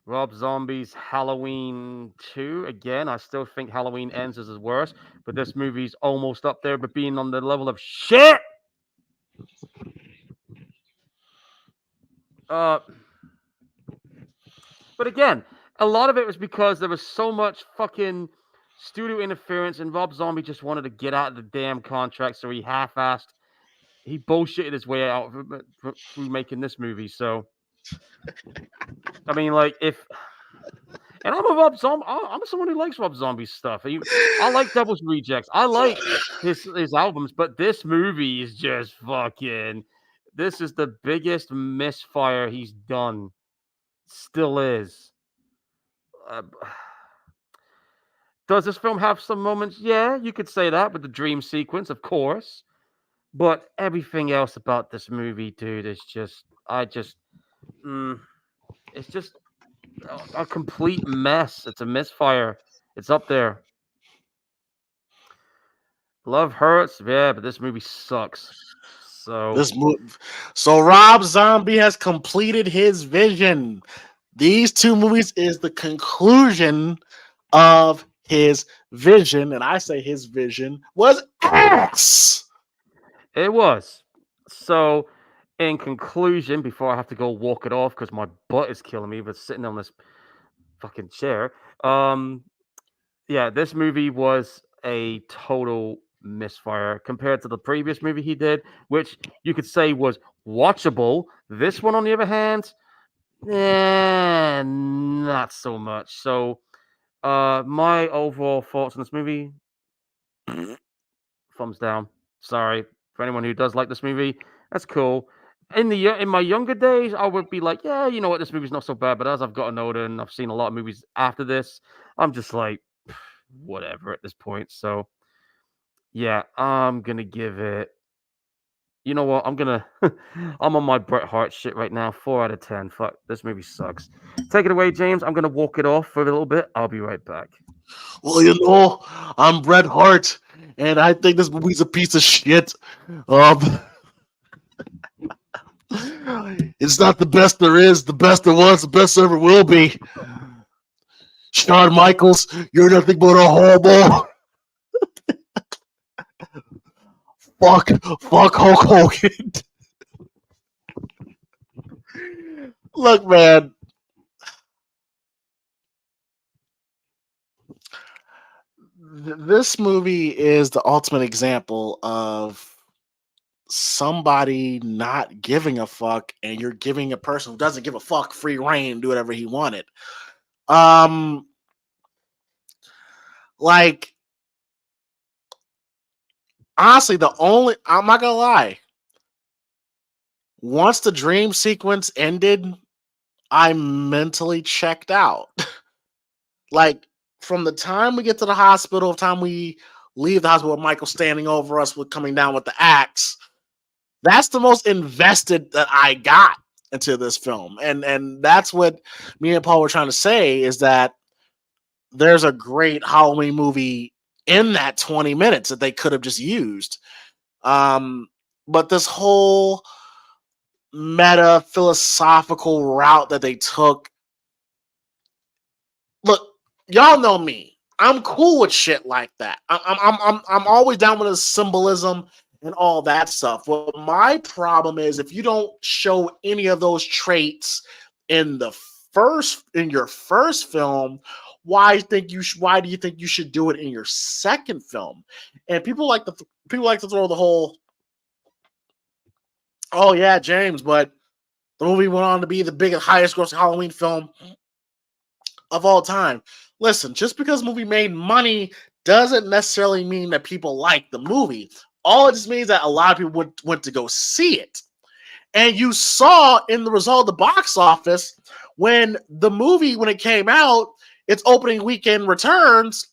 Rob Zombie's Halloween 2. Again, I still think Halloween Ends is his worst, but this movie's almost up there, but being on the level of shit. But again, a lot of it was because there was so much fucking studio interference, and Rob Zombie just wanted to get out of the damn contract, so he half-assed. He bullshitted his way out through making this movie. So, I mean, like, and I'm a Rob Zombie. I'm someone who likes Rob Zombie's stuff. I like Devil's Rejects. I like his albums, but this movie is just fucking. This is the biggest misfire he's done. Still is. Does this film have some moments? Yeah, you could say that with the dream sequence, of course. But everything else about this movie, dude, is just. It's just a complete mess. It's a misfire. It's up there. Love hurts, yeah, but this movie sucks. So Rob Zombie has completed his vision. These two movies is the conclusion of his vision, and I say his vision was ass. It was. So, in conclusion, before I have to go walk it off because my butt is killing me, but sitting on this fucking chair. Yeah, this movie was a total misfire compared to the previous movie he did, which you could say was watchable. This one, on the other hand, not so much. So, my overall thoughts on this movie, thumbs down. Sorry for anyone who does like this movie. That's cool. In my younger days, I would be like, yeah, you know what, this movie's not so bad. But as I've gotten older and I've seen a lot of movies after this, I'm just like, whatever at this point. So yeah, I'm gonna give it. You know what? I'm on my Bret Hart shit right now. 4 out of 10. Fuck, this movie sucks. Take it away, James. I'm gonna walk it off for a little bit. I'll be right back. Well, you know, I'm Bret Hart, and I think this movie's a piece of shit. Um, it's not the best there is, the best there was, the best there ever will be. Shawn Michaels, you're nothing but a hobo. Fuck Hulk Hogan. Look, man. This movie is the ultimate example of somebody not giving a fuck, and you're giving a person who doesn't give a fuck free reign to do whatever he wanted. Like, honestly, I'm not gonna lie. Once the dream sequence ended, I mentally checked out. Like, from the time we get to the hospital, the time we leave the hospital with Michael standing over us with coming down with the axe, that's the most invested that I got into this film. And that's what me and Paul were trying to say, is that there's a great Halloween movie in that 20 minutes that they could have just used. But this whole meta philosophical route that they took, look, y'all know me. I'm cool with shit like that. I'm always down with the symbolism and all that stuff. Well, my problem is if you don't show any of those traits in your first film, why do you think you should do it in your second film? And people like to throw the whole, oh yeah, James, but the movie went on to be the biggest, highest grossing Halloween film of all time. Listen, just because the movie made money doesn't necessarily mean that people like the movie. All it just means that a lot of people went to go see it. And you saw in the result of the box office when it came out, its opening weekend returns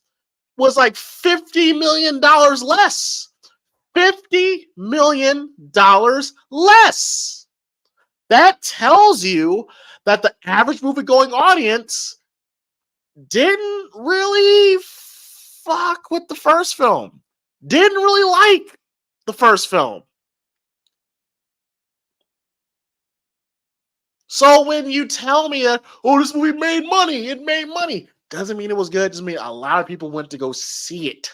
was like $50 million less. $50 million less. That tells you that the average movie-going audience didn't really fuck with the first film. Didn't really like the first film. So when you tell me that, oh, this movie made money, it made money, doesn't mean it was good. It doesn't mean a lot of people went to go see it.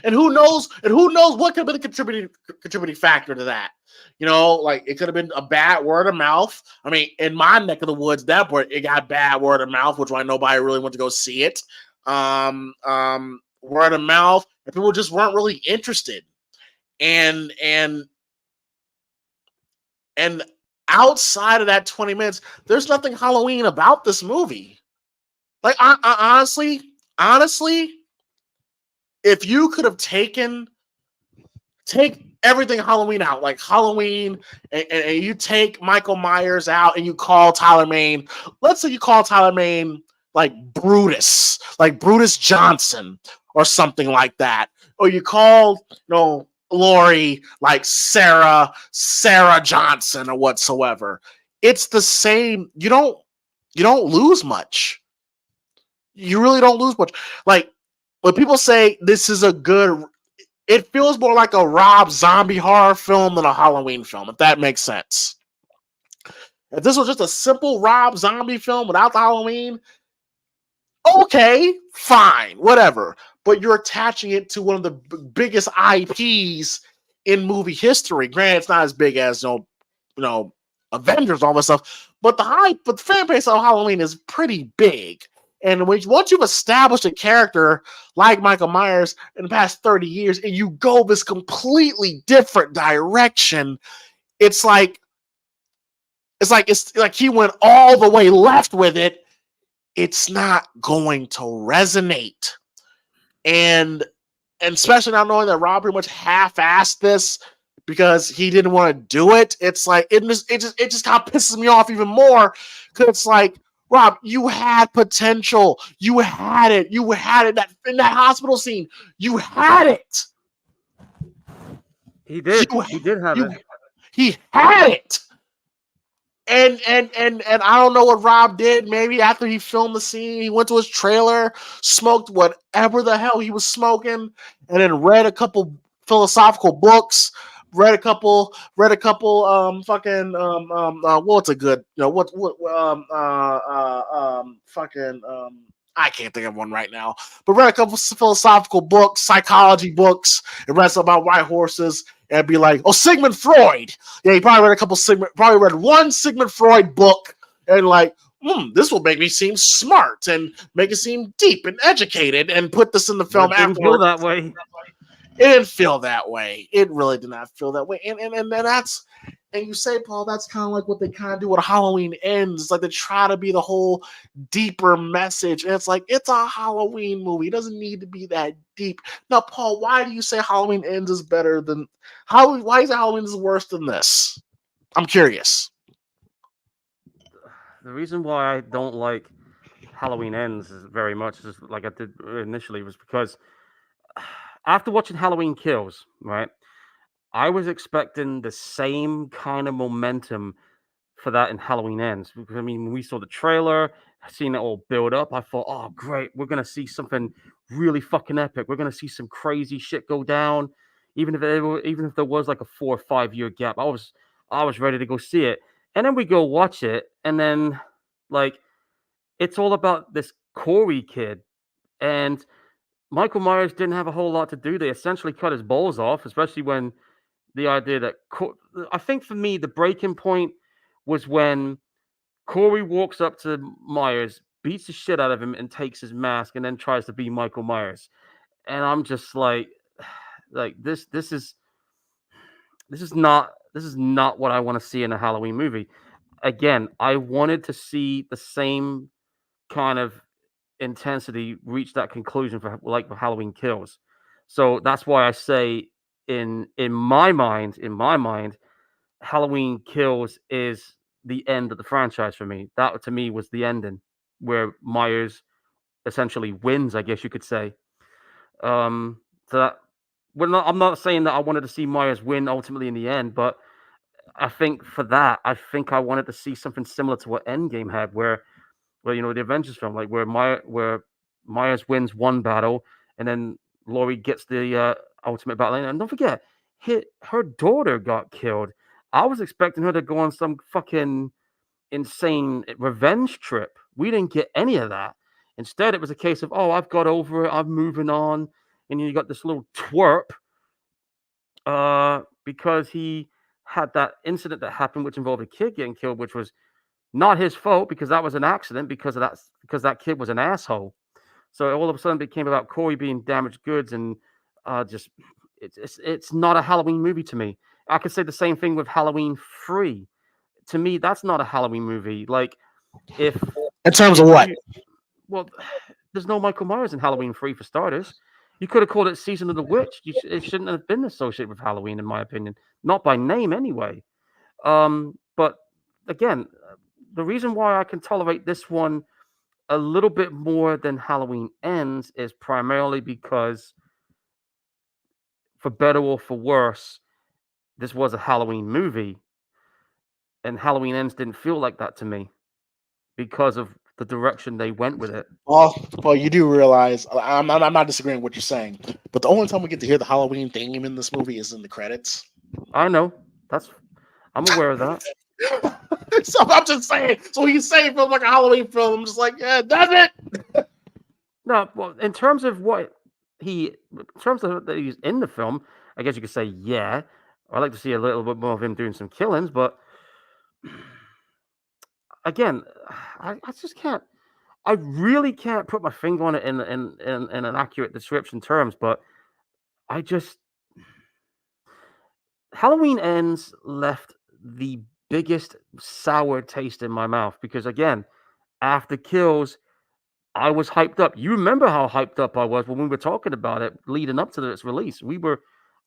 And who knows what could have been a contributing factor to that. You know, like it could have been a bad word of mouth. I mean, in my neck of the woods, that part, it got bad word of mouth, which why nobody really went to go see it. Word of mouth, and people just weren't really interested. And outside of that 20 minutes, there's nothing Halloween about this movie. Like, I honestly, if you could have take everything Halloween out, like Halloween, and you take Michael Myers out and you call Tyler Mane, let's say you call Tyler Mane like Brutus Johnson or something like that. Or you call, Laurie like Sarah Johnson or whatsoever. It's the same. You don't lose much. You really don't lose much. Like, when people say this is a good, it feels more like a Rob Zombie horror film than a Halloween film, if that makes sense. If this was just a simple Rob Zombie film without the Halloween, okay, fine, whatever. But you're attaching it to one of the biggest IPs in movie history. Granted, it's not as big as Avengers, all this stuff, but the fan base of Halloween is pretty big. And once you've established a character like Michael Myers in the past 30 years, and you go this completely different direction, it's like he went all the way left with it. It's not going to resonate. And and especially not knowing that Rob pretty much half-assed this because he didn't want to do it. It's like it just kind of pisses me off even more because it's like, Rob, you had potential. You had it. You had it in that hospital scene. You had it. He did. He did have it. He had it. And I don't know what Rob did. Maybe after he filmed the scene, he went to his trailer, smoked whatever the hell he was smoking, and then read a couple philosophical books. Read a couple what's a good, I can't think of one right now, but read a couple philosophical books, psychology books, and read something about white horses, and be like, oh, Sigmund Freud. Yeah, he probably read one Sigmund Freud book, and like, this will make me seem smart and make it seem deep and educated, and put this in the film It didn't feel that way. It didn't feel that way. It really did not feel that way. And that's, and you say, Paul, that's kind of like what they kind of do with Halloween Ends. It's like they try to be the whole deeper message. And it's like, it's a Halloween movie. It doesn't need to be that deep. Now, Paul, why do you say Halloween Ends is better than why is Halloween is worse than this? I'm curious. The reason why I don't like Halloween Ends very much, is like I did initially, was because after watching Halloween Kills, right, I was expecting the same kind of momentum for that in Halloween Ends. Because, I mean, when we saw the trailer, seeing it all build up, I thought, oh, great, we're going to see something really fucking epic. We're going to see some crazy shit go down. Even if there was like a 4 or 5 year gap, I was ready to go see it. And then we go watch it, and then like it's all about this Corey kid, and Michael Myers didn't have a whole lot to do. They essentially cut his balls off, especially when the idea that I think for me the breaking point was when Corey walks up to Myers, beats the shit out of him, and takes his mask, and then tries to be Michael Myers. And I'm just like this is not what I want to see in a Halloween movie. Again, I wanted to see the same kind of intensity reach that conclusion for Halloween Kills. So that's why I say in my mind, Halloween Kills is the end of the franchise for me. That to me was the ending where Myers essentially wins, I guess you could say. So that I'm not saying that I wanted to see Myers win ultimately in the end, but I think for that, I think I wanted to see something similar to what Endgame had, where the Avengers film, like where Myers wins one battle, and then Laurie gets the ultimate battle. And don't forget, her daughter got killed. I was expecting her to go on some fucking insane revenge trip. We didn't get any of that. Instead, it was a case of, oh, I've got over it, I'm moving on, and you got this little twerp, because he had that incident that happened, which involved a kid getting killed, which was not his fault because that was an accident because that kid was an asshole. So all of a sudden it became about Corey being damaged goods, and just it's not a Halloween movie to me. I could say the same thing with Halloween 3. To me, that's not a Halloween movie. Like if In terms of what? well, there's no Michael Myers in Halloween 3 for starters. You could have called it Season of the Witch. It shouldn't have been associated with Halloween, in my opinion. Not by name, anyway. But again, the reason why I can tolerate this one a little bit more than Halloween Ends is primarily because, for better or for worse, this was a Halloween movie, and Halloween Ends didn't feel like that to me because of the direction they went with it. Well, you do realize I'm not disagreeing with what you're saying, but the only time we get to hear the Halloween theme in this movie is in the credits. I know. I'm aware of that. So I'm just saying. So he's saying it feels like a Halloween film. I'm just like, yeah, does it? No, well, in terms of that he's in the film, I guess you could say, yeah. I'd like to see a little bit more of him doing some killings, but again, I just can't. I really can't put my finger on it in an accurate description terms, but I just Halloween Ends left the biggest sour taste in my mouth because, again, after Kills, I was hyped up. You remember how hyped up I was when we were talking about it leading up to its release.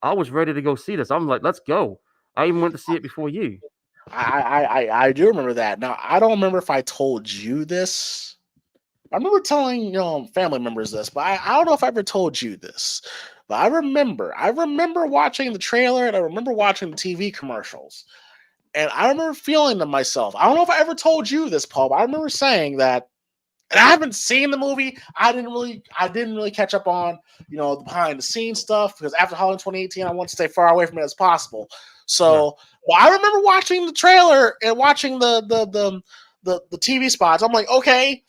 I was ready to go see this. I'm like, let's go. I even went to see it before you. I do remember that. Now I don't remember if I told you this. I remember telling family members this, but I don't know if I ever told you this. But I remember watching the trailer and I remember watching the TV commercials. And I remember feeling to myself, I don't know if I ever told you this, Paul, but I remember saying that, and I haven't seen the movie. I didn't really catch up on, the behind the scenes stuff because after Halloween 2018, I want to stay far away from it as possible. So, well, I remember watching the trailer and watching the TV spots. I'm like, okay,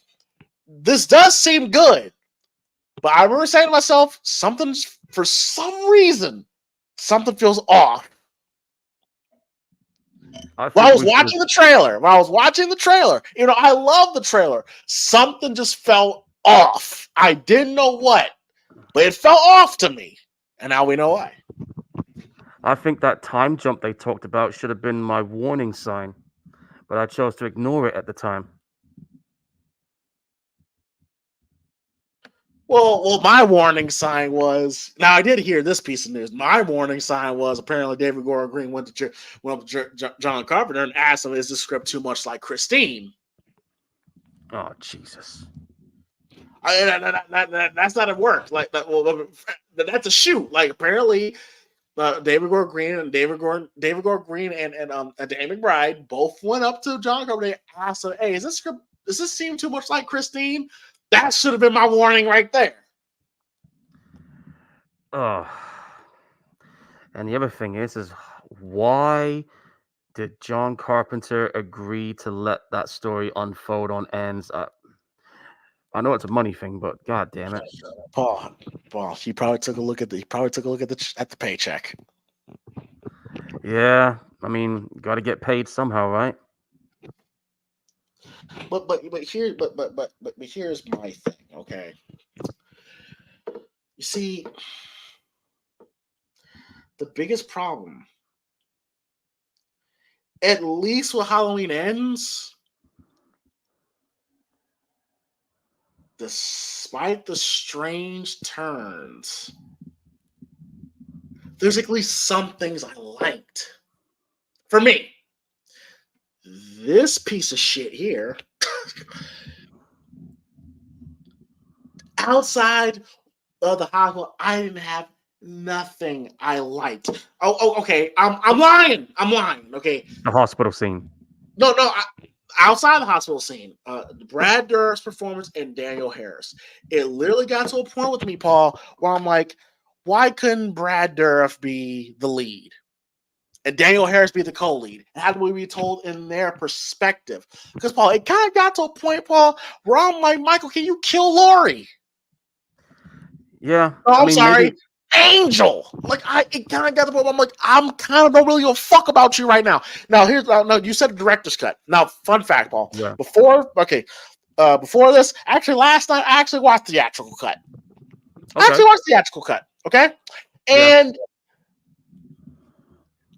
this does seem good. But I remember saying to myself, for some reason, something feels off. While I was watching the trailer, I love the trailer. Something just felt off. I didn't know what, but it felt off to me. And now we know why. I think that time jump they talked about should have been my warning sign, but I chose to ignore it at the time. Well, my warning sign was. Now I did hear this piece of news. My warning sign was apparently David Gordon Green went up to John Carpenter and asked him, "Is the script too much like Christine?" Oh Jesus! That's not a work. Like that. Well, that's a shoot. Like apparently, David Gordon Green and Danny McBride both went up to John Carpenter and asked him, "Hey, does this seem too much like Christine?" That should have been my warning right there. Oh, and the other thing is why did John Carpenter agree to let that story unfold on ends? I know it's a money thing, but god damn it, Paul, he probably took a look at the paycheck. Yeah, I mean, got to get paid somehow, right? But here's my thing, okay? You see, the biggest problem, at least with Halloween Ends, despite the strange turns, there's at least some things I liked. For me, this piece of shit here, outside of the hospital, I didn't have nothing I liked. Okay. I'm lying. Okay. The hospital scene. No. Outside the hospital scene, Brad Dourif's performance and Daniel Harris. It literally got to a point with me, Paul, where I'm like, why couldn't Brad Dourif be the lead and Daniel Harris be the co-lead? And how do we be told in their perspective? Because, Paul, it kind of got to a point, Paul, where I'm like, Michael, can you kill Laurie? Yeah. Oh, I'm sorry. Maybe... Angel. Like, it kind of got to the point where I'm like, I'm kind of don't really give a fuck about you right now. Now, you said director's cut. Now, fun fact, Paul. Yeah. Before this, actually, last night, I actually watched the theatrical cut. Okay? And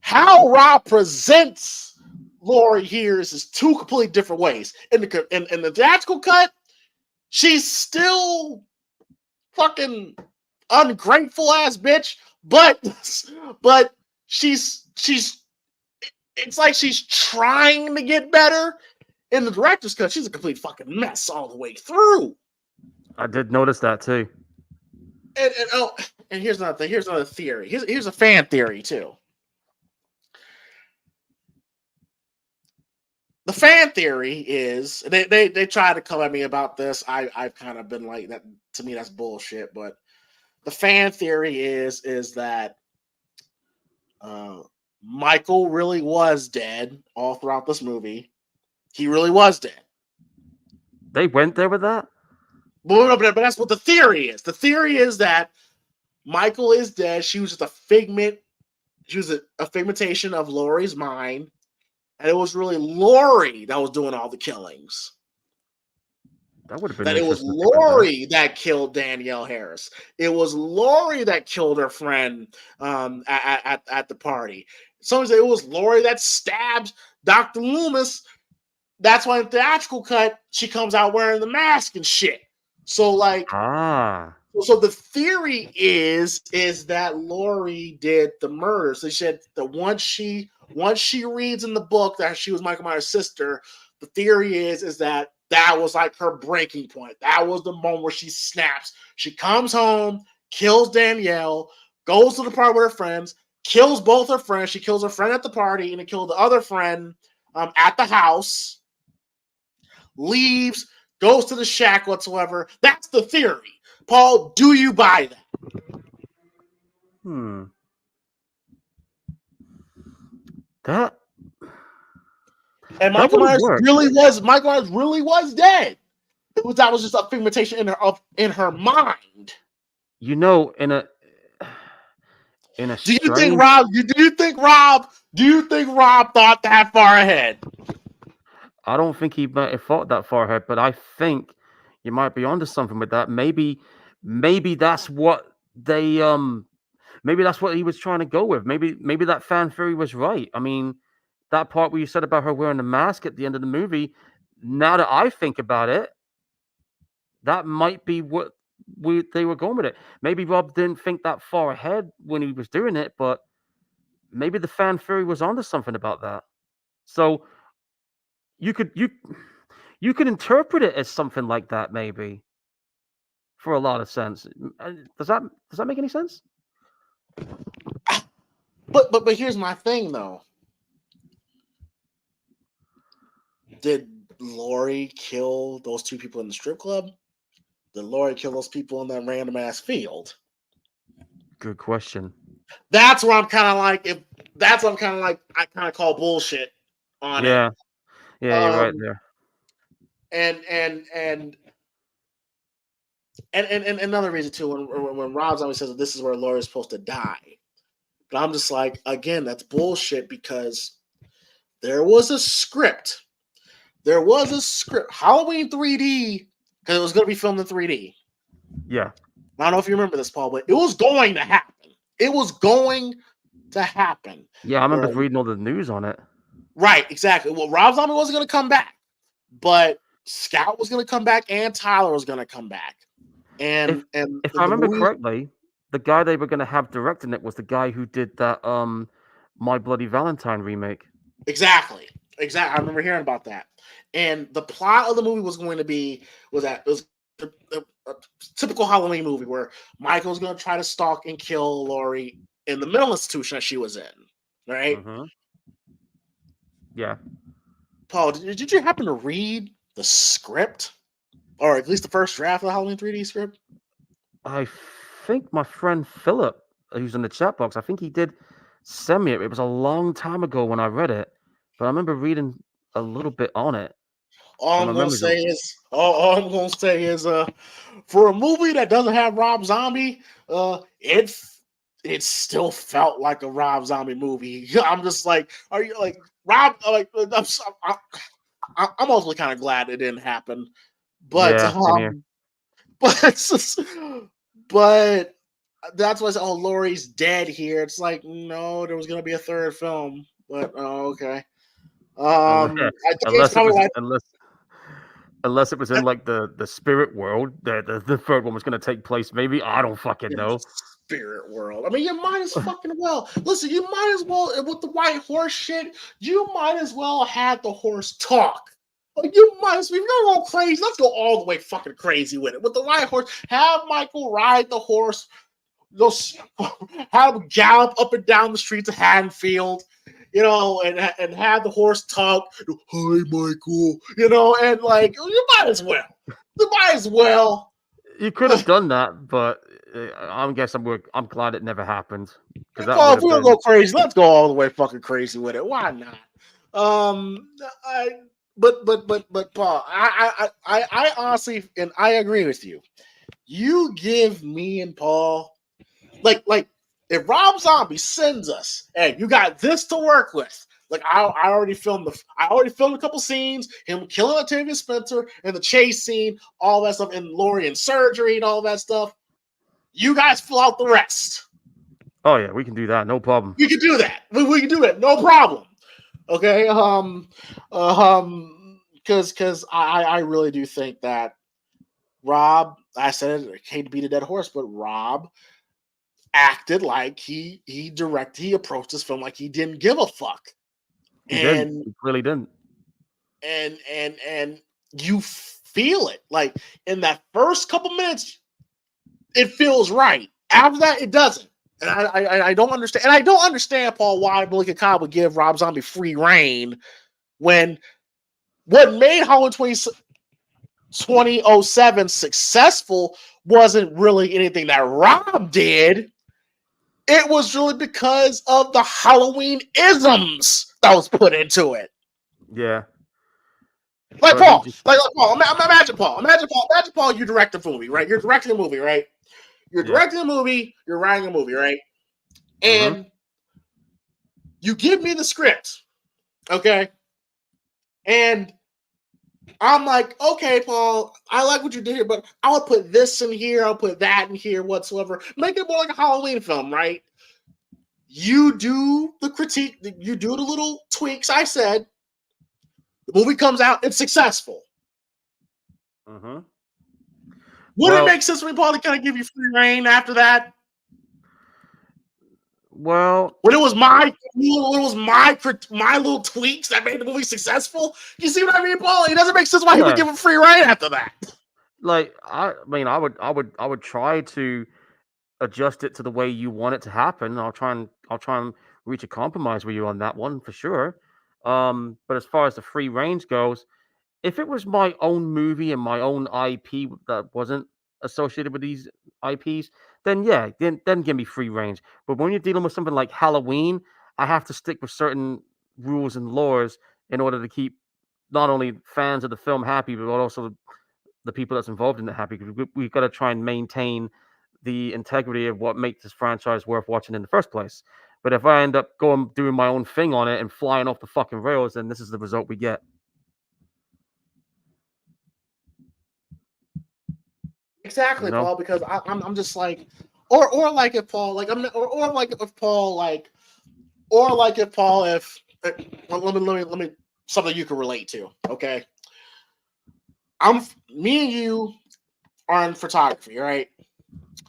how Rob presents Laurie here is two completely different ways. In the theatrical cut, she's still fucking ungrateful ass bitch, but she's it's like she's trying to get better. In the director's cut, she's a complete fucking mess all the way through. I did notice that too. And here's another thing. Here's another theory. Here's a fan theory too. The fan theory is they try to come at me about this. I've kind of been like that. To me, that's bullshit. But the fan theory is that Michael really was dead all throughout this movie. He really was dead. They went there with that? But that's what the theory is. The theory is that Michael is dead. She was just a figment. She was a figmentation of Laurie's mind. And it was really Laurie that was doing all the killings. That would have been that it was Laurie that killed Danielle Harris. It was Laurie that killed her friend at the party. Some say it was Laurie that stabbed Dr. Loomis. That's why in the theatrical cut, she comes out wearing the mask and shit. So like, so the theory is that Lori did the murder. So she said that once she reads in the book that she was Michael Myers' sister, the theory is that was like her breaking point. That was the moment where she snaps. She comes home, kills Danielle, goes to the party with her friends, kills both her friends. She kills her friend at the party and then kills the other friend at the house, leaves, goes to the shack whatsoever. That's the theory. Paul, do you buy that? That and Michael Myers really was dead. That was just a pigmentation in her mind. You know, in a do you think Rob thought that far ahead? I don't think he might have thought that far ahead, but I think you might be onto something with that. Maybe that's what they maybe that's what he was trying to go with. Maybe that fan theory was right. I mean, that part where you said about her wearing the mask at the end of the movie, now that I think about it, that might be what they were going with it. Maybe Rob didn't think that far ahead when he was doing it, but maybe the fan theory was onto something about that. So you could interpret it as something like that, maybe, for a lot of sense. Does that make any sense? But here's my thing, though. Did Lori kill those two people in the strip club? Did Lori kill those people in that random ass field? Good question. That's where I'm kind of like, I kind of call bullshit on it. Yeah, you're right there. And another reason too, when Rob Zombie says that this is where Laurie's supposed to die, but I'm just like, again, that's bullshit because there was a script. Halloween 3D, because it was going to be filmed in 3D. Yeah. I don't know if you remember this, Paul, but it was going to happen. Yeah, I remember reading all the news on it. Right, exactly. Well, Rob Zombie wasn't going to come back, but Scout was going to come back and Tyler was going to come back. And if I remember correctly, the guy they were going to have directing it was the guy who did that My Bloody Valentine remake. Exactly. I remember hearing about that. And the plot of the movie was going to be a typical Halloween movie where Michael's going to try to stalk and kill Laurie in the mental institution that she was in, right? Mm-hmm. Yeah. Paul, did you happen to read the script, or at least the first draft of the Halloween 3D script? I think my friend Philip, who's in the chat box, I think he did send me it. It was a long time ago when I read it, but I remember reading a little bit on it. All I'm gonna say is, for a movie that doesn't have Rob Zombie, it still felt like a Rob Zombie movie. I'm just like, are you like Rob? Like, I'm also kind of glad it didn't happen, but but that's why I said, oh, Laurie's dead here. It's like, no, there was gonna be a third film, but okay. Unless it was in like the spirit world, the third one was going to take place. Maybe I don't fucking know. Spirit world. I mean, you might as fucking well listen. You might as well with the white horse shit. You might as well have the horse talk. You might as well. If you're gonna go crazy, let's go all the way fucking crazy with it. With the white horse, have Michael ride the horse. Have him gallop up and down the streets of Haddonfield. And have the horse talk. Hi, Michael. And like, you might as well. You could have done that, but I'm glad it never happened. If we're gonna go crazy, let's go all the way fucking crazy with it. Why not? But Paul, I honestly, and I agree with you. You give me and Paul, like. If Rob Zombie sends us, hey, you got this to work with. Like I already filmed a couple scenes, him killing Octavia Spencer and the chase scene, all that stuff, and Laurie in surgery and all that stuff. You guys fill out the rest. Oh yeah, we can do that, no problem. We can do that. We can do it, no problem. Okay. Because I really do think that Rob, I said it, I hate to beat a dead horse, but Rob acted like he approached this film like he didn't give a fuck. He didn't. And He really didn't. and you feel it. Like in that first couple minutes, it feels right. After that, it doesn't. And I don't understand. And I don't understand, Paul, why Malika Khan would give Rob Zombie free reign when what made Halloween 2007 successful wasn't really anything that Rob did. It was really because of the Halloween isms that was put into it. Yeah. Like But he Paul, just- like Paul. Imagine Paul. You direct a movie, right? You're directing a movie, right? You're Yeah. directing a movie. You're writing a movie, right? And you give me the script, okay? And I'm like, okay, Paul, I like what you did here, but I would put this in here. I'll put that in here, whatsoever. Make it more like a Halloween film, right? You do the critique. You do the little tweaks I said. The movie comes out. It's successful. Mhm. Would Well- it make sense for me, Paul, to kind of give you free reign after that? Well, When it was my little tweaks that made the movie successful. You see what I mean, Paul? It doesn't make sense why he would Yeah. give him free reign after that. like I mean, I would try to adjust it to the way you want it to happen. I'll try and reach a compromise with you on that one for sure. But as far as the free range goes, if it was my own movie and my own IP that wasn't associated with these IPs, then yeah, then give me free range. But when you're dealing with something like Halloween, I have to stick with certain rules and laws in order to keep not only fans of the film happy, but also the people that's involved in it happy. Because we've got to try and maintain the integrity of what makes this franchise worth watching in the first place. But if I end up doing my own thing on it and flying off the fucking rails, then this is the result we get. Exactly, You know? Paul. Because I'm just like, or like if Paul like or like if Paul like, or like if Paul if let me something you can relate to. Okay, me and you are in photography, right?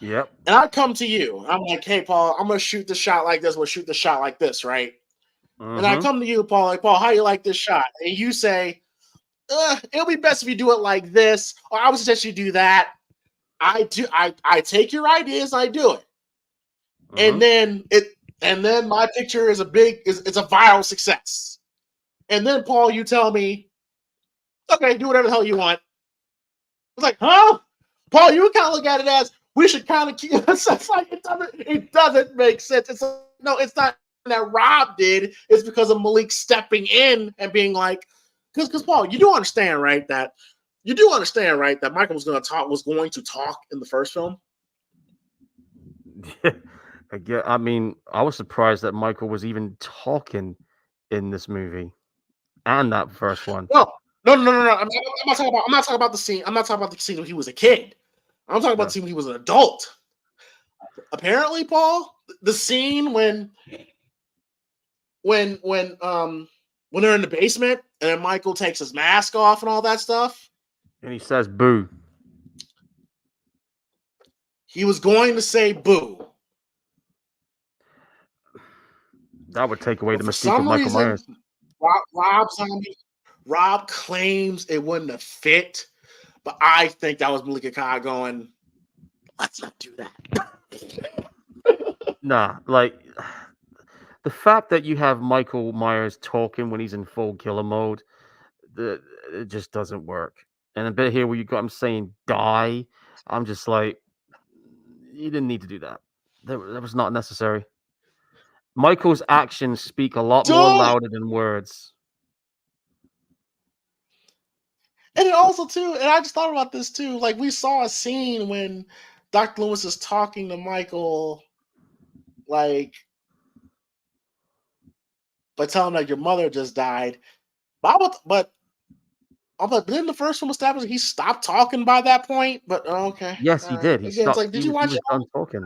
Yep. And I come to you. I'm like, hey, Paul, I'm gonna shoot the shot like this. We'll shoot the shot like this, right? And I Mhm. come to you, Paul, like, Paul, how you like this shot? And you say, it'll be best if you do it like this, or I would suggest you do that. I take your ideas, I do it. Mhm. And then my picture is it's a viral success. And then Paul, you tell me, okay, do whatever the hell you want. It's like, huh? Paul, you kind of look at it as we should kind of keep it's like it doesn't make sense. It's like, no, it's not that Rob did, it's because of Malik stepping in and being like, because Paul, you do understand, right? That Michael was going to talk in the first film. I mean, I was surprised that Michael was even talking in this movie and that first one. No. I'm not talking about the scene. I'm not talking about the scene when he was a kid. I'm talking about the scene when he was an adult. Apparently, Paul, the scene when they're in the basement and then Michael takes his mask off and all that stuff. And he says boo. He was going to say boo. That would take away But the for mystique of some Michael reason, Myers. Rob claims it wouldn't have fit, but I think that was Malika Khan going, let's not do that. Nah, like the fact that you have Michael Myers talking when he's in full killer mode, it just doesn't work. And a bit here where you got him saying die, I'm just like, you didn't need to do that. That was not necessary. Michael's actions speak a lot more louder than words. And it also too, and I just thought about this too. Like we saw a scene when Dr. Loomis is talking to Michael, like by telling him that your mother just died. But didn't the first film establish he stopped talking by that point? But okay, Yes, he did. He again, it's stopped. like, did you He watch was it? done talking.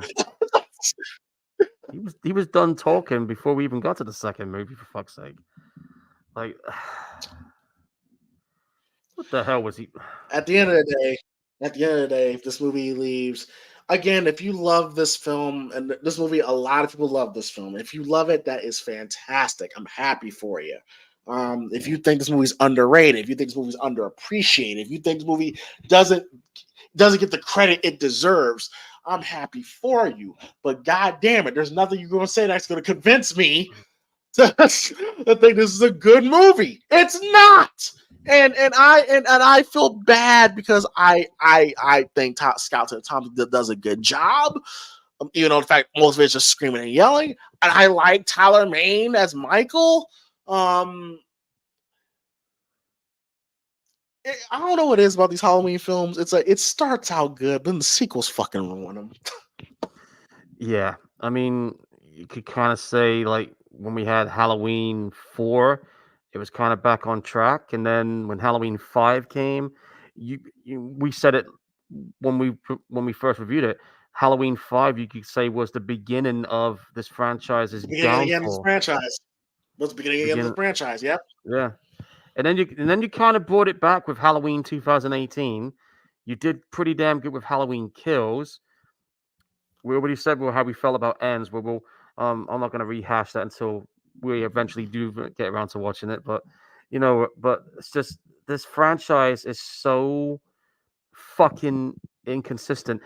He was done talking before we even got to the second movie. For fuck's sake! Like, what the hell was he? At the end of the day, At the end of the day, if this movie leaves, again, if you love this film and this movie, a lot of people love this film. If you love it, that is fantastic. I'm happy for you. If you think this movie's underrated, if you think this movie's underappreciated, if you think this movie doesn't get the credit it deserves, I'm happy for you. But god damn it, there's nothing you're gonna say that's gonna convince me to think this is a good movie. It's not. And I feel bad because I think Scout Thompson does a good job. In fact, most of it's just screaming and yelling. And I like Tyler Mane as Michael. I don't know what it is about these Halloween films. It's like it starts out good, but then the sequels fucking ruin them. Yeah, I mean, you could kind of say like when we had Halloween 4, it was kind of back on track, and then when Halloween 5 came, we said it when we first reviewed it. Halloween 5, you could say, was the beginning of this franchise's Beginning again of this downfall. franchise. What's the beginning again of the franchise? Yep. Yeah, and then you kind of brought it back with Halloween 2018. You did pretty damn good with Halloween Kills. We already said how we felt about Ends. I'm not going to rehash that until we eventually do get around to watching it. But but it's just this franchise is so fucking inconsistent.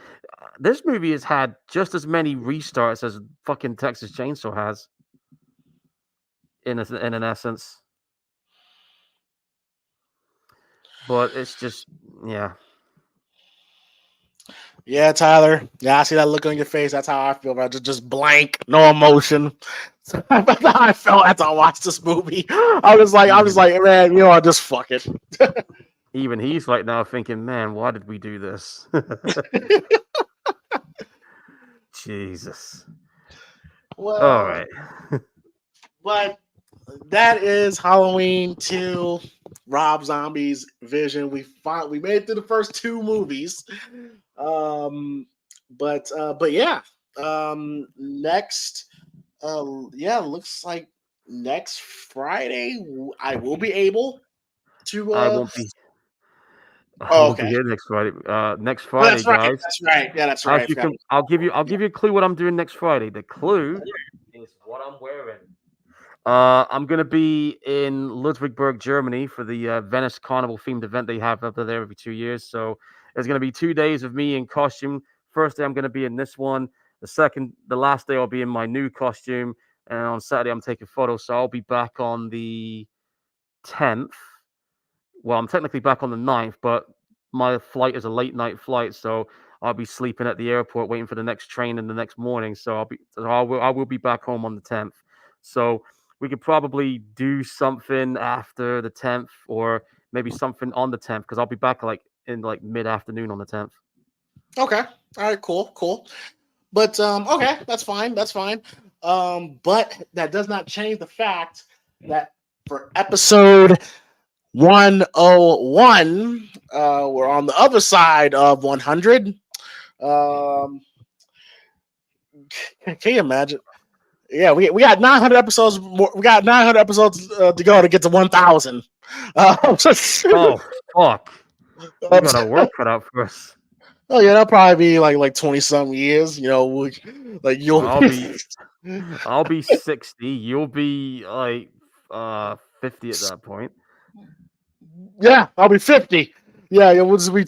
This movie has had just as many restarts as fucking Texas Chainsaw has. In an essence, but it's just yeah. Yeah, Tyler. Yeah, I see that look on your face. That's how I feel about it. Just blank, no emotion. That's how I felt after I watched this movie. I was like, man, just fuck it. Even he's like now thinking, man, why did we do this? Jesus. Well, all right. But that is Halloween 2, Rob Zombie's Vision. We made it through the first 2 movies. But yeah. Next looks like next Friday I will be able to I won't be. Oh, We'll be okay. here next Friday. Next Oh, Friday, that's right. guys. That's right. Yeah, that's right. I'll give you a clue what I'm doing next Friday. The clue is what I'm wearing. I'm gonna be in Ludwigsburg, Germany, for the Venice Carnival themed event they have up there every 2 years. So there's gonna be 2 days of me in costume. First day I'm gonna be in this one. The last day I'll be in my new costume, and on Saturday I'm taking photos. So I'll be back on the 10th. Well, I'm technically back on the 9th, but my flight is a late night flight, so I'll be sleeping at the airport waiting for the next train in the next morning. So I will be back home on the 10th. So we could probably do something after the 10th, or maybe something on the 10th, because I'll be back in mid afternoon on the 10th. Okay. All right. Cool. But okay, that's fine. But that does not change the fact that for episode 101, we're on the other side of 100. Can you imagine? Yeah, we got 900 episodes more. We got 900 episodes to go to get to 1,000. Oh fuck! We got our work cut out for us. Oh yeah, that'll probably be like 20 some years. I'll be 60. You'll be like 50 at that point. Yeah, I'll be 50. Yeah, we'll just be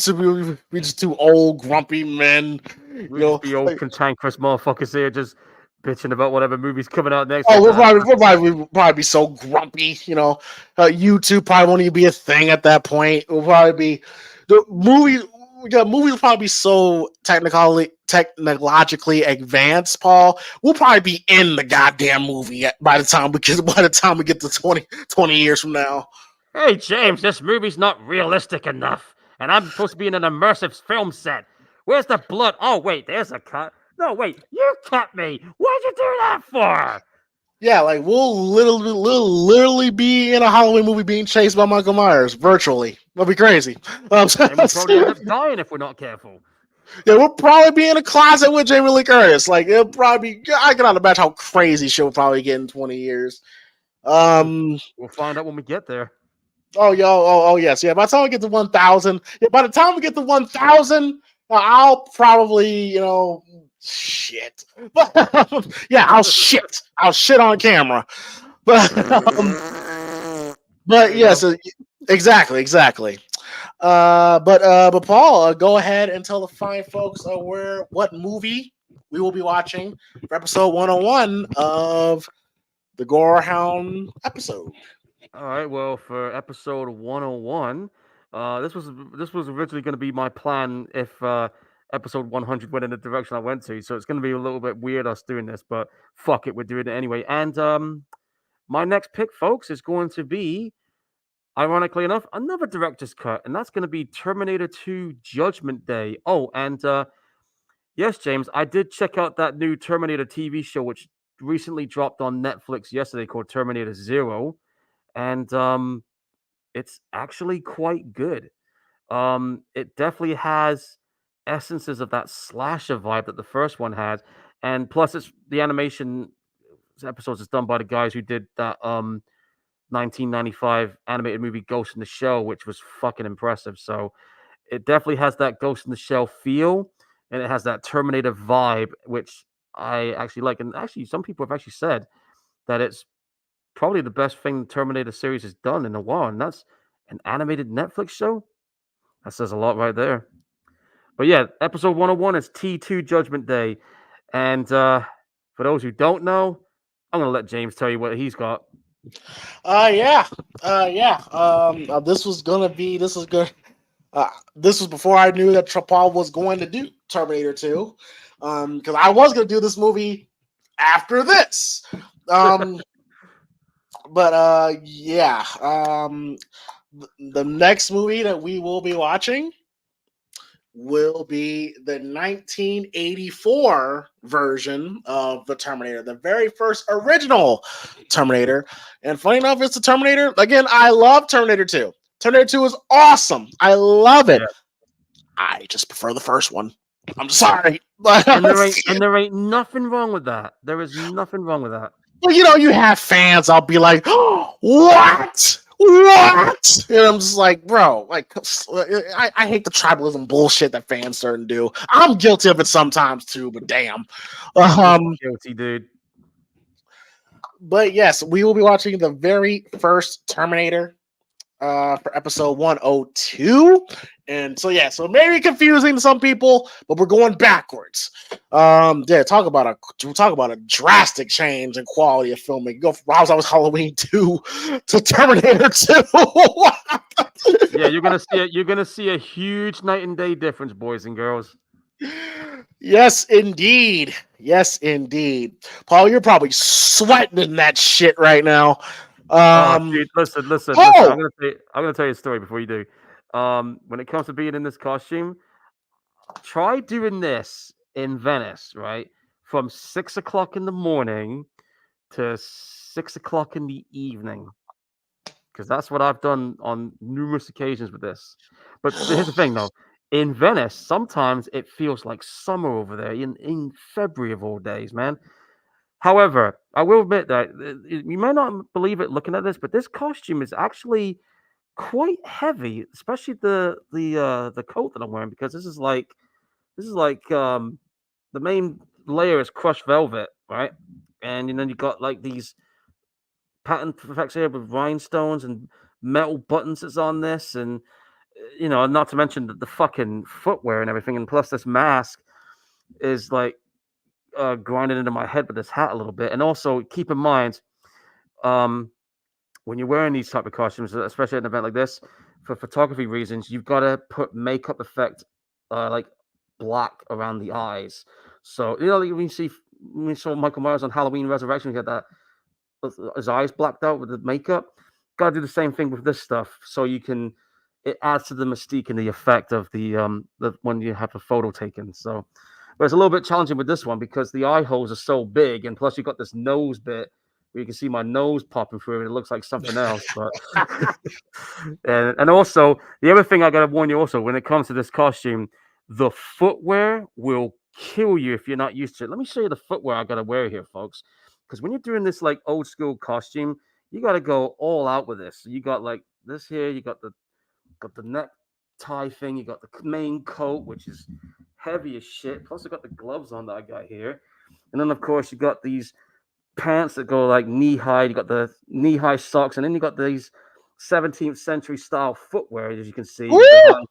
just 2 old grumpy men. We'll just be old cantankerous motherfuckers here, just bitching about whatever movie's coming out next. Oh, we'll probably be so grumpy. YouTube probably won't even be a thing at that point. We'll probably be the movies. Movies will probably be so technologically advanced, Paul. We'll probably be in the goddamn movie by the time we get to 20 years from now. Hey, James, this movie's not realistic enough, and I'm supposed to be in an immersive film set. Where's the blood? Oh, wait, there's a cut. No, wait, you cut me. What'd you do that for? Yeah, like we'll literally be in a Halloween movie being chased by Michael Myers virtually. That'll be crazy. And we'll probably end up dying if we're not careful. Yeah, we'll probably be in a closet with Jamie Lee Curtis. Like it'll probably be. I cannot imagine how crazy she'll probably get in 20 years. We'll find out when we get there. Oh, yo, yes, yeah. By the time we get to 1,000, I'll probably, shit. But yeah, I'll shit on camera. But There you yes, go. exactly. But Paul, go ahead and tell the fine folks what movie we will be watching for episode 101 of the Gorehound episode. All right. Well, for episode 101, this was originally going to be my plan if episode 100 went in the direction I went to. So it's going to be a little bit weird us doing this, but fuck it, we're doing it anyway. And my next pick, folks, is going to be, ironically enough, another director's cut, and that's going to be Terminator 2: Judgment Day. Oh, and yes, James, I did check out that new Terminator TV show, which recently dropped on Netflix yesterday, called Terminator Zero, and it's actually quite good. It definitely has essences of that slasher vibe that the first one had, and plus, it's the animation episodes is done by the guys who did that 1995 animated movie Ghost in the Shell, which was fucking impressive. So it definitely has that Ghost in the Shell feel, and it has that Terminator vibe, which I actually like. And actually, some people have actually said that it's probably the best thing the Terminator series has done in a while, and that's an animated Netflix show. That says a lot right there. But yeah, episode 101 is T2 Judgment Day. And for those who don't know, I'm going to let James tell you what he's got. Yeah, yeah. This was gonna be. This was good. This was before I knew that Paul was going to do Terminator 2. Because I was gonna do this movie after this. But yeah. The next movie that we will be watching will be the 1984 version of the Terminator, the very first original Terminator. And funny enough, it's the Terminator. Again, I love Terminator 2. Terminator 2 is awesome. I love it. Yeah. I just prefer the first one. I'm sorry. And there ain't nothing wrong with that. There is nothing wrong with that. Well, you have fans. I'll be like, oh, what? What? And I'm just like, bro, like, I hate the tribalism bullshit that fans certain do. I'm guilty of it sometimes too, but damn. Guilty, dude. But yes, we will be watching the very first Terminator for episode 102. And so yeah, so maybe confusing to some people, but we're going backwards. Yeah, talk about a drastic change in quality of filming. Go from Rob's Always Halloween 2 to Terminator 2. Yeah, you're gonna see a huge night and day difference, boys and girls. Yes, indeed. Yes, indeed. Paul, you're probably sweating in that shit right now. Dude, listen. Oh! I'm gonna tell you a story before you do. When it comes to being in this costume, try doing this in Venice, right? From 6 o'clock in the morning to 6 o'clock in the evening. Because that's what I've done on numerous occasions with this. But here's the thing though. In Venice, sometimes it feels like summer over there in February of all days, man. However, I will admit that you may not believe it looking at this, but this costume is actually quite heavy, especially the coat that I'm wearing, because this is like the main layer is crushed velvet, right? And then you got like these pattern effects here with rhinestones and metal buttons that's on this, and not to mention the fucking footwear and everything, and plus this mask is like grinding into my head with this hat a little bit. And also keep in mind, when you're wearing these type of costumes, especially at an event like this, for photography reasons, you've got to put makeup effect like black around the eyes. So when you saw Michael Myers on Halloween Resurrection, he had that his eyes blacked out with the makeup. Got to do the same thing with this stuff, so it adds to the mystique and the effect of the when you have a photo taken. So, but it's a little bit challenging with this one because the eye holes are so big, and plus you got this nose bit where you can see my nose popping through, and it looks like something else. But and also the other thing I gotta warn you also when it comes to this costume, the footwear will kill you if you're not used to it. Let me show you the footwear I gotta wear here, folks. Because when you're doing this like old school costume, you got to go all out with this. You got like this here. You got the neck tie thing. You got the main coat, which is heavy as shit. Plus, I got the gloves on that I got here, and then of course you got these pants that go like knee high. You got the knee high socks, and then you got these 17th century style footwear, as you can see, Woo!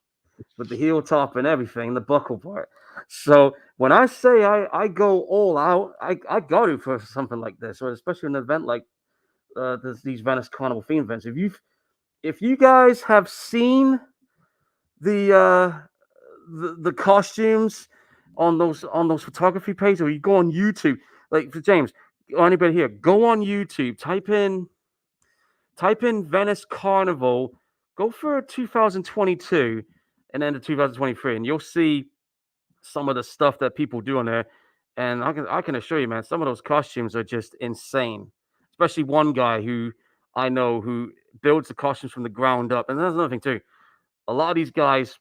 with the heel top and everything, the buckle part. So when I say I go all out, I go to for something like this, or especially an event like these Venice Carnival theme events. If you guys have seen the the costumes on those photography pages, or you go on YouTube, like for James or anybody here, go on YouTube, type in Venice Carnival, go for 2022 and then to 2023, and you'll see some of the stuff that people do on there. And I can assure you, man, some of those costumes are just insane. Especially one guy who I know who builds the costumes from the ground up. And there's another thing too. A lot of these guys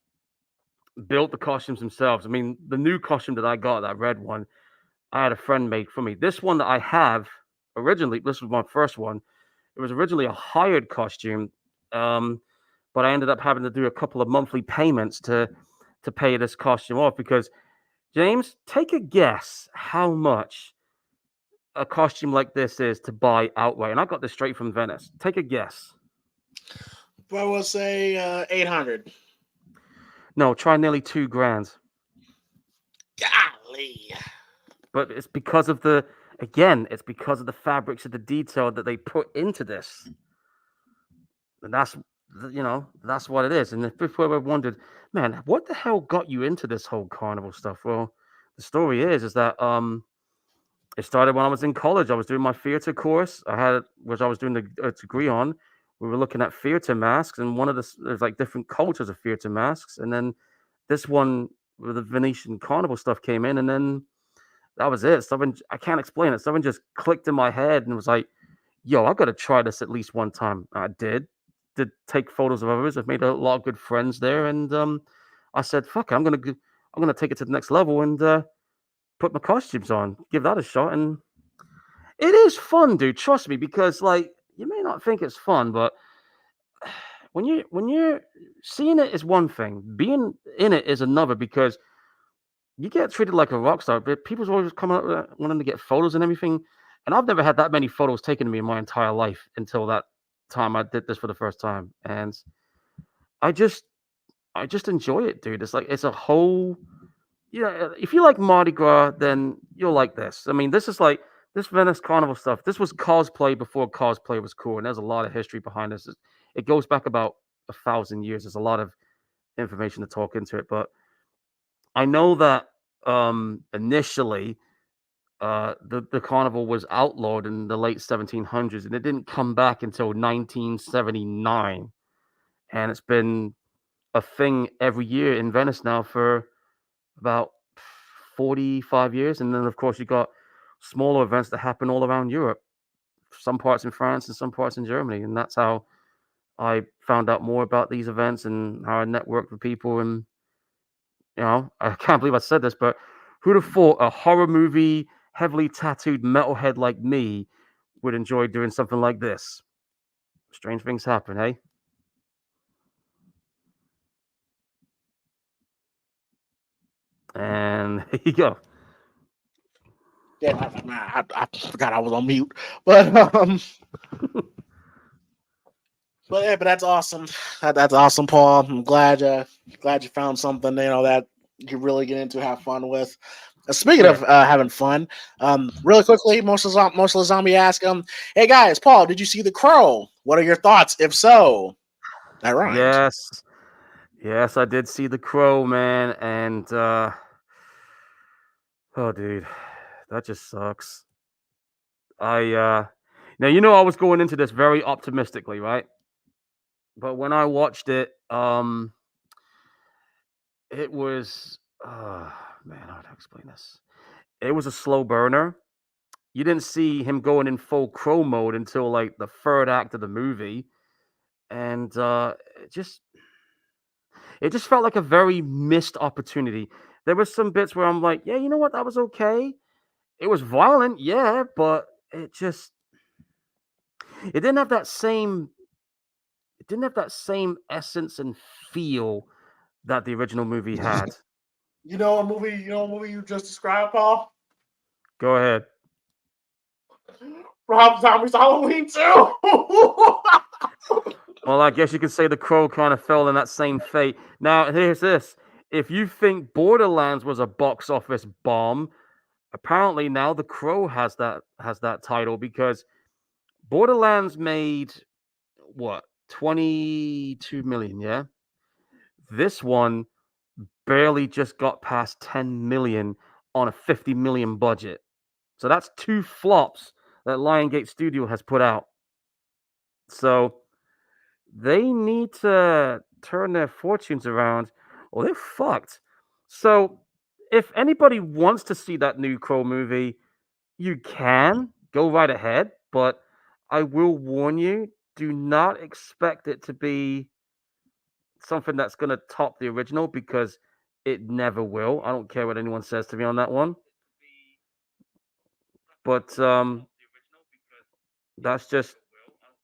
built the costumes themselves. I mean, the new costume that I got, that red one, I had a friend make for me. This one that I have originally, this was my first one. It was originally a hired costume, but I ended up having to do a couple of monthly payments to pay this costume off because James, take a guess how much a costume like this is to buy outright. And I got this straight from Venice. Take a guess. I will say 800. No, try nearly $2,000. Golly. But it's because of it's because of the fabrics of the detail that they put into this. And that's what it is. And if people ever wondered, man, what the hell got you into this whole carnival stuff? Well, the story is that it started when I was in college. I was doing my theater course. Which I was doing a degree on. We were looking at theater masks, and there's like different cultures of theater masks, and then this one with the Venetian carnival stuff came in, and then that was it. Something I can't explain it. Something just clicked in my head and was like, "Yo, I got to try this at least one time." I did take photos of others. I've made a lot of good friends there, and I said, "Fuck it, I'm gonna take it to the next level and put my costumes on, give that a shot." And it is fun, dude. Trust me, because like you may not think it's fun, but when you're seeing it is one thing, being in it is another because you get treated like a rock star. But people's always coming up wanting to get photos and everything, and I've never had that many photos taken of me in my entire life until that time I did this for the first time, and I just I just enjoy it, dude. It's like it's a whole if you like Mardi Gras, then you'll like this. I mean, this is like this Venice Carnival stuff. This was cosplay before cosplay was cool, and there's a lot of history behind this. It goes back about 1,000 years. There's a lot of information to talk into it, but I know that initially the carnival was outlawed in the late 1700s, and it didn't come back until 1979, and it's been a thing every year in Venice now for about 45 years. And then, of course, you got smaller events that happen all around Europe, some parts in France and some parts in Germany. And that's how I found out more about these events and how I networked with people. And, I can't believe I said this, but who'd have thought a horror movie, heavily tattooed metalhead like me would enjoy doing something like this? Strange things happen, hey? And here you go. Yeah, I forgot I was on mute, but but that's awesome. That's awesome, Paul. I'm glad you found something that you really get into, have fun with. Speaking of having fun, really quickly, most of the zombie ask hey guys, Paul, did you see The Crow? What are your thoughts? If so, that rhymed. Yes, I did see The Crow, man, and oh, dude, that just sucks. Now I was going into this very optimistically, right? But when I watched it, it was, man, how to explain this? It was a slow burner. You didn't see him going in full Crow mode until like the third act of the movie, and it just felt like a very missed opportunity. There was some bits where I'm like, yeah, you know what, that was okay. It was violent, yeah, but It didn't have that same. It didn't have that same essence and feel that the original movie had. You know a movie? You know a movie you just described, Paul? Go ahead. Rob Zombie's Halloween 2. Well, I guess you could say The Crow kind of fell in that same fate. Now, here's this. If you think Borderlands was a box office bomb, apparently now The Crow has that title because Borderlands made what? 22 million, yeah? This one barely just got past 10 million on a 50 million budget. So that's 2 flops that Lionsgate Studio has put out. So they need to turn their fortunes around or they're fucked. So if anybody wants to see that new Crow movie, you can go right ahead, but I will warn you, do not expect it to be something that's going to top the original because it never will. I don't care what anyone says to me on that one. But that's just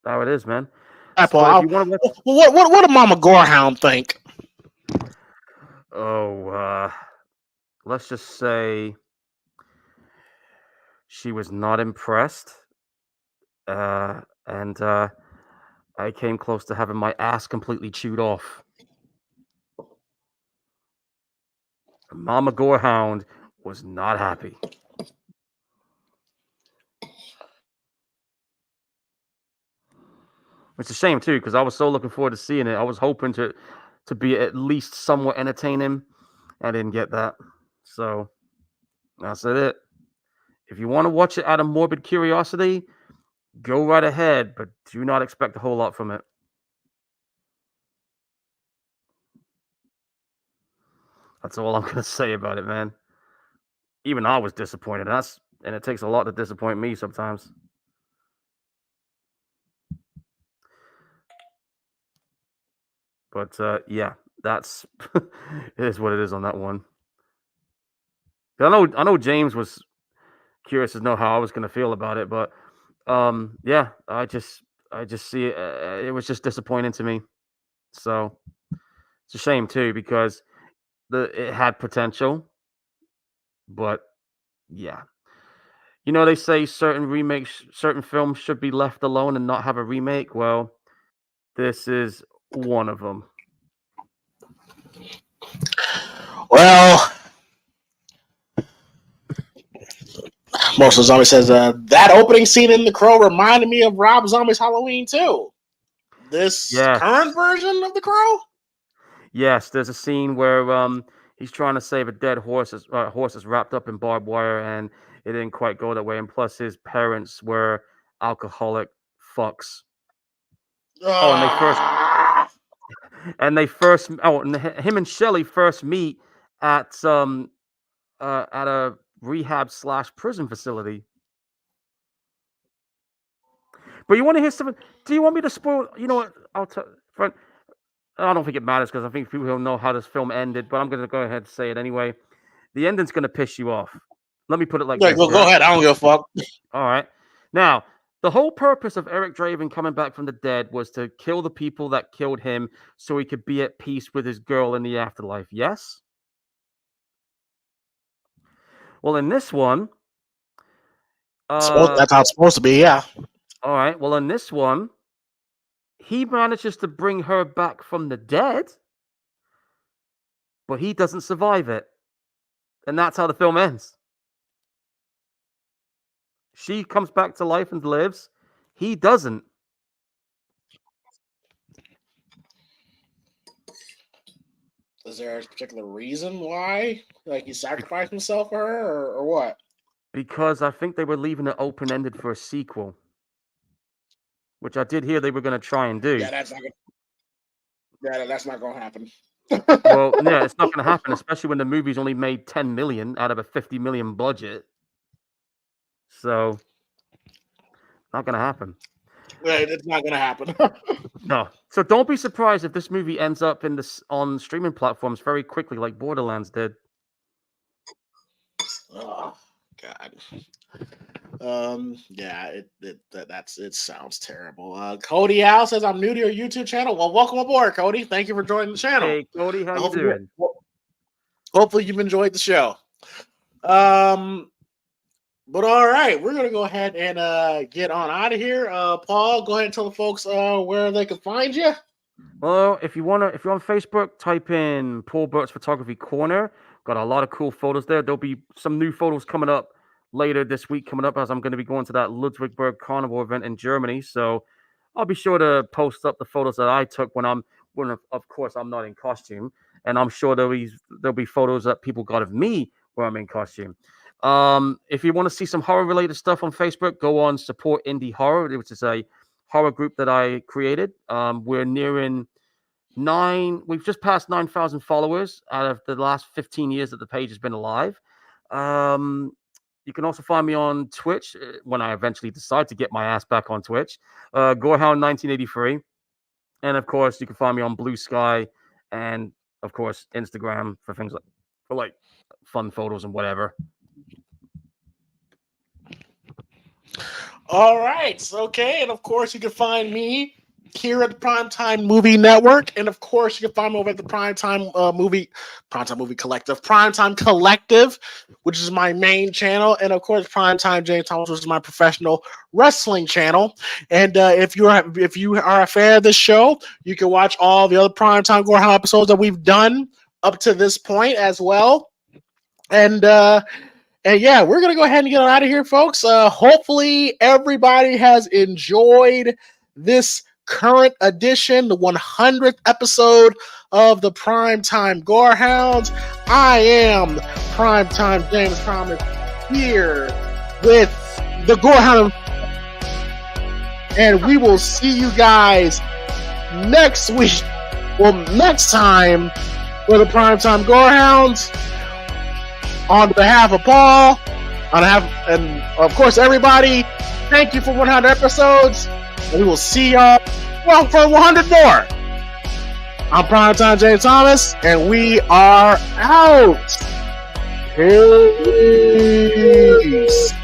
how it is, man. Right, But if Paul, you want to watch, what did Mama Gorehound think? let's just say she was not impressed, and I came close to having my ass completely chewed off. Mama Gorehound was not happy. It's a shame too, because I was so looking forward to seeing it. I was hoping to be at least somewhat entertaining. I didn't get that. So that's it. If you want to watch it out of morbid curiosity, go right ahead, but do not expect a whole lot from it. That's all I'm gonna say about it, man. Even I was disappointed. And it takes a lot to disappoint me sometimes. But yeah, that's it is what it is on that one. I know James was curious to know how I was going to feel about it, but yeah, I just see it. It was just disappointing to me. So it's a shame too because it had potential, but yeah, you know they say certain films should be left alone and not have a remake. Well, this is one of them. Well, most of Zombie says that opening scene in The Crow reminded me of Rob Zombie's Halloween 2. This current version of The Crow? Yes, there's a scene where he's trying to save a dead horse. Horse is wrapped up in barbed wire, and it didn't quite go that way. And plus, his parents were alcoholic fucks. Oh, and him and Shelly first meet at a rehab/prison facility. But you want to hear something? Do you want me to spoil? You know what? I'll tell. I don't think it matters because I think people don't know how this film ended. But I'm going to go ahead and say it anyway. The ending's going to piss you off. Let me put it like this. Go ahead. I don't give a fuck. All right. Now, the whole purpose of Eric Draven coming back from the dead was to kill the people that killed him so he could be at peace with his girl in the afterlife. Yes? Well, in this one... that's how it's supposed to be, yeah. All right. Well, in this one, he manages to bring her back from the dead, but he doesn't survive it. And that's how the film ends. She comes back to life and lives. He doesn't. Is there a particular reason why? Like he sacrificed himself for her or what? Because I think they were leaving it open-ended for a sequel. Which I did hear they were going to try and do. Yeah, that's not going to happen. Well, yeah, it's not going to happen, especially when the movie's only made 10 million out of a 50 million budget. So, not going to happen. Right, it's not going to happen. No. So don't be surprised if this movie ends up on streaming platforms very quickly, like Borderlands did. Oh God. Yeah, it sounds terrible. Cody Al says I'm new to your YouTube channel. Well, welcome aboard, Cody. Thank you for joining the channel. Hey, Cody, how you doing? Hopefully you've enjoyed the show. But all right, we're gonna go ahead and get on out of here. Paul, go ahead and tell the folks where they can find you. Well, if you're on Facebook, type in Paul Burt's Photography Corner. Got a lot of cool photos there. There'll be some new photos coming up later this week, as I'm going to be going to that Ludwigsburg Carnival event in Germany. So I'll be sure to post up the photos that I took when of course I'm not in costume, and I'm sure there'll be photos that people got of me where I'm in costume. If you want to see some horror related stuff on Facebook, go on Support Indie Horror, which is a horror group that I created. We're nearing we've just passed 9,000 followers out of the last 15 years that the page has been alive. You can also find me on Twitch when I eventually decide to get my ass back on Twitch, Gorehound 1983. And of course, you can find me on Blue Sky and of course Instagram for things like fun photos and whatever. All right, okay, and of course you can find me here at the Primetime Movie Network, and of course you can find me over at the Primetime Movie Collective, Primetime Collective, which is my main channel, and of course Primetime James Thomas, which is my professional wrestling channel. And if you are a fan of this show, you can watch all the other Primetime Gorehound episodes that we've done up to this point as well. And yeah, we're going to go ahead and get out of here, folks. Hopefully everybody has enjoyed this current edition, the 100th episode of the Primetime Gorehounds. I am Primetime James Thomas here with the Gorehound. And we will see you guys next week. Well, next time for the Primetime Gorehounds. On behalf of Paul, and of course everybody, thank you for 100 episodes, and we will see y'all for 100 more. I'm Primetime James Thomas, and we are out. Peace.